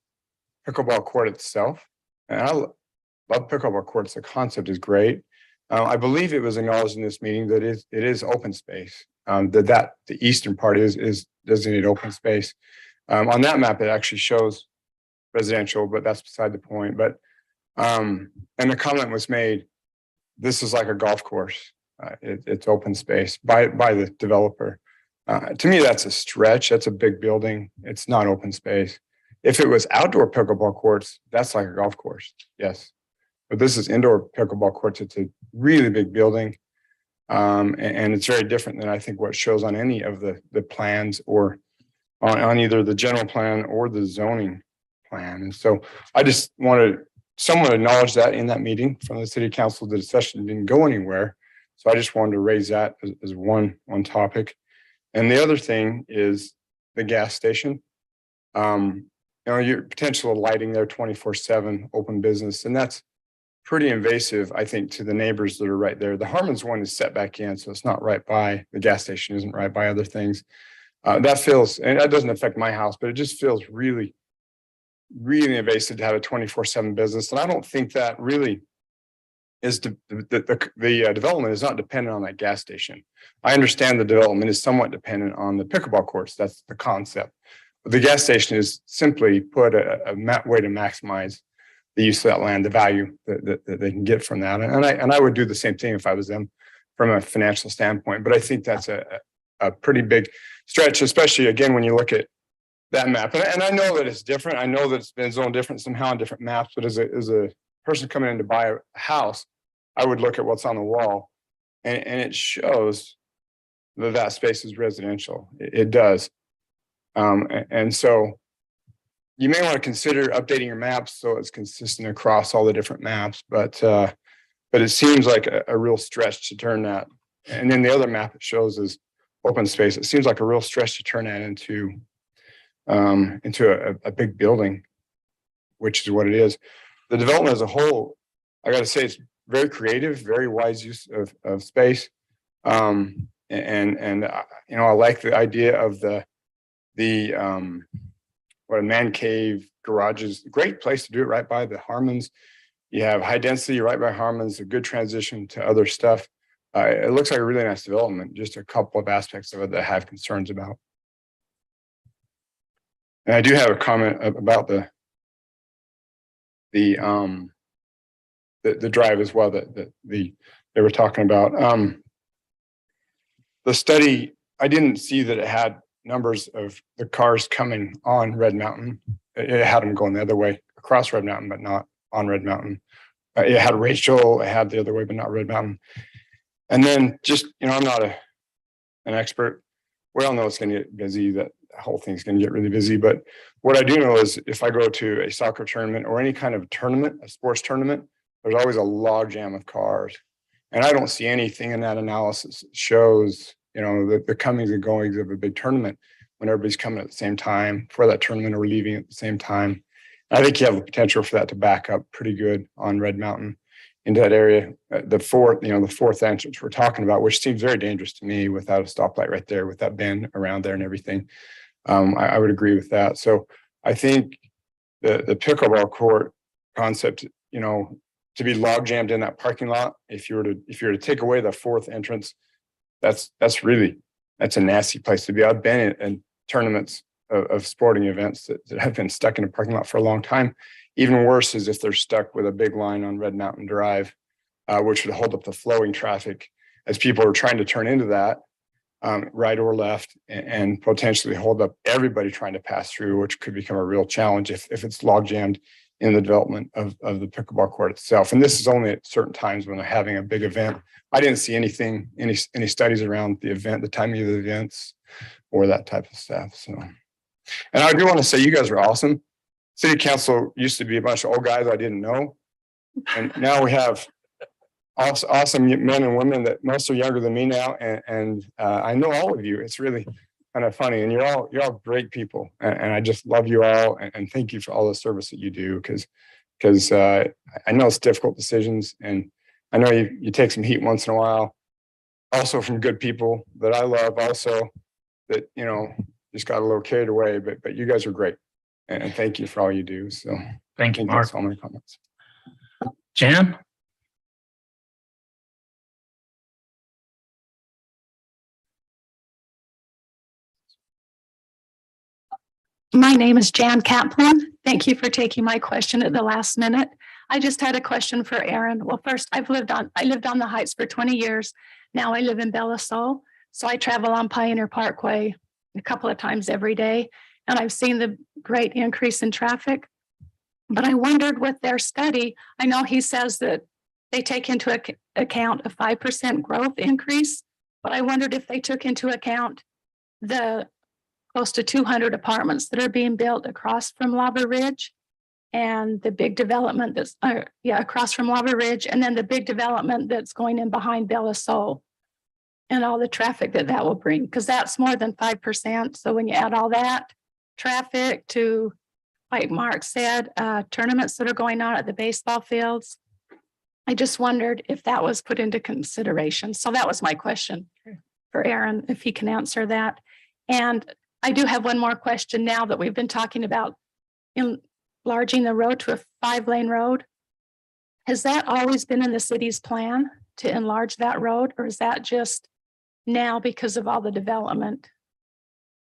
pickleball court itself. And I love pickleball courts. The concept is great. I believe it was acknowledged in this meeting that it is open space. The eastern part is designated open space. On that map, it actually shows residential, but that's beside the point. But and the comment was made, this is like a golf course. It's open space by the developer. To me, that's a stretch. That's a big building. It's not open space. If it was outdoor pickleball courts, that's like a golf course. Yes. But this is indoor pickleball courts. It's a really big building. And it's very different than I think what shows on any of the plans or on either the general plan or the zoning plan. And so I just wanted someone to acknowledge that in that meeting from the city council. The discussion didn't go anywhere. So I just wanted to raise that as one topic. And the other thing is the gas station. Your potential of lighting there 24/7 open business. And that's pretty invasive, I think, to the neighbors that are right there. The Harmon's one is set back in, so it's not right by, the gas station isn't right by other things. That feels, and that doesn't affect my house, but it just feels really, really invasive to have a 24/7 business. And I don't think that really is the development is not dependent on that gas station. I understand the development is somewhat dependent on the pickleball courts. That's the concept. But the gas station is simply put a way to maximize the use of that land, the value that they can get from that. And I would do the same thing if I was them from a financial standpoint. But I think that's a pretty big stretch, especially again, when you look at that map. And I know that it's different. I know that it's been zoned different somehow on different maps, but as a person coming in to buy a house, I would look at what's on the wall and it shows that space is residential. It does. And so you may want to consider updating your maps so it's consistent across all the different maps, but it seems like a real stretch to turn that. And then the other map it shows is open space. It seems like a real stretch to turn that into a big building, which is what it is. The development as a whole, I got to say, it's very creative, very wise use of space. And you know, I like the idea of what a man cave garage is. Great place to do it right by the Harmons. You have high density right by Harmons, a good transition to other stuff. It looks like a really nice development. Just a couple of aspects of it that I have concerns about. And I do have a comment about the drive as well that they were talking about. The study, I didn't see that it had numbers of the cars coming on Red Mountain. It had them going the other way across Red Mountain, but not on Red Mountain. It had Rachel, it had the other way, but not Red Mountain. And then just, you know, I'm not an expert. We all know it's going to get busy, that whole thing's going to get really busy. But what I do know is if I go to a soccer tournament or any kind of tournament, a sports tournament, there's always a log jam of cars. And I don't see anything in that analysis that shows, you know, the comings and goings of a big tournament when everybody's coming at the same time for that tournament or leaving at the same time. I think you have the potential for that to back up pretty good on Red Mountain into that area. The fourth entrance we're talking about, which seems very dangerous to me without a stoplight right there, with that bend around there and everything. I would agree with that. So I think the pickleball court concept, you know, to be log jammed in that parking lot, if you were to take away the fourth entrance, that's a nasty place to be. I've been in tournaments of sporting events that have been stuck in a parking lot for a long time. Even worse is if they're stuck with a big line on Red Mountain Drive, which would hold up the flowing traffic as people are trying to turn into that, right or left, and potentially hold up everybody trying to pass through, which could become a real challenge if it's log jammed in the development of the pickleball court itself. And this is only at certain times when they're having a big event. I didn't see any studies around the event, the timing of the events, or that type of stuff. So, and I do want to say you guys are awesome. City council used to be a bunch of old guys I didn't know, and now we have awesome men and women that most are younger than me now, and I know all of you. It's really kind of funny, and you're all great people, and I just love you all, and thank you for all the service that you do, because I know it's difficult decisions, and I know you take some heat once in a while, also from good people that I love, also that, you know, just got a little carried away, but you guys are great, and thank you for all you do. So thank you, Mark. That's all my comments. Jan? My name is Jan Kaplan. Thank you for taking my question at the last minute. I just had a question for Aaron. Well, first, I lived on the Heights for 20 years. Now I live in Belisol. So I travel on Pioneer Parkway a couple of times every day. And I've seen the great increase in traffic. But I wondered with their study, I know he says that they take into account a 5% growth increase, but I wondered if they took into account the close to 200 apartments that are being built across from Lava Ridge and the big development that's across from Lava Ridge, and then the big development that's going in behind Belisol and all the traffic that will bring, because that's more than 5%. So when you add all that traffic to, like Mark said, tournaments that are going on at the baseball fields, I just wondered if that was put into consideration. So that was my question for Aaron, if he can answer that. And I do have one more question now that we've been talking about enlarging the road to a 5-lane road. Has that always been in the city's plan to enlarge that road, or is that just now because of all the development?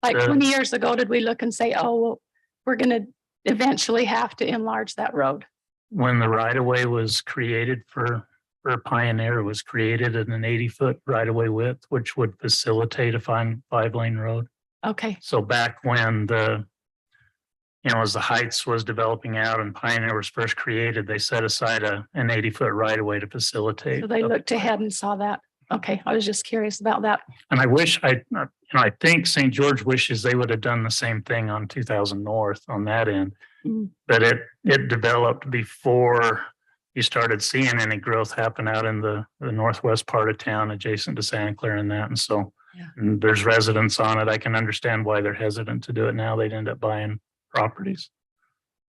Like 20 years ago, did we look and say, oh, well, we're going to eventually have to enlarge that road? When the right of way was created for for Pioneer was created at an 80-foot right-of-way width, which would facilitate a 5-lane road. Okay, So back when as the Heights was developing out and Pioneer was first created, they set aside an 80-foot right-of-way to facilitate. so they looked ahead and saw that. Okay, I was just curious about that. And I wish I think St. George wishes they would have done the same thing on 2000 North on that end. Mm. But it developed before you started seeing any growth happen out in the northwest part of town adjacent to Santa Clara and that. And so and there's residents on it. I can understand why they're hesitant to do it now. They'd end up buying properties.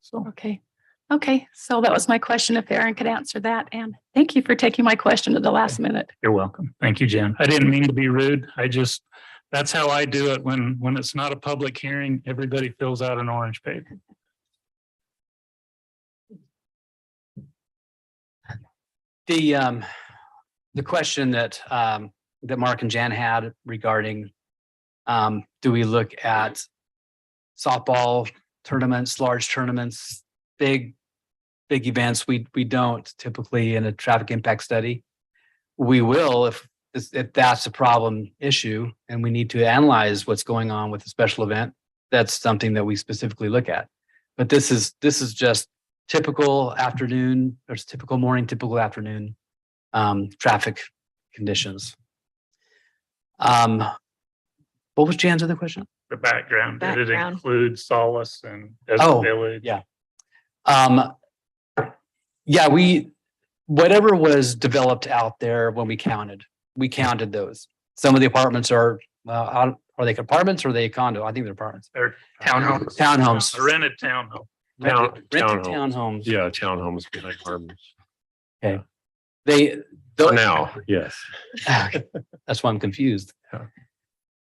So Okay. Okay, so that was my question, if Aaron could answer that. And thank you for taking my question at the last minute. you're welcome. Thank you, Jen. I didn't mean to be rude. That's how I do it when it's not a public hearing, everybody fills out an orange paper. The question that Mark and Jan had regarding do we look at softball tournaments, large tournaments, big events? We don't typically in a traffic impact study. We will if that's a problem issue and we need to analyze what's going on with a special event. That's something that we specifically look at. But this is just typical afternoon, there's typical morning, typical afternoon traffic conditions. What was Jan's other question? The background, did it Background. include Solace and Desert Village? Yeah. Whatever was developed out there when we counted those. Some of the apartments are they apartments or are they condo? I think they're apartments. They're Townhomes. A rented townhome. Rented Townhomes. townhomes. Yeah, townhomes behind apartments. Okay. For now, yes. That's why I'm confused.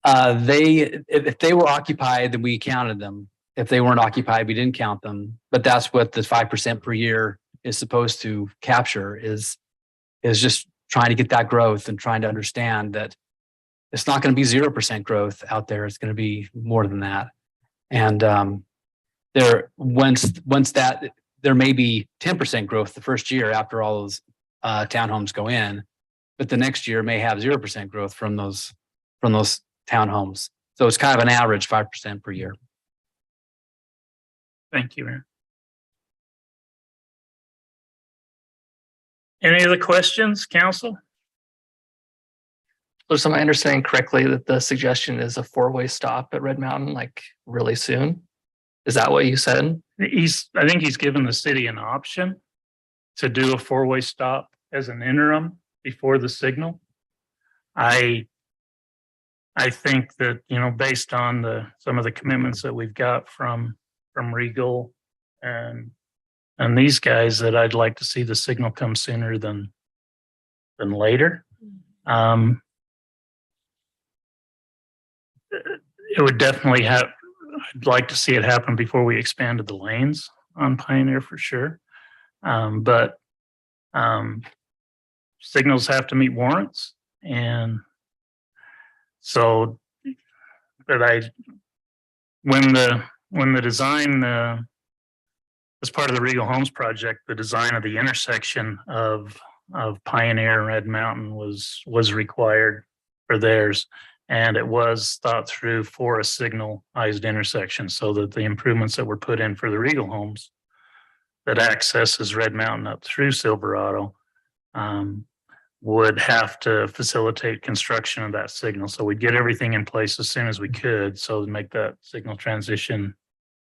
If they were occupied, then we counted them. If they weren't occupied, we didn't count them. But that's what the 5% per year is supposed to capture is just trying to get that growth and trying to understand that it's not going to be 0% growth out there. It's going to be more than that. And once that there may be 10% growth the first year after all those townhomes go in, but the next year may have 0% growth from those townhomes. So it's kind of an average 5% per year. Thank you, Aaron. Any other questions, council? So am I understanding correctly that the suggestion is a 4-way stop at Red Mountain, like really soon? Is that what you said? I think he's given the city an option to do a 4-way stop as an interim before the signal. I think that, based on some of the commitments that we've got from Regal and these guys, that I'd like to see the signal come sooner than later. It would definitely I'd like to see it happen before we expanded the lanes on Pioneer for sure. But signals have to meet warrants. And so, but when the design, as part of the Regal Homes project, the design of the intersection of Pioneer and Red Mountain was required for theirs. And it was thought through for a signalized intersection, so that the improvements that were put in for the Regal Homes that accesses Red Mountain up through Silverado would have to facilitate construction of that signal. So we'd get everything in place as soon as we could, so to make that signal transition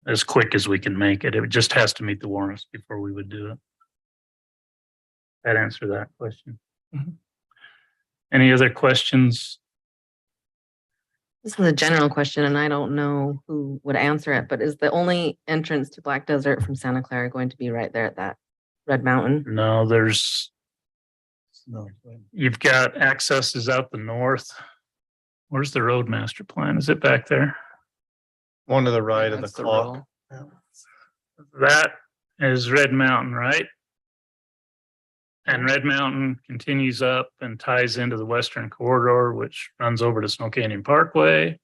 as quick as we can make it. It just has to meet the warrants before we would do it. That answer that question. Any other questions? This is a general question and I don't know who would answer it, but is the only entrance to Black Desert from Santa Clara going to be right there at that Red Mountain? No, you've got accesses out the north. Where's the road master plan? Is it back there? One to the right of the That's the clock. That is Red Mountain, right? And Red Mountain continues up and ties into the western corridor, which runs over to Snow Canyon Parkway.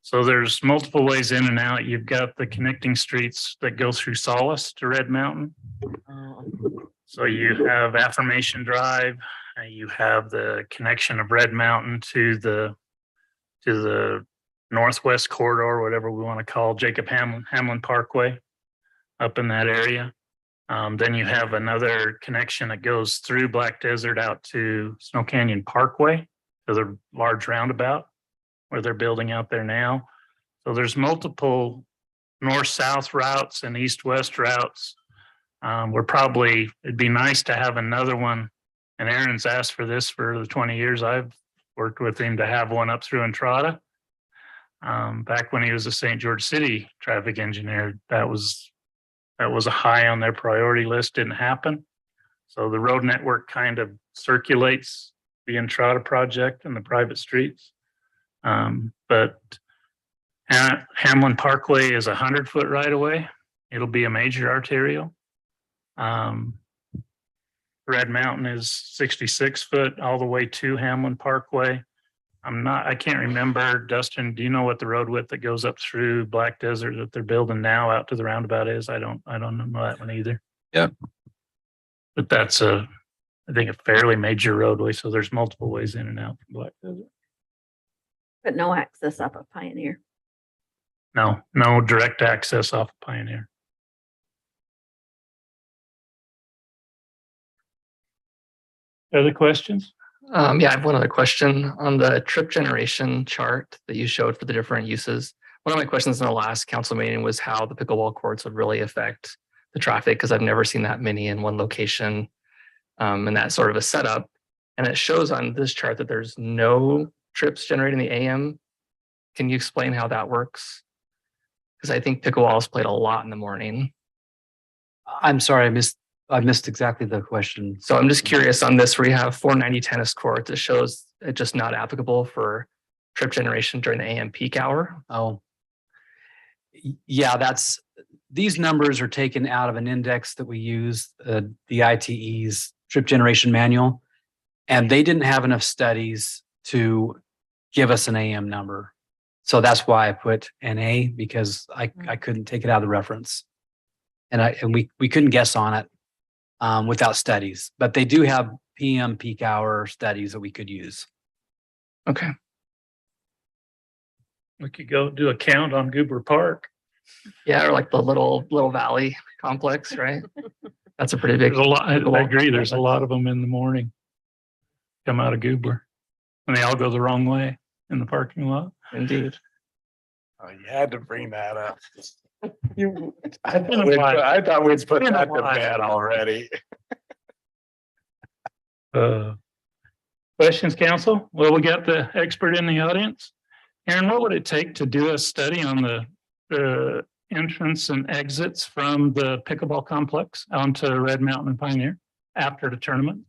So there's multiple ways in and out. You've got the connecting streets that go through Solace to Red Mountain. So you have Affirmation Drive, you have the connection of Red Mountain to the northwest corridor, whatever we want to call Jacob Hamlin Parkway up in that area. Then you have another connection that goes through Black Desert out to Snow Canyon Parkway, to the large roundabout where they're building out there now. So there's multiple north-south routes and east-west routes. It'd be nice to have another one, and Aaron's asked for this for the 20 years I've worked with him, to have one up through Entrada. Back when he was a St. George City traffic engineer, that was a high on their priority list, didn't happen. So the road network kind of circulates the Entrada project and the private streets. But Hamlin Parkway is 100-foot right of way. It'll be a major arterial. Red Mountain is 66 foot all the way to Hamlin Parkway. I can't remember, Dustin, do you know what the road width that goes up through Black Desert that they're building now out to the roundabout is? I don't know that one either. Yeah. But that's I think a fairly major roadway. So there's multiple ways in and out from Black Desert. But no access up at Pioneer. No direct access off of Pioneer. Other questions? Yeah, I have one other question on the trip generation chart that you showed for the different uses. One of my questions in the last council meeting was how the pickleball courts would really affect the traffic, because I've never seen that many in one location, and that sort of a setup. And it shows on this chart that there's no trips generating the AM. Can you explain how that works? Because I think pickleball is played a lot in the morning. I'm sorry, I missed exactly the question. So I'm just curious on this, where you have 490 tennis courts, it shows it just not applicable for trip generation during the AM peak hour. Oh, yeah, these numbers are taken out of an index that we use, the ITE's trip generation manual, and they didn't have enough studies to give us an AM number. So that's why I put NA, because I couldn't take it out of the reference. And we couldn't guess on it without studies, but they do have PM peak hour studies that we could use. Okay. We could go do a count on Goober Park. Yeah, or like the little valley complex, right? That's a pretty big. There's a lot. I agree. There's a lot of them in the morning. Come out of Goobler, and they all go the wrong way in the parking lot. Indeed. Oh, you had to bring that up. I been a while. thought we'd put Been a that to while. bed already. Questions, council? Well, we got the expert in the audience. Aaron, what would it take to do a study on the entrance and exits from the pickleball complex onto Red Mountain and Pioneer after the tournament?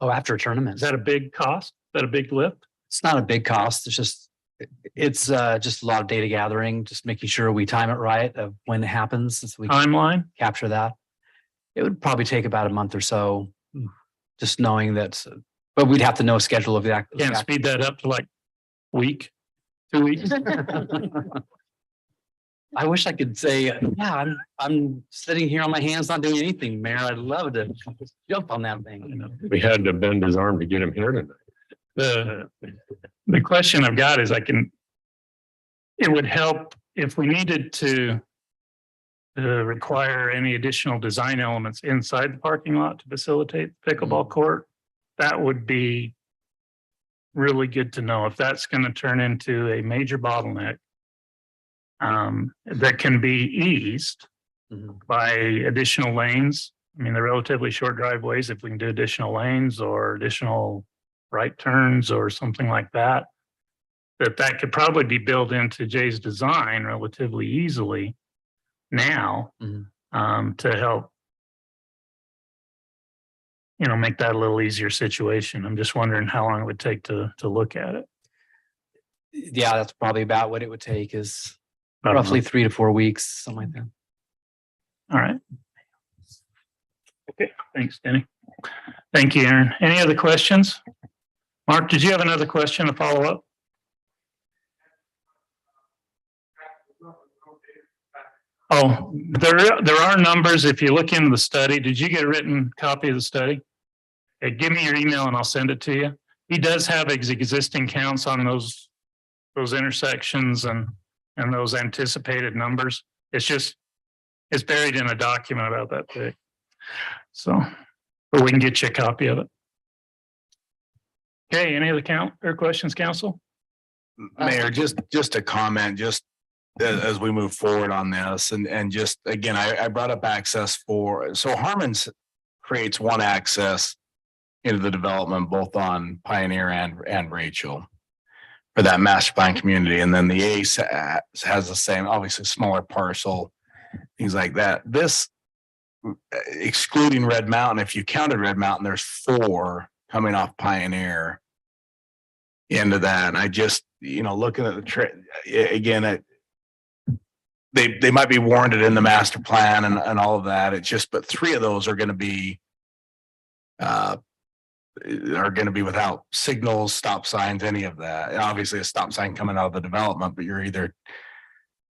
Oh, after a tournament. Is that a big cost? Is that a big lift? It's not a big cost. It's just a lot of data gathering, just making sure we time it right of when it happens, so we can Timeline? capture that. It would probably take about a month or so, just knowing that, but we'd have to know a schedule of the Can't speed that up to like week, 2 weeks. I wish I could say, yeah, I'm sitting here on my hands, not doing anything, Mayor. I'd love to jump on that thing. We had to bend his arm to get him here tonight. The question I've got is it would help if we needed to require any additional design elements inside the parking lot to facilitate the pickleball court. That would be really good to know if that's going to turn into a major bottleneck that can be eased by additional lanes. I mean, they're relatively short driveways. If we can do additional lanes or additional right turns or something like that, that could probably be built into Jay's design relatively easily now to help, make that a little easier situation. I'm just wondering how long it would take to look at it. Yeah, that's probably about what it would take, is About a roughly month. 3 to 4 weeks, something like that. All right. Okay, thanks, Denny. Thank you, Aaron. Any other questions? Mark, did you have another question to follow up? Oh, there are numbers. If you look into the study, did you get a written copy of the study? Hey, give me your email and I'll send it to you. He does have existing counts on those intersections and those anticipated numbers. It's buried in a document about that big. So, but we can get you a copy of it. Okay, any other questions, council? Mayor, just a comment, just as we move forward on this and just, again, I brought up access so Harmon's creates one access into the development, both on Pioneer and Rachel for that master plan community. And then the ACE has the same, obviously smaller parcel, things like that. This excluding Red Mountain, if you counted Red Mountain, there's 4 coming off Pioneer into that. And I just, looking at the again, they might be warranted in the master plan and all of that. It's just, but 3 of those are going to be without signals, stop signs, any of that. And obviously a stop sign coming out of the development, but you're either,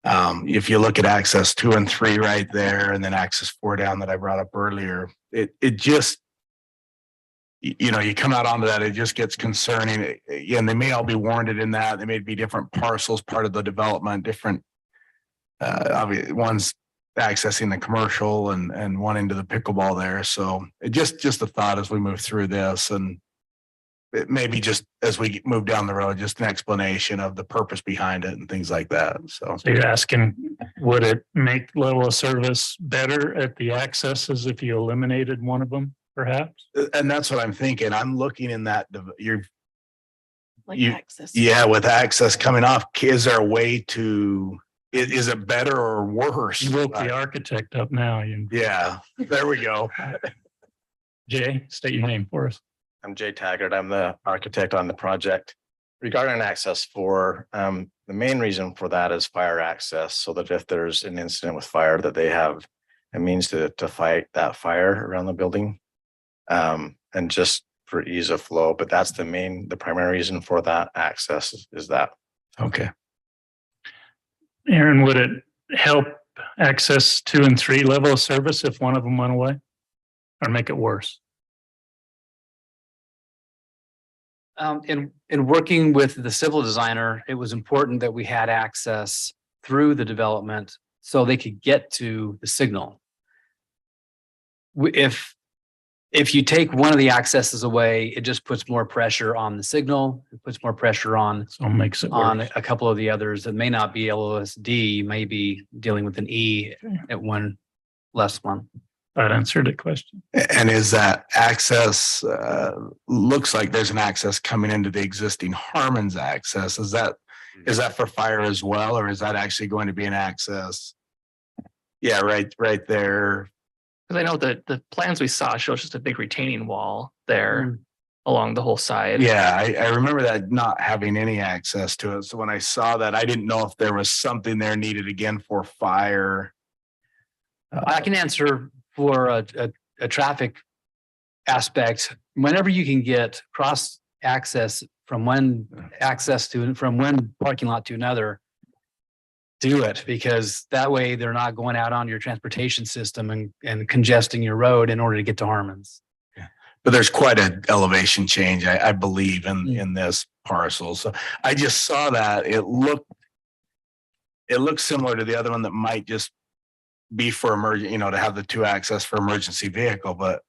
if you look at access 2 and 3 right there, and then access 4 down that I brought up earlier, it just, you come out onto that, it just gets concerning. Again, they may all be warranted in that. They may be different parcels, part of the development, different, one's accessing the commercial and one into the pickleball there. So it just a thought as we move through this, and it maybe just as we move down the road, just an explanation of the purpose behind it and things like that. So you're asking, would it make level of service better at the accesses if you eliminated one of them, perhaps? And that's what I'm thinking. I'm looking in that Access. Yeah, with access coming off, is there a way to, is it better or worse? You woke the architect up now. Yeah, there we go. Jay, state your name for us. I'm Jay Taggart. I'm the architect on the project. Regarding access 4, the main reason for that is fire access, so that if there's an incident with fire, that they have a means to fight that fire around the building, and just for ease of flow. But that's the primary reason for that access is that. Okay. Aaron, would it help access 2 and 3 level of service if one of them went away, or make it worse? In working with the civil designer, it was important that we had access through the development so they could get to the signal. If you take one of the accesses away, it just puts more pressure on the signal. It puts more pressure on makes it on worse. a couple of the others that may not be LOSD, may be dealing with an E at one less one. That answered the question. And is that access, looks like there's an access coming into the existing Harmon's access. Is that for fire as well, or is that actually going to be an access? Yeah, right there. Because I know that the plans we saw shows just a big retaining wall there along the whole side. Yeah, I remember that not having any access to it. So when I saw that, I didn't know if there was something there needed again for fire. I can answer for a traffic aspect. Whenever you can get cross access from one parking lot to another, do it, because that way they're not going out on your transportation system and congesting your road in order to get to Harmon's. Yeah. But there's quite an elevation change, I believe, in this parcel. So I just saw that it looked similar to the other one that might just be for to have the 2 access for emergency vehicle, but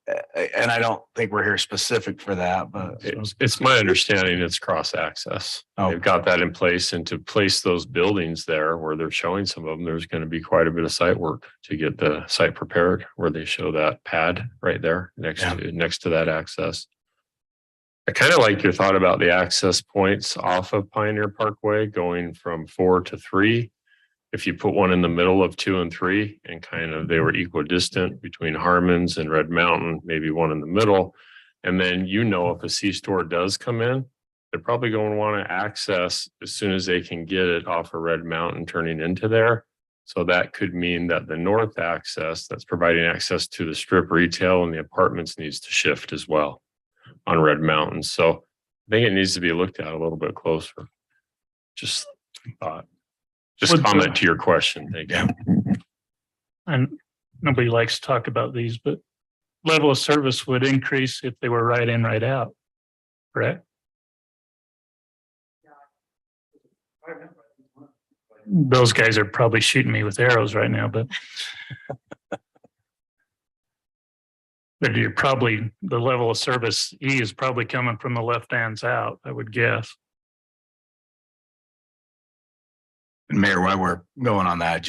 and I don't think we're here specific for that, but it's my understanding it's cross access. Oh. They've got that in place, and to place those buildings there where they're showing some of them, there's going to be quite a bit of site work to get the site prepared, where they show that pad right there next to that access. I kind of like your thought about the access points off of Pioneer Parkway going from 4 to 3. If you put one in the middle of 2 and 3 and kind of they were equidistant between Harmon's and Red Mountain, maybe one in the middle. And then, if a C-store does come in, they're probably going to want to access as soon as they can get it off of Red Mountain turning into there. So that could mean that the north access that's providing access to the strip retail and the apartments needs to shift as well on Red Mountain. So I think it needs to be looked at a little bit closer. Just thought. Just Would the- comment to your question. Thank you. And nobody likes to talk about these, but level of service would increase if they were right in, right out. Correct? Those guys are probably shooting me with arrows right now, but but you're probably, the level of service E is probably coming from the left hands out, I would guess. Mayor, while we're going on that,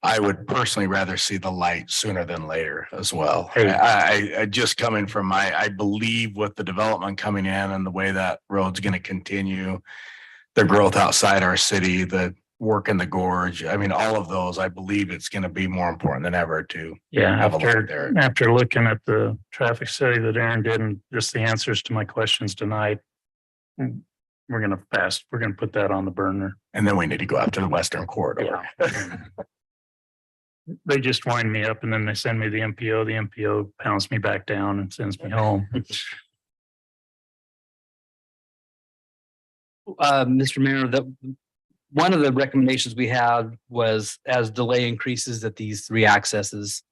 I would personally rather see the light sooner than later as well. I just coming from I believe with the development coming in and the way that road's going to continue, the growth outside our city, the work in the gorge. I mean, all of those, I believe it's going to be more important than ever to Yeah, have a look there. after looking at the traffic study that Aaron did and just the answers to my questions tonight, we're gonna put that on the burner. And then we need to go after the Western Corridor. They just wind me up and then they send me the MPO. The MPO pounds me back down and sends me home. Mr. Mayor, one of the recommendations we had was as delay increases at these three accesses,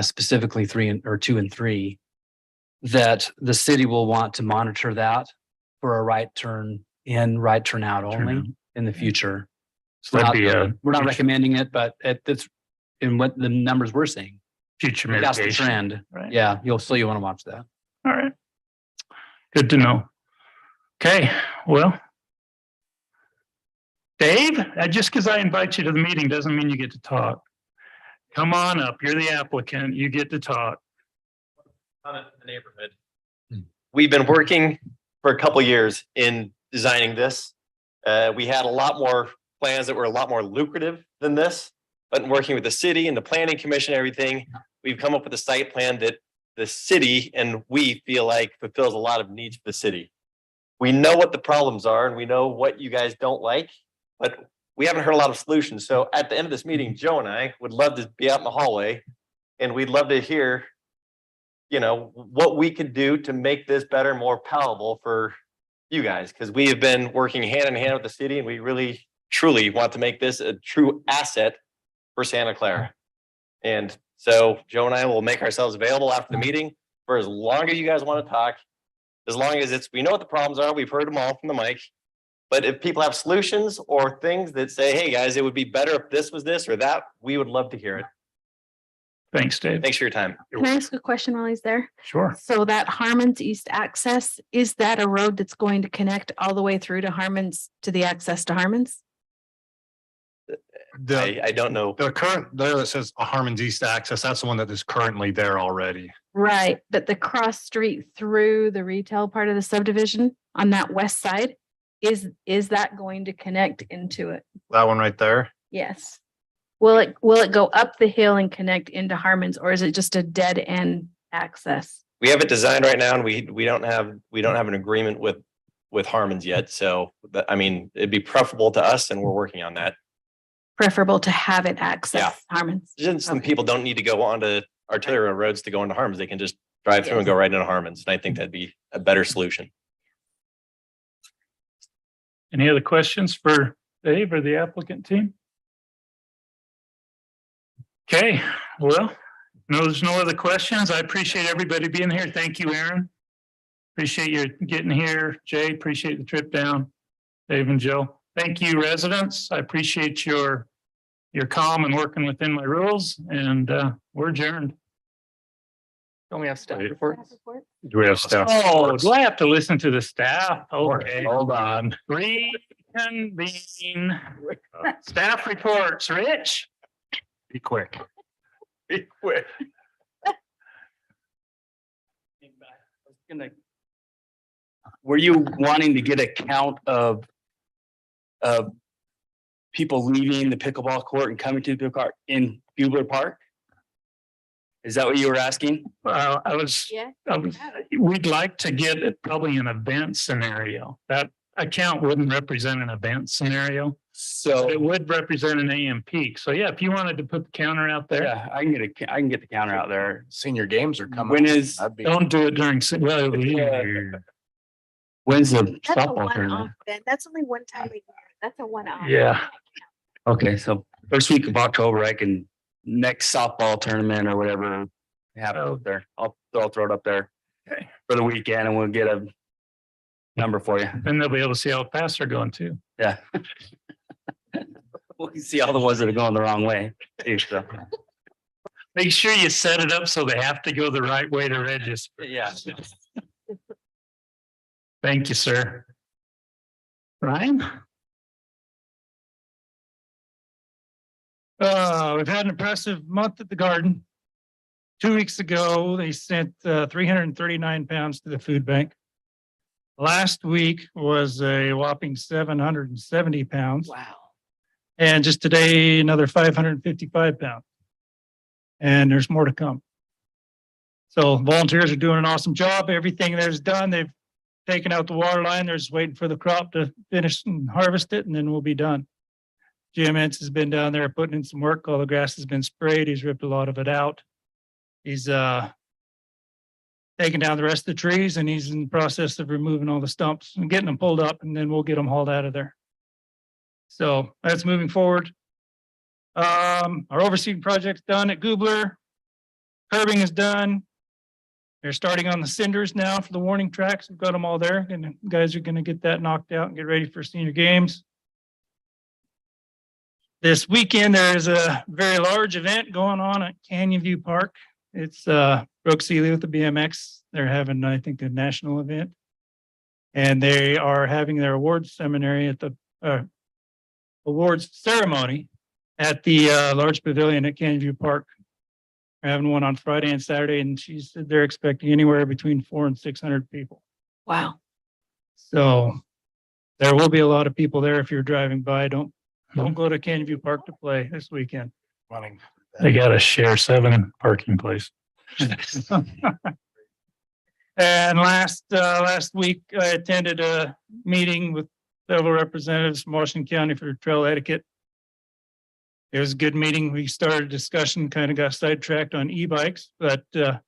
specifically 2 and 3, that the city will want to monitor that for a right turn in, right turn out only in the future. So that'd be We're not recommending it, but it's in what the numbers we're seeing. Future That's the mitigation. trend. Right. Yeah, you want to watch that. All right. Good to know. Okay, well. Dave, just because I invite you to the meeting doesn't mean you get to talk. Come on up. You're the applicant. You get to talk. On the neighborhood. We've been working for a couple years in designing this. We had a lot more plans that were a lot more lucrative than this, but in working with the city and the planning commission, and everything, we've come up with a site plan that the city and we feel like fulfills a lot of needs for the city. We know what the problems are and we know what you guys don't like, but we haven't heard a lot of solutions. So at the end of this meeting, Joe and I would love to be out in the hallway and we'd love to hear, what we could do to make this better, more palatable for you guys. Because we have been working hand in hand with the city and we really, truly want to make this a true asset for Santa Clara. And so Joe and I will make ourselves available after the meeting for as long as you guys want to talk. As long as we know what the problems are, we've heard them all from the mic. But if people have solutions or things that say, hey guys, it would be better if this was this or that, we would love to hear it. Thanks, Dave. Thanks for your time. Can I ask a question while he's there? Sure. So that Harmon's East access, is that a road that's going to connect all the way through to Harmon's, to the access to Harmon's? I don't know. The current, there that says Harmon's East access, that's the one that is currently there already. Right, but the cross street through the retail part of the subdivision on that west side, is that going to connect into it? That one right there. Yes. Will it go up the hill and connect into Harmon's, or is it just a dead end access? We have it designed right now and we don't have an agreement with Harmon's yet. So it'd be preferable to us and we're working on that. Preferable to have it access Harmon's. Just some people don't need to go onto arterial roads to go into Harmon's. They can just drive through and go right into Harmon's. And I think that'd be a better solution. Any other questions for Dave or the applicant team? Okay, well, no, there's no other questions. I appreciate everybody being here. Thank you, Aaron. Appreciate you getting here. Jay, appreciate the trip down. Dave and Joe. Thank you, residents. I appreciate your calm and working within my rules, and we're adjourned. Don't we have staff reports? Do we have staff? Oh, reports? do I have to listen to the staff? Okay. Hold on. Reconvene. Staff reports, Rich. Be quick. Be quick. Were you wanting to get a count of people leaving the pickleball court and coming to the pickleball court in Bugler Park? Is that what you were asking? Well, we'd like to get it probably an event scenario. That account wouldn't represent an event scenario. So it would represent an AM peak. So yeah, if you wanted to put the counter out there. Yeah, I can get the counter out there. Senior games are coming. When is? Don't do it during, well, When's the That's a softball tournament? one-off then. That's only one time a year. That's a one-off. Yeah. Okay, so first week of October, I can, next softball tournament or whatever happens up there, I'll throw it up there Okay. for the weekend and we'll get a number for you. Then they'll be able to see how fast they're going too. Yeah. We can see all the ones that are going the wrong way. too, so. Make sure you set it up so they have to go the right way to register. Yeah. Thank you, sir. Ryan? We've had an impressive month at the garden. 2 weeks ago, they sent 339 pounds to the food bank. Last week was a whopping 770 pounds. Wow. And just today, another 555 pounds. And there's more to come. So volunteers are doing an awesome job. Everything there's done, they've taken out the water line. They're just waiting for the crop to finish and harvest it, and then we'll be done. Jim Entz has been down there putting in some work. All the grass has been sprayed. He's ripped a lot of it out. He's taking down the rest of the trees, and he's in the process of removing all the stumps and getting them pulled up, and then we'll get them hauled out of there. So that's moving forward. Our overseeding project's done at Goobler. Curbing is done. They're starting on the cinders now for the warning tracks. We've got them all there, and the guys are going to get that knocked out and get ready for senior games. This weekend, there is a very large event going on at Canyon View Park. It's Brooke Seeley with the BMX. They're having, I think, a national event. And they are having their awards ceremony at the awards ceremony at the large pavilion at Canyon View Park. We're having one on Friday and Saturday, and she said they're expecting anywhere between 400 and 600 people. Wow. So there will be a lot of people there if you're driving by. Don't go to Canyon View Park to play this weekend. Running. They got to share 7 parking place. And last week, I attended a meeting with several representatives from Washington County for trail etiquette. It was a good meeting. We started a discussion, kind of got sidetracked on e-bikes, but the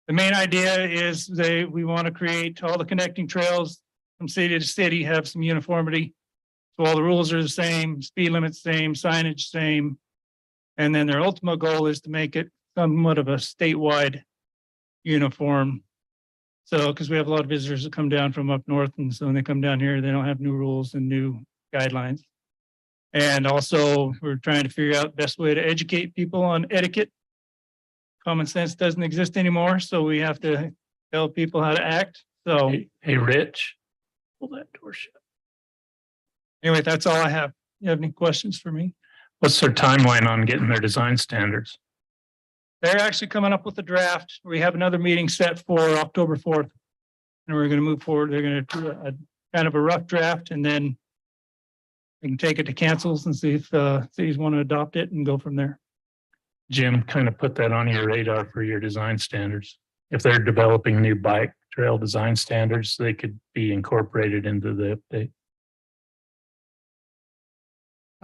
main idea is we want to create all the connecting trails from city to city, have some uniformity. So all the rules are the same, speed limit same, signage same. And then their ultimate goal is to make it somewhat of a statewide uniform. So, because we have a lot of visitors that come down from up north, and so when they come down here, they don't have new rules and new guidelines. And also, we're trying to figure out the best way to educate people on etiquette. Common sense doesn't exist anymore, so we have to tell people how to act. So, hey, Rich, pull that door shut. Anyway, that's all I have. You have any questions for me? What's their timeline on getting their design standards? They're actually coming up with a draft. We have another meeting set for October 4th. And we're going to move forward. They're going to do a kind of a rough draft, and then we can take it to councils and see if cities want to adopt it and go from there. Jim, kind of put that on your radar for your design standards. If they're developing new bike trail design standards, they could be incorporated into the update.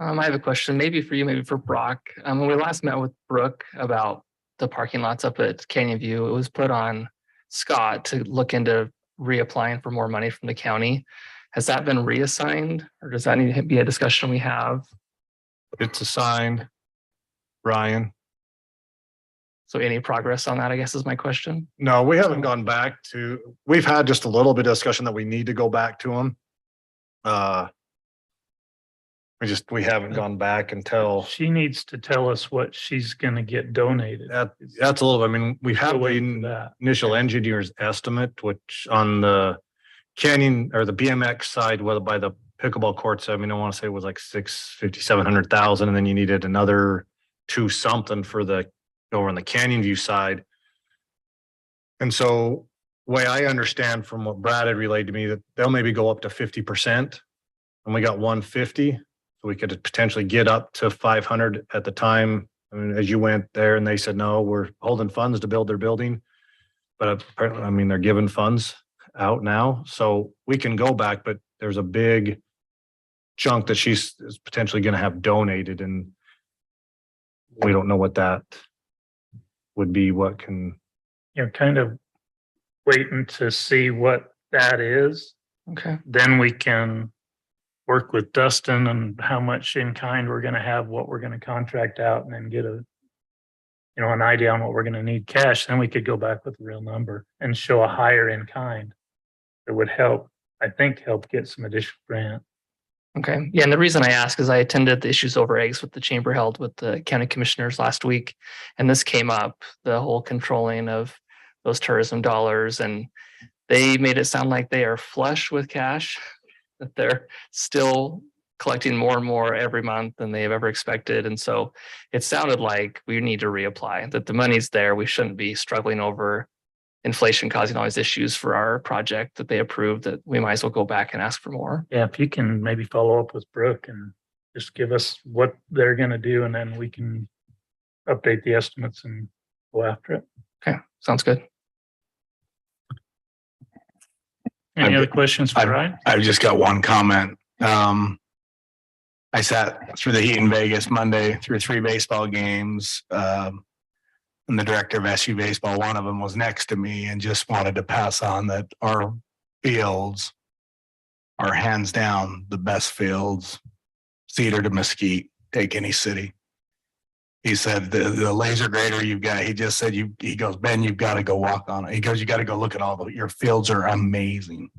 I have a question, maybe for you, maybe for Brock. When we last met with Brooke about the parking lots up at Canyon View, it was put on Scott to look into reapplying for more money from the county. Has that been reassigned, or does that need to be a discussion we have? It's assigned, Ryan. So any progress on that, I guess, is my question. No, we haven't gone back to, we've had just a little bit of discussion that we need to go back to them. We haven't gone back until. She needs to tell us what she's gonna get donated. That's a little, I mean, we have the initial engineer's estimate, which on the Canyon or the BMX side, whether by the pickleball courts, I mean, I want to say it was like 700,000, and then you needed another 2 something for the over on the Canyon View side. And so way I understand from what Brad had relayed to me, that they'll maybe go up to 50%, and we got 150. So we could potentially get up to 500 at the time. I mean, as you went there and they said, no, we're holding funds to build their building. But apparently, I mean, they're giving funds out now. So we can go back, but there's a big chunk that she's potentially going to have donated. And we don't know what that would be. What can. You're kind of waiting to see what that is. Okay. Then we can work with Dustin and how much in kind we're gonna have, what we're gonna contract out, and then get a, an idea on what we're gonna need cash, then we could go back with a real number and show a higher in kind. That would help, I think, help get some additional grant. Okay, yeah, and the reason I ask is I attended the Issues Over Eggs with the chamber held with the county commissioners last week, and this came up, the whole controlling of those tourism dollars, and they made it sound like they are flush with cash, that they're still collecting more and more every month than they've ever expected, and so it sounded like we need to reapply, that the money's there, we shouldn't be struggling over inflation causing all these issues for our project that they approved, that we might as well go back and ask for more. Yeah, if you can maybe follow up with Brooke and just give us what they're gonna do, and then we can update the estimates and go after it. Okay, sounds good. Any other questions for Ryan? I've just got one comment. I sat through the heat in Vegas Monday through 3 baseball games. And the director of SU baseball, one of them was next to me, and just wanted to pass on that our fields are hands down the best fields, Cedar to Mesquite, take any city. He said the laser grader you've got, he just said, he goes, Ben, you've got to go walk on it. He goes, you got to go look at your fields are amazing.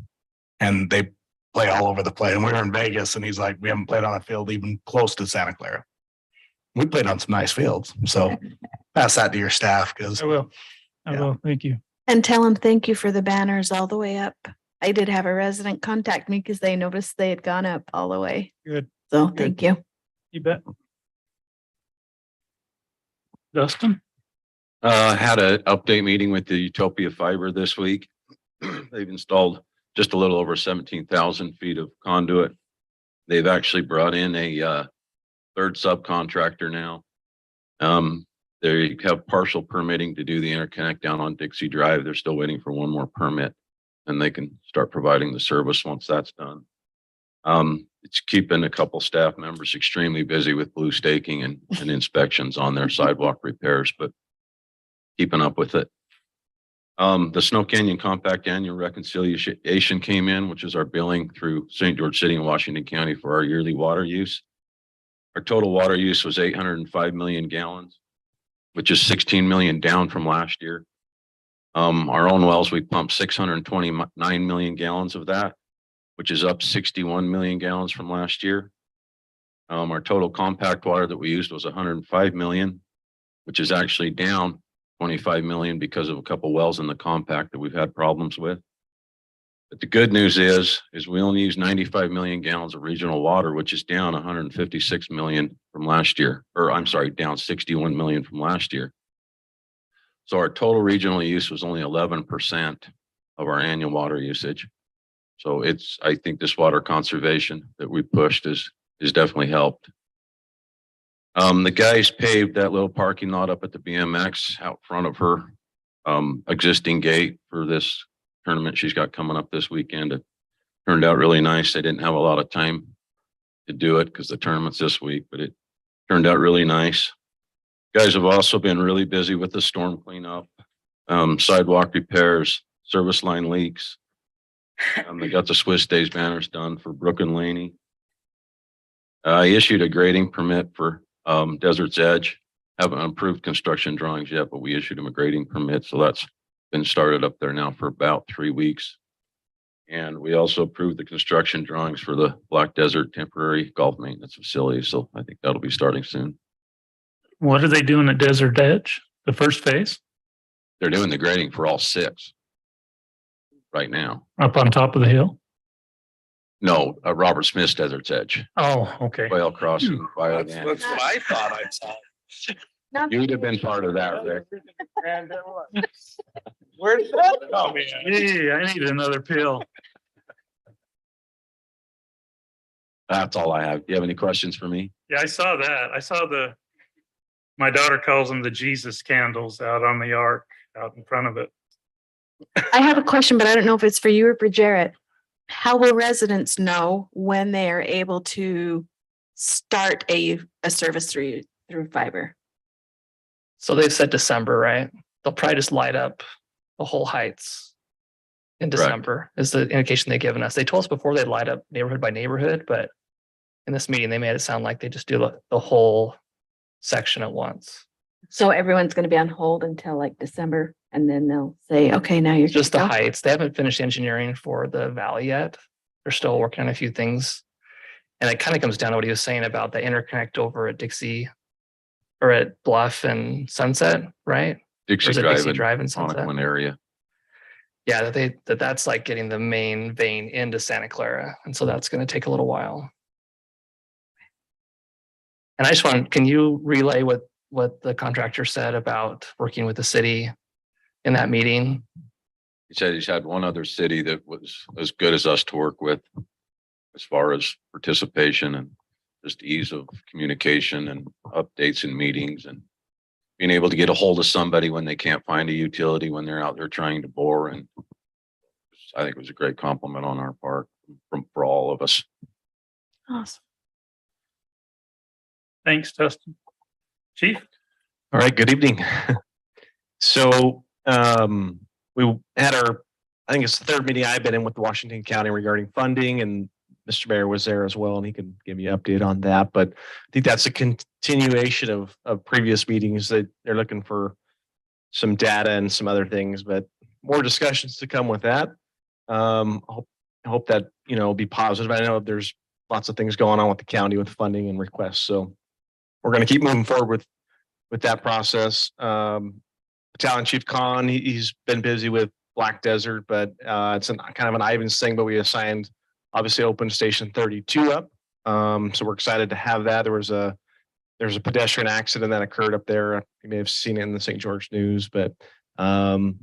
And they play all over the place. And we were in Vegas, and he's like, we haven't played on a field even close to Santa Clara. We played on some nice fields. So pass that to your staff, because I will. Thank you. And tell them thank you for the banners all the way up. I did have a resident contact me because they noticed they had gone up all the way. Good. So Good. thank you. You bet. Dustin? Had an update meeting with the Utopia Fiber this week. They've installed just a little over 17,000 feet of conduit. They've actually brought in a third subcontractor now. They have partial permitting to do the interconnect down on Dixie Drive. They're still waiting for one more permit, and they can start providing the service once that's done. It's keeping a couple staff members extremely busy with blue staking and inspections on their sidewalk repairs, but keeping up with it. The Snow Canyon Compact Annual Reconciliation came in, which is our billing through St. George City and Washington County for our yearly water use. Our total water use was 805 million gallons, which is 16 million down from last year. Our own wells, we pumped 629 million gallons of that, which is up 61 million gallons from last year. Our total compact water that we used was 105 million, which is actually down 25 million because of a couple wells in the compact that we've had problems with. But the good news is we only use 95 million gallons of regional water, which is down 156 million from last year, or I'm sorry, down 61 million from last year. So our total regional use was only 11% of our annual water usage. So I think this water conservation that we pushed is definitely helped. The guys paved that little parking lot up at the BMX out front of her existing gate for this tournament she's got coming up this weekend. It turned out really nice. They didn't have a lot of time to do it because the tournament's this week, but it turned out really nice. Guys have also been really busy with the storm cleanup, sidewalk repairs, service line leaks. They got the Swiss Days banners done for Brook and Laney. I issued a grading permit for Desert's Edge. Haven't approved construction drawings yet, but we issued them a grading permit. So that's been started up there now for about 3 weeks. And we also approved the construction drawings for the Black Desert temporary golf maintenance facility. So I think that'll be starting soon. What are they doing at Desert Edge? The first phase? They're doing the grading for all 6 right now. Up on top of the hill? No, Robert Smith's Desert's Edge. Oh, okay. Whale crossing. That's what I thought I saw. You'd have been part of that, Rick. Where did that come in? Yeah, I need another pill. That's all I have. Do you have any questions for me? Yeah, I saw that. I saw my daughter calls them the Jesus candles out on the ark out in front of it. I have a question, but I don't know if it's for you or for Jarrett. How will residents know when they are able to start a service through fiber? So they've said December, right? They'll probably just light up the whole heights in December is the indication they've given us. They told us before they'd light up neighborhood by neighborhood, but in this meeting, they made it sound like they just do the whole section at once. So everyone's gonna be on hold until like December and then they'll say, okay, now you're. Just the good to go? heights. They haven't finished engineering for the valley yet. They're still working on a few things. And it kind of comes down to what he was saying about the interconnect over at Dixie or at Bluff and Sunset, right? Dixie Or is it Drive Dixie and Drive and Sunset? Connequin area. Yeah, that's like getting the main vein into Santa Clara. And so that's going to take a little while. And I just can you relay what the contractor said about working with the city in that meeting? He said he's had one other city that was as good as us to work with as far as participation and just ease of communication and updates and meetings and being able to get a hold of somebody when they can't find a utility when they're out there trying to bore. And I think it was a great compliment on our part for all of us. Awesome. Thanks, Dustin. Chief? All right, good evening. So we had I think it's the third meeting I've been in with Washington County regarding funding, and Mr. Mayor was there as well, and he can give you an update on that. But I think that's a continuation of previous meetings that they're looking for some data and some other things, but more discussions to come with that. I hope that, will be positive. I know there's lots of things going on with the county with funding and requests. So we're going to keep moving forward with that process. Battalion Chief Khan, he's been busy with Black Desert, but it's kind of an Ivans thing, but we assigned obviously open station 32 up. So we're excited to have that. There's a pedestrian accident that occurred up there. You may have seen it in the St. George News, but it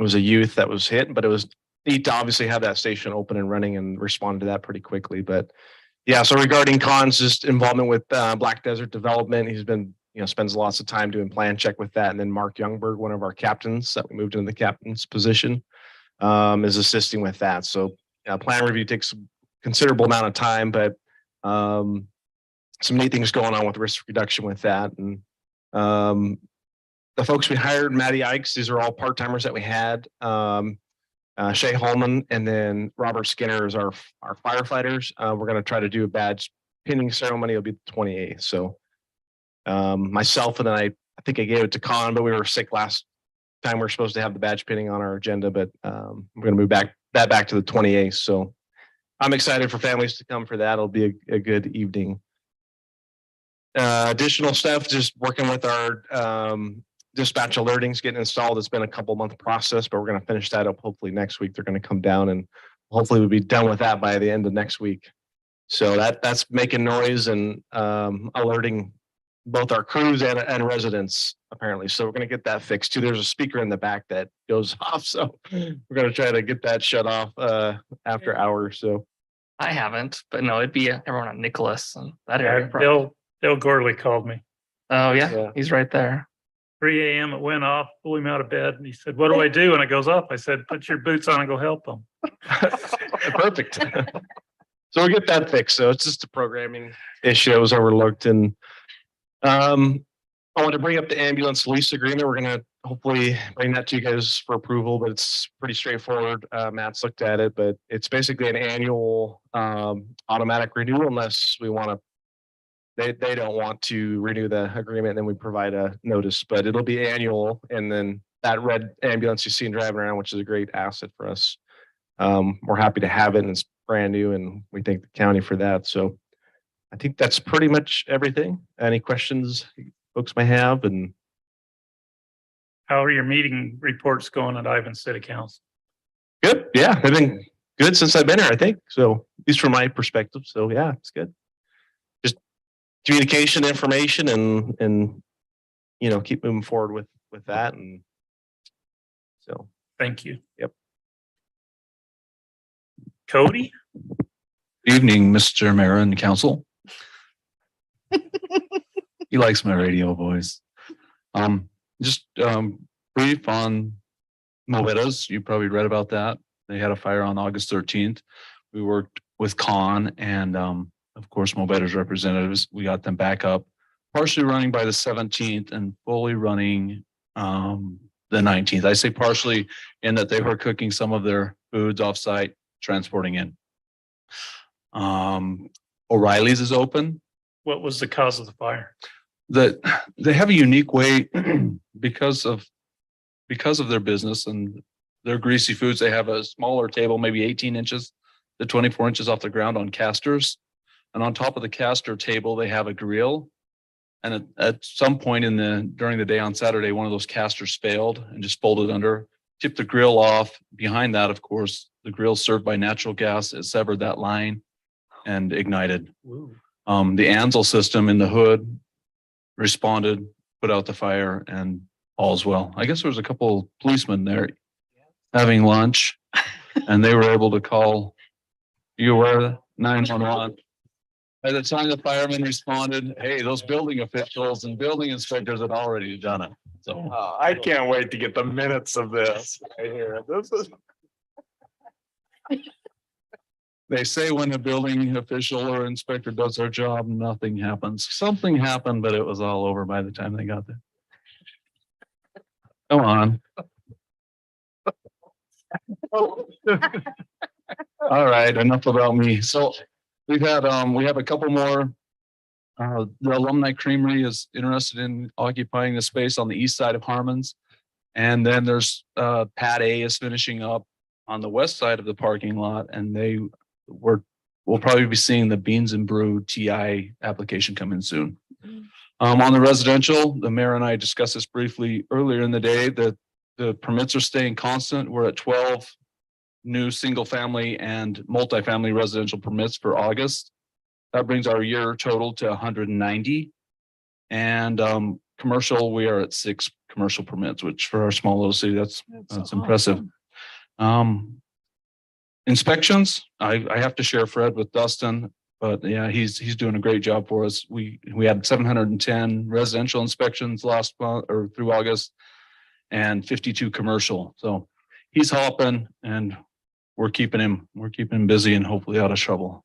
was a youth that was hit, but it was neat to obviously have that station open and running and respond to that pretty quickly. But yeah, so regarding Khan's just involvement with Black Desert Development, he's been, spends lots of time doing plan check with that. And then Mark Youngberg, one of our captains that we moved into the captain's position, is assisting with that. So plan review takes a considerable amount of time, but some neat things going on with risk reduction with that. And the folks we hired, Matty Ikes, these are all part-timers that we had. Shay Holman and then Robert Skinner is our firefighters. We're going to try to do a badge pinning ceremony. It'll be the 28th. So myself and then I think I gave it to Con, but we were sick last time. We were supposed to have the badge pinning on our agenda, but we're going to move back to the 28th. So I'm excited for families to come for that. It'll be a good evening. Additional stuff, just working with our dispatch alertings getting installed. It's been a couple month process, but we're going to finish that up hopefully next week. They're going to come down and hopefully we'll be done with that by the end of next week. So that's making noise and alerting both our crews and residents apparently. So we're going to get that fixed too. There's a speaker in the back that goes off. So we're going to try to get that shut off after hours. So I haven't, but no, it'd be everyone on Nicholas and that area. Dale Gorley called me. Oh yeah, he's right there. 3 a.m. it went off, blew him out of bed. And he said, what do I do? And it goes up. I said, put your boots on and go help them. Perfect. So we'll get that fixed. So it's just a programming issue that was overlooked. And I want to bring up the ambulance lease agreement. We're going to hopefully bring that to you guys for approval, but it's pretty straightforward. Matt's looked at it, but it's basically an annual automatic renewal unless we want to. They don't want to renew the agreement, and then we provide a notice, but it'll be annual. And then that red ambulance you see driving around, which is a great asset for us. We're happy to have it, and it's brand new, and we thank the county for that. So I think that's pretty much everything. Any questions folks may have? And how are your meeting reports going at Ivan City Council? Good. Yeah, they've been good since I've been here, I think. So at least from my perspective. So yeah, it's good. Communication, information, and keep moving forward with that. And so thank you. Yep. Cody. Good evening, Mr. Mayor and Council. He likes my radio voice. Just brief on Movetas. You probably read about that. They had a fire on August 13th. We worked with Con and of course, Moveta's representatives. We got them back up, partially running by the 17th and fully running the 19th. I say partially in that they were cooking some of their foods offsite, transporting in. O'Reilly's is open. What was the cause of the fire? That they have a unique way because of their business and their greasy foods. They have a smaller table, maybe 18 inches to 24 inches off the ground on casters. And on top of the caster table, they have a grill. And at some point during the day on Saturday, one of those casters failed and just folded under, tipped the grill off. Behind that, of course, the grill served by natural gas. It severed that line and ignited. The Ansel system in the hood responded, put out the fire, and all's well. I guess there was a couple policemen there having lunch, and they were able to call, you aware of that? 911. By the time the firemen responded, hey, those building officials and building inspectors had already done it. So I can't wait to get the minutes of this. I hear it. This is. they say when a building official or inspector does their job, nothing happens. Something happened, but it was all over by the time they got there. Come on. All right, enough about me. So we have a couple more. The Alumni Creamery is interested in occupying the space on the east side of Harmon's. And then there's Pad A is finishing up on the west side of the parking lot, and we'll probably be seeing the Beans and Brew TI application come in soon. On the residential, the mayor and I discussed this briefly earlier in the day, that the permits are staying constant. We're at 12 new single family and multifamily residential permits for August. That brings our year total to 190. And commercial, we are at 6 commercial permits, which for our small little city, that's impressive. Inspections, I have to share Fred with Dustin, but yeah, he's doing a great job for us. We had 710 residential inspections last month or through August, and 52 commercial. So he's hopping, and we're keeping him busy and hopefully out of trouble.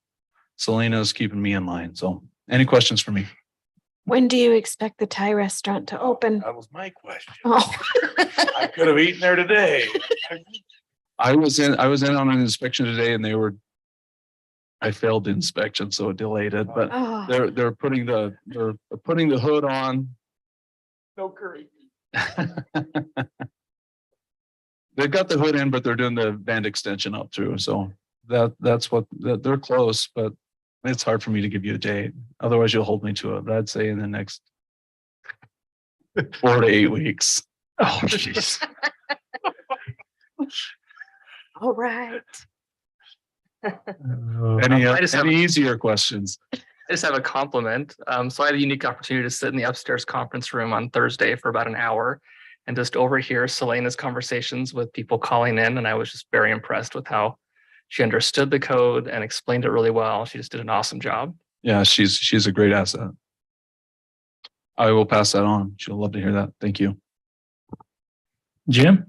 Selena's keeping me in line. So any questions for me? When do you expect the Thai restaurant to open? That was my question. Oh. I could have eaten there today. I was in on an inspection today, and I failed the inspection, so it delayed it, but Oh. they're putting the hood on. No curry. They've got the hood in, but they're doing the band extension up through. So they're close, but it's hard for me to give you a date. Otherwise you'll hold me to it. But I'd say in the next 4 to 8 weeks. Oh, jeez. All right. Any easier questions? I just have a compliment. So I had a unique opportunity to sit in the upstairs conference room on Thursday for about an hour and just overhear Selena's conversations with people calling in. And I was just very impressed with how she understood the code and explained it really well. She just did an awesome job. Yeah, she's a great asset. I will pass that on. She'll love to hear that. Thank you. Jim?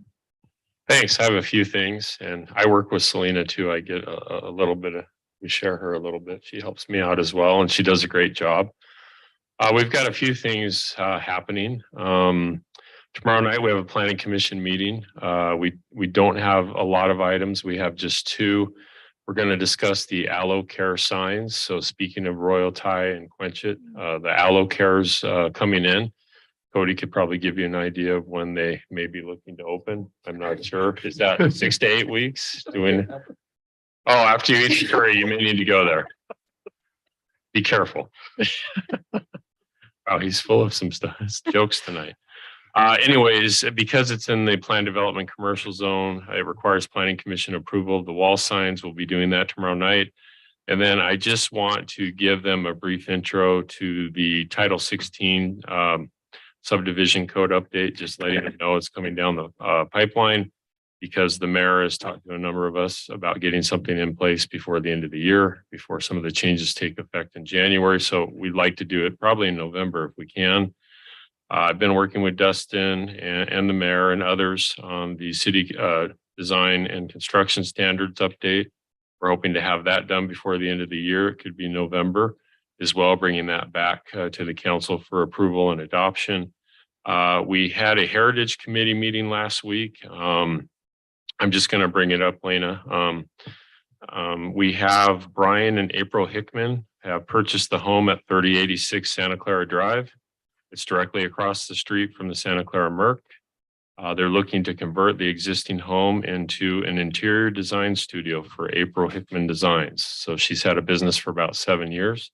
Thanks. I have a few things, and I work with Selena too. I get a little bit of, we share her a little bit. She helps me out as well, and she does a great job. We've got a few things happening. Tomorrow night we have a planning commission meeting. We don't have a lot of items. We have just 2. We're going to discuss the Aloe Care signs. So speaking of Royal Thai and Quench It, the Aloe Care's coming in. Cody could probably give you an idea of when they may be looking to open. I'm not sure. Is that 6 to 8 weeks? After you eat the curry, you may need to go there. Be careful. Wow, he's full of some stuff, jokes tonight. Anyways, because it's in the planned development commercial zone, it requires planning commission approval of the wall signs. We'll be doing that tomorrow night. And then I just want to give them a brief intro to the Title 16 subdivision code update, just letting them know it's coming down the pipeline, because the mayor has talked to a number of us about getting something in place before the end of the year, before some of the changes take effect in January. So we'd like to do it probably in November if we can. I've been working with Dustin and the mayor and others on the city design and construction standards update. We're hoping to have that done before the end of the year. It could be November as well, bringing that back to the council for approval and adoption. We had a heritage committee meeting last week. I'm just going to bring it up, Lena. We have Brian and April Hickman have purchased the home at 3086 Santa Clara Drive. It's directly across the street from the Santa Clara Merc. They're looking to convert the existing home into an interior design studio for April Hickman Designs. So she's had a business for about 7 years.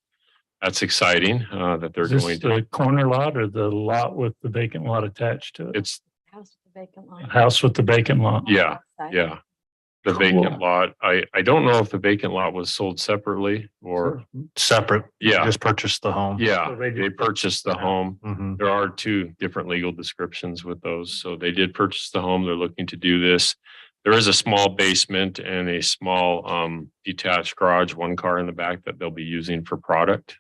That's exciting that they're Is this going to. the corner lot or the lot with the vacant lot attached to it? It's House with the vacant lot. House with the vacant lot. yeah, yeah. The vacant Cool. lot. I don't know if the vacant lot was sold separately or Separate. yeah. Just purchased the home. Yeah, So they they just- purchased the home. Mhm. There are 2 different legal descriptions with those. So they did purchase the home. They're looking to do this. There is a small basement and a small detached garage, 1 car in the back that they'll be using for product,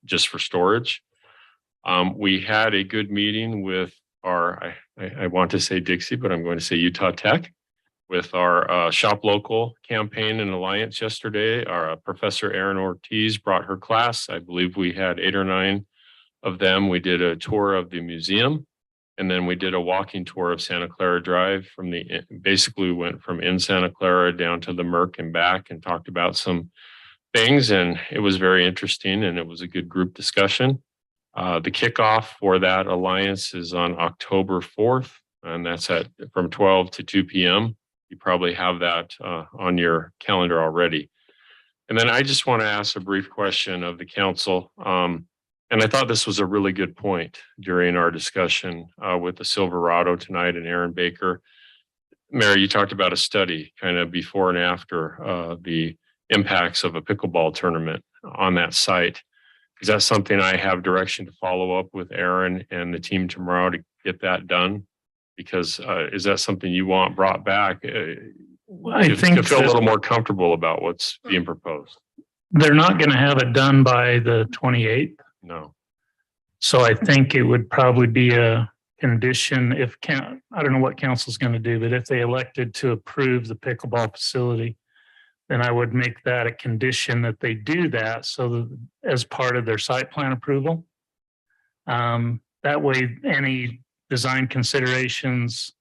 just for storage. We had a good meeting with our, I want to say Dixie, but I'm going to say Utah Tech, with our Shop Local campaign and alliance yesterday. Our Professor Erin Ortiz brought her class. I believe we had 8 or 9 of them. We did a tour of the museum, and then we did a walking tour of Santa Clara Drive from basically we went from in Santa Clara down to the Merc and back and talked about some things, and it was very interesting and it was a good group discussion. The kickoff for that alliance is on October 4th, and that's from 12 to 2 p.m. You probably have that on your calendar already. And then I just want to ask a brief question of the council. And I thought this was a really good point during our discussion with the Silverado tonight and Aaron Baker. Mary, you talked about a study kind of before and after the impacts of a pickleball tournament on that site. Is that something I have direction to follow up with Aaron and the team tomorrow to get that done? Because is that something you want brought back I think to feel a that- little more comfortable about what's being proposed? They're not going to have it done by the 28th. No. So I think it would probably be a condition I don't know what council's going to do, but if they elected to approve the pickleball facility, then I would make that a condition that they do that so that as part of their site plan approval. That way, any design considerations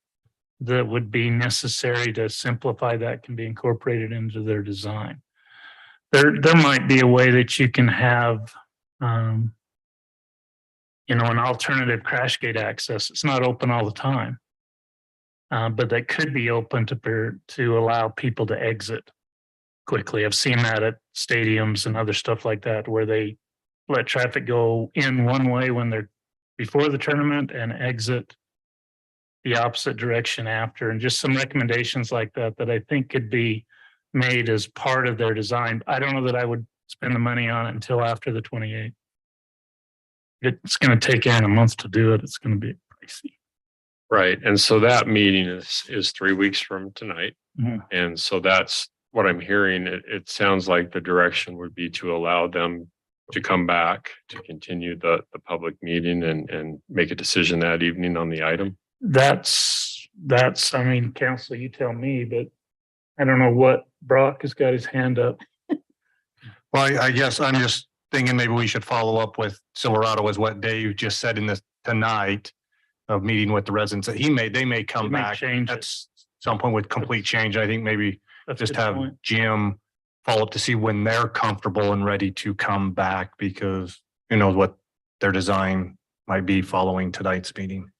that would be necessary to simplify that can be incorporated into their design. There might be a way that you can have, an alternative crash gate access. It's not open all the time. But that could be open to allow people to exit quickly. I've seen that at stadiums and other stuff like that, where they let traffic go in one way when they're before the tournament and exit the opposite direction after, and just some recommendations like that I think could be made as part of their design. I don't know that I would spend the money on it until after the 28th. It's going to take Aaron a month to do it. It's going to be pricey. Right. And so that meeting is 3 weeks from tonight. Mhm. And so that's what I'm hearing. It sounds like the direction would be to allow them to come back to continue the public meeting and make a decision that evening on the item. That's, council, you tell me, but I don't know what Brock has got his hand up. Well, I guess I'm just thinking maybe we should follow up with Silverado as what Dave just said in this tonight of meeting with the residents that they may come They may back change at it. some point with complete change. I think maybe That's a just good have point. Jim follow up to see when they're comfortable and ready to come back, because who knows what their design might be following tonight's meeting.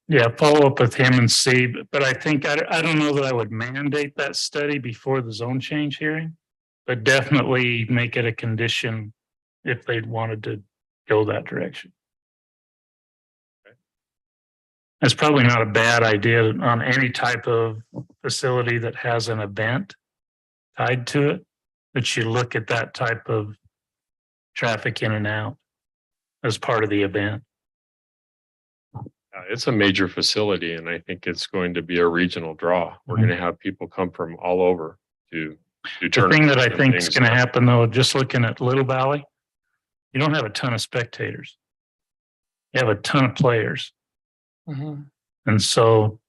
Yeah, follow up with him and see, but I think, I don't know that I would mandate that study before the zone change hearing, but definitely make it a condition if they'd wanted to go that direction. It's probably not a bad idea on any type of facility that has an event tied to it, that you look at that type of traffic in and out as part of the event. It's a major facility, and I think it's going to be a regional draw. We're going to have people come from all over to do The thing that I tournaments and think is things. going to happen though, just looking at Little Valley, you don't have a ton of spectators. You have a ton of players. And so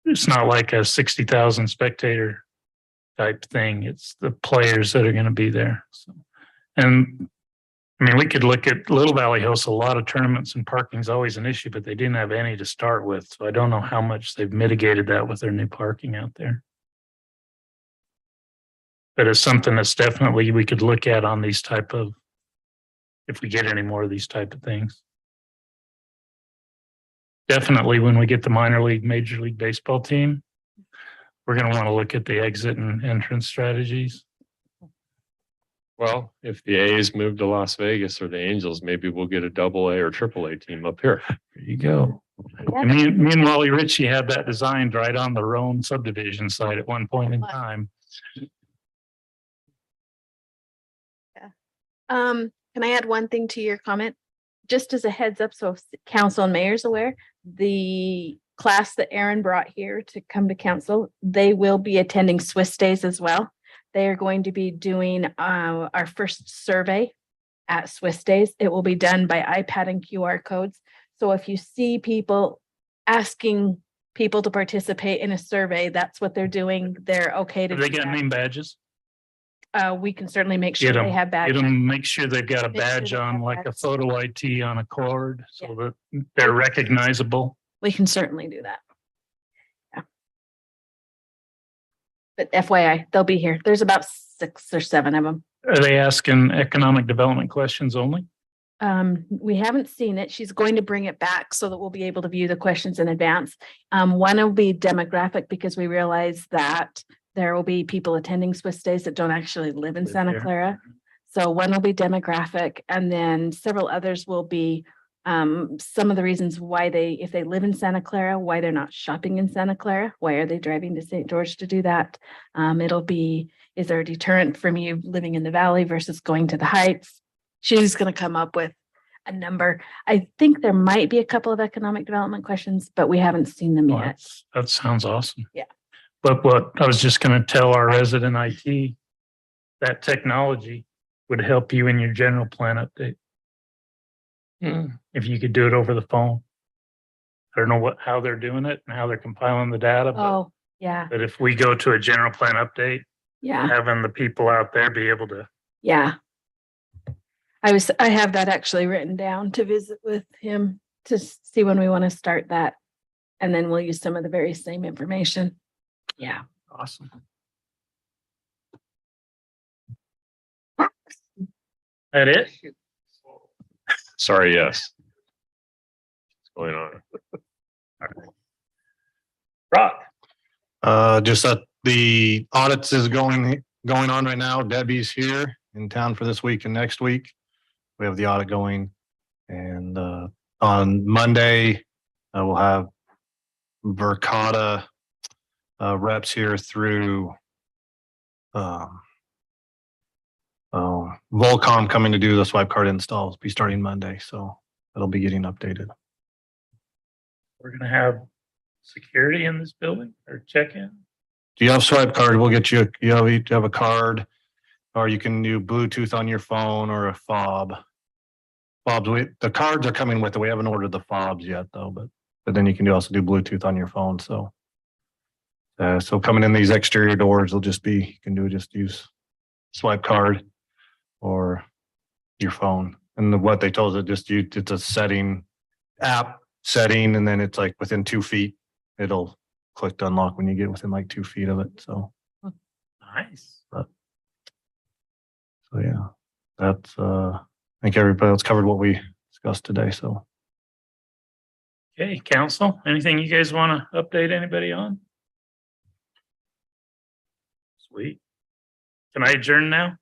it's not like a 60,000 spectator type thing. It's the players that are going to be there. So, and we could look at Little Valley hosts a lot of tournaments, and parking is always an issue, but they didn't have any to start with. So I don't know how much they've mitigated that with their new parking out there. But it's something that's definitely we could look at on these type of, if we get any more of these type of things. Definitely when we get the minor league, major league baseball team, we're going to want to look at the exit and entrance strategies. Well, if the A's move to Las Vegas or the Angels, maybe we'll get a AA or AAA team up here. There you go. And me and Wally Ritchie had that designed right on the Roan subdivision site at one point in time. Can I add one thing to your comment? Just as a heads up, so council and mayor's aware, the class that Aaron brought here to come to council, they will be attending Swiss Days as well. They are going to be doing our first survey at Swiss Days. It will be done by iPad and QR codes. So if you see people asking people to participate in a survey, that's what they're doing. They're okay to Have they do got that. name badges? We can certainly make sure Get they have them, badges. make sure they've got a Make sure badge they on, have like a badges. photo ID on a cord, so that they're recognizable. We can certainly do that. Yeah. But FYI, they'll be here. There's about 6 or 7 of them. Are they asking economic development questions only? We haven't seen it. She's going to bring it back so that we'll be able to view the questions in advance. One will be demographic because we realize that there will be people attending Swiss Days that don't actually live in Santa here. Clara. So one will be demographic, and then several others will be some of the reasons why if they live in Santa Clara, why they're not shopping in Santa Clara, why are they driving to St. George to do that? It'll be, is there a deterrent from you living in the valley versus going to the Heights? She's going to come up with a number. I think there might be a couple of economic development questions, but we haven't seen them Well, yet. that sounds awesome. Yeah. But what I was just going to tell our resident IT, that technology would help you in your general plan update. If you could do it over the phone. I don't know how they're doing it and how they're compiling the data, Oh, yeah, but if we go to a general plan update, yeah, having the people out there be able to, yeah. I have that actually written down to visit with him to see when we want to start that. And then we'll use some of the very same information. Yeah. awesome. That it? Sorry, yes. What's going on? Rock. Just that the audits is going on right now. Debbie's here in town for this week and next week. We have the audit going, and on Monday we'll have Verkada reps here through Volcom coming to do the swipe card installs. Be starting Monday, so it'll be getting updated. We're going to have security in this building or check-in. Do you have swipe card? We'll get you. You have a card, or you can do Bluetooth on your phone or a fob. Fobs, the cards are coming with it. We haven't ordered the fobs yet, though. But then you can also do Bluetooth on your phone. So, so coming in these exterior doors will just be you can just use swipe card or your phone. And what they told us, it's a setting app setting, and then it's like within 2 feet, it'll click to unlock when you get within like 2 feet of it. So Nice. so yeah, that's I think everybody else covered what we discussed today. So Okay, council, anything you guys want to update anybody on? Sweet. Can I adjourn now?